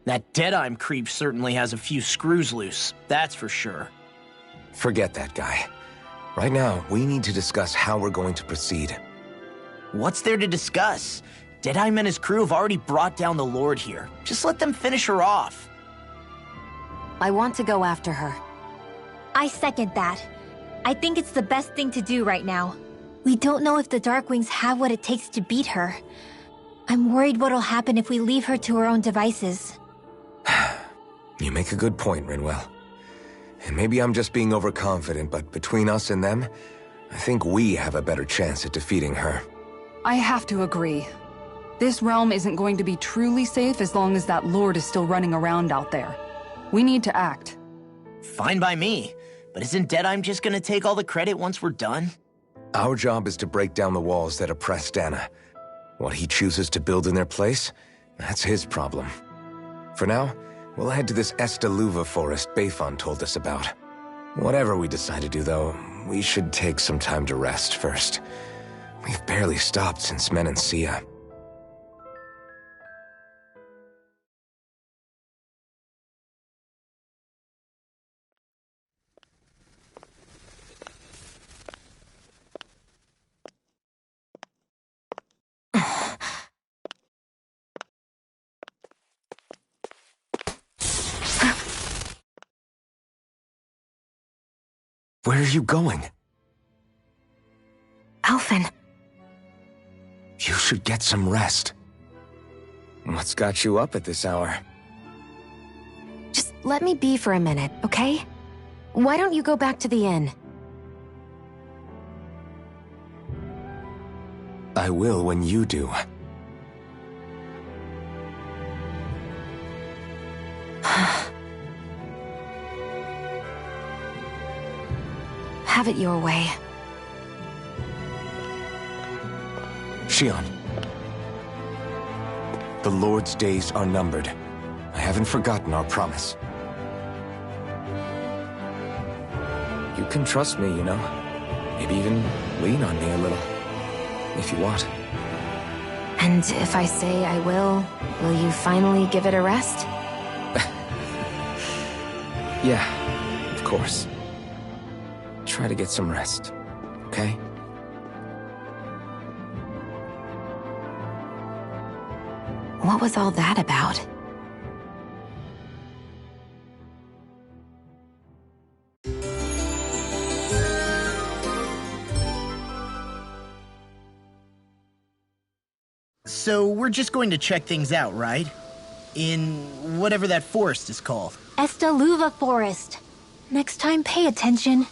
That Deadeye creep certainly has a few screws loose, that's for sure. Forget that guy. Right now, we need to discuss how we're going to proceed. What's there to discuss? Deadeye and his crew have already brought down the Lord here. Just let them finish her off. I want to go after her. I second that. I think it's the best thing to do right now. We don't know if the Darkwings have what it takes to beat her. I'm worried what'll happen if we leave her to her own devices. You make a good point, Rinwell. And maybe I'm just being overconfident, but between us and them, I think we have a better chance at defeating her. I have to agree. This realm isn't going to be truly safe as long as that Lord is still running around out there. We need to act. Fine by me. But isn't Deadeye just gonna take all the credit once we're done? Our job is to break down the walls that oppress Dana. What he chooses to build in their place, that's his problem. For now, we'll head to this Estaluva forest Bayfon told us about. Whatever we decide to do, though, we should take some time to rest first. We've barely stopped since Menancia. Where are you going? Alphen. You should get some rest. What's got you up at this hour? Just let me be for a minute, okay? Why don't you go back to the inn? I will when you do. Have it your way. Shion. The Lord's days are numbered. I haven't forgotten our promise. You can trust me, you know. Maybe even lean on me a little, if you want. And if I say I will you finally give it a rest? Yeah, of course. Try to get some rest, okay? What was all that about? So we're just going to check things out, right? In whatever that forest is called. Estaluva Forest. Next time, pay attention.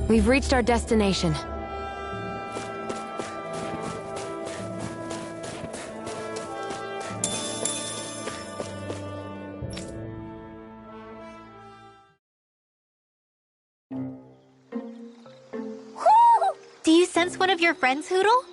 We've reached our destination. Do you sense one of your friends, Hootle?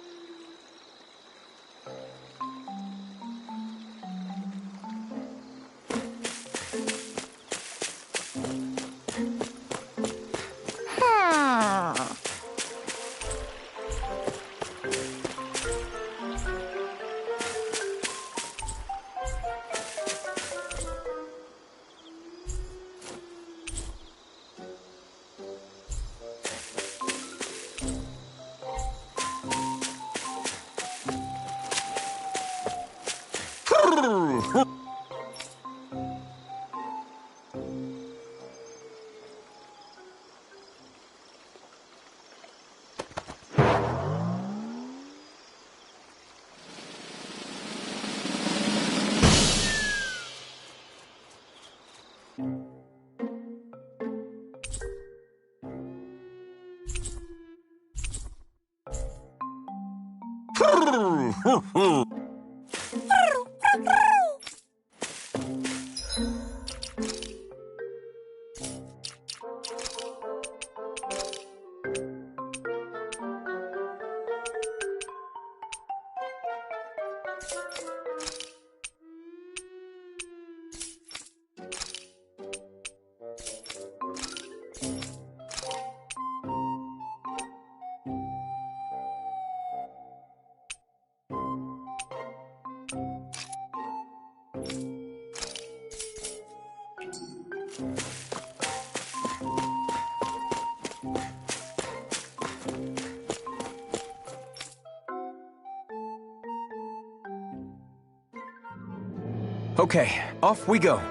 Okay, off we go.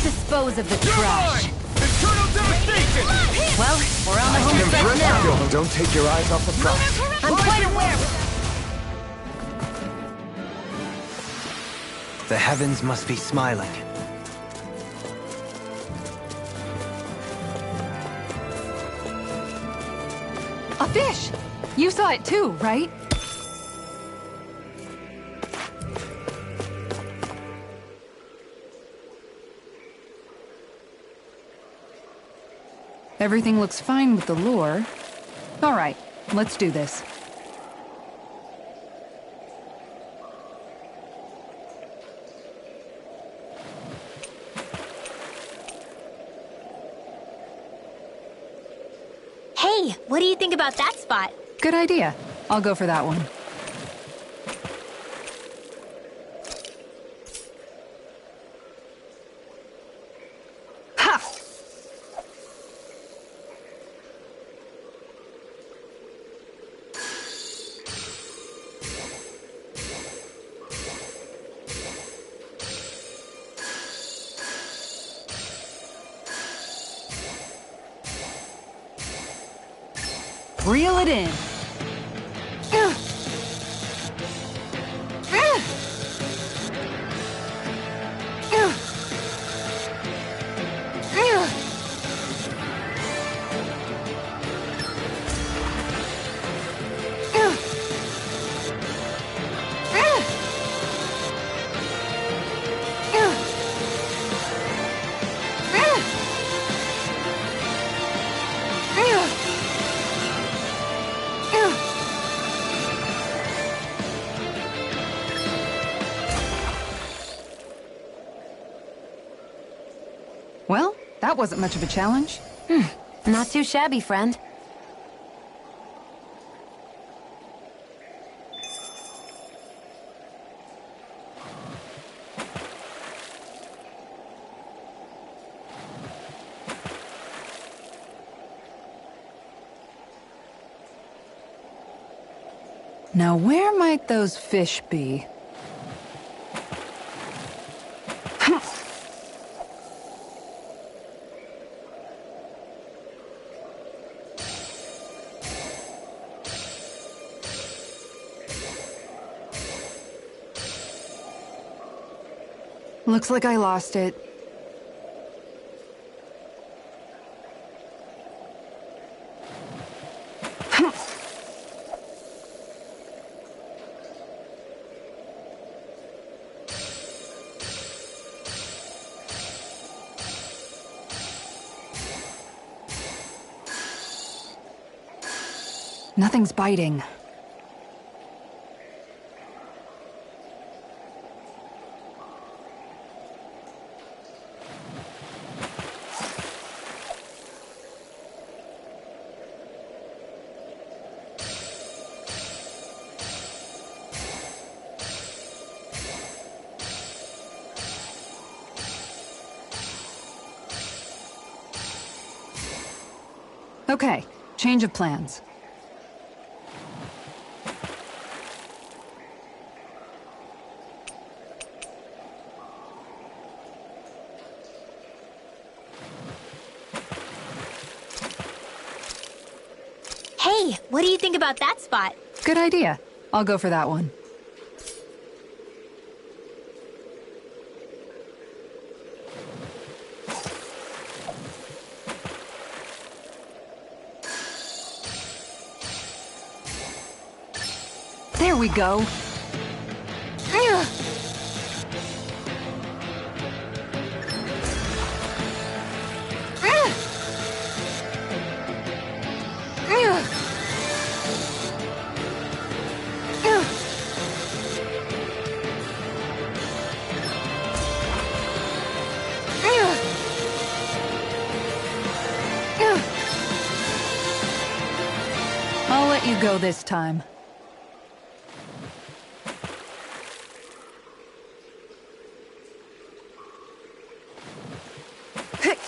Dispose of the trash. Internal devastation! Well, we're on the home stretch now. Don't take your eyes off the prize. I'm quite aware. The heavens must be smiling. A fish! You saw it too, right? Everything looks fine with the lure. All right, let's do this. Hey, what do you think about that spot? Good idea. I'll go for that one. Ha! Reel it in. Well, that wasn't much of a challenge. Not too shabby, friend. Now where might those fish be? Looks like I lost it. Nothing's biting. Okay, change of plans. Hey, what do you think about that spot? Good idea. I'll go for that one. There we go. I'll let you go this time.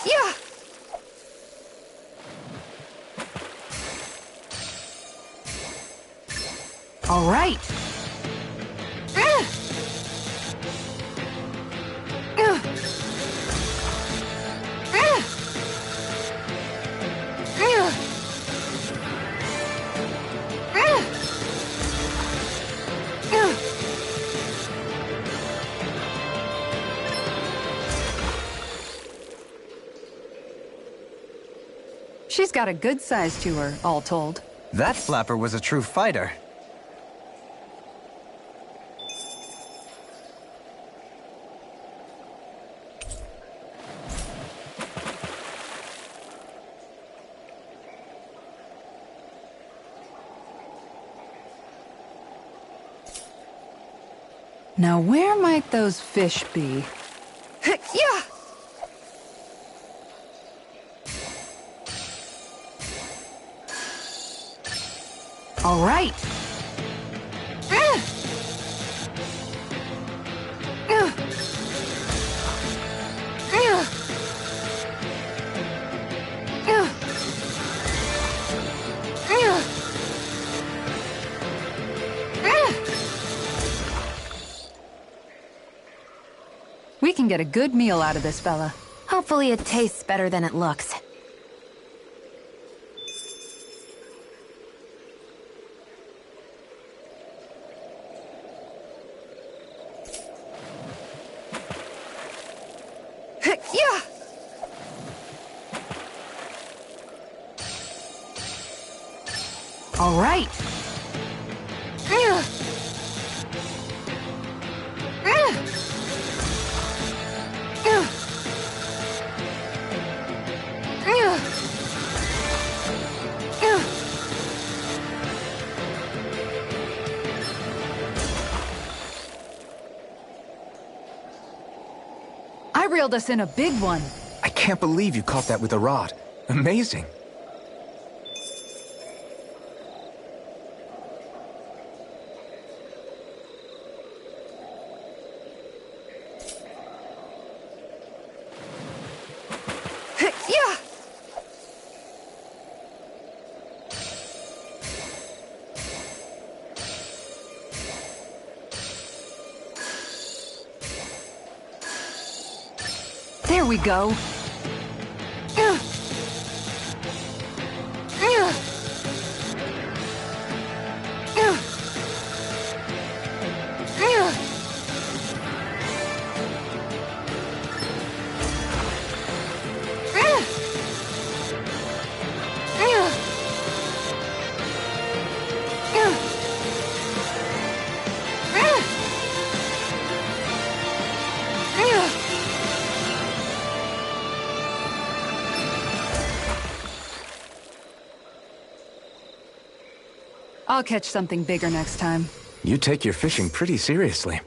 Yeah! All right. She's got a good size to her, all told. That flapper was a true fighter. Now where might those fish be? Yeah! All right. We can get a good meal out of this fella. Hopefully it tastes better than it looks. Yeah! All right. I reeled us in a big one. I can't believe you caught that with a rod. Amazing. Yeah! There we go. I'll catch something bigger next time. You take your fishing pretty seriously.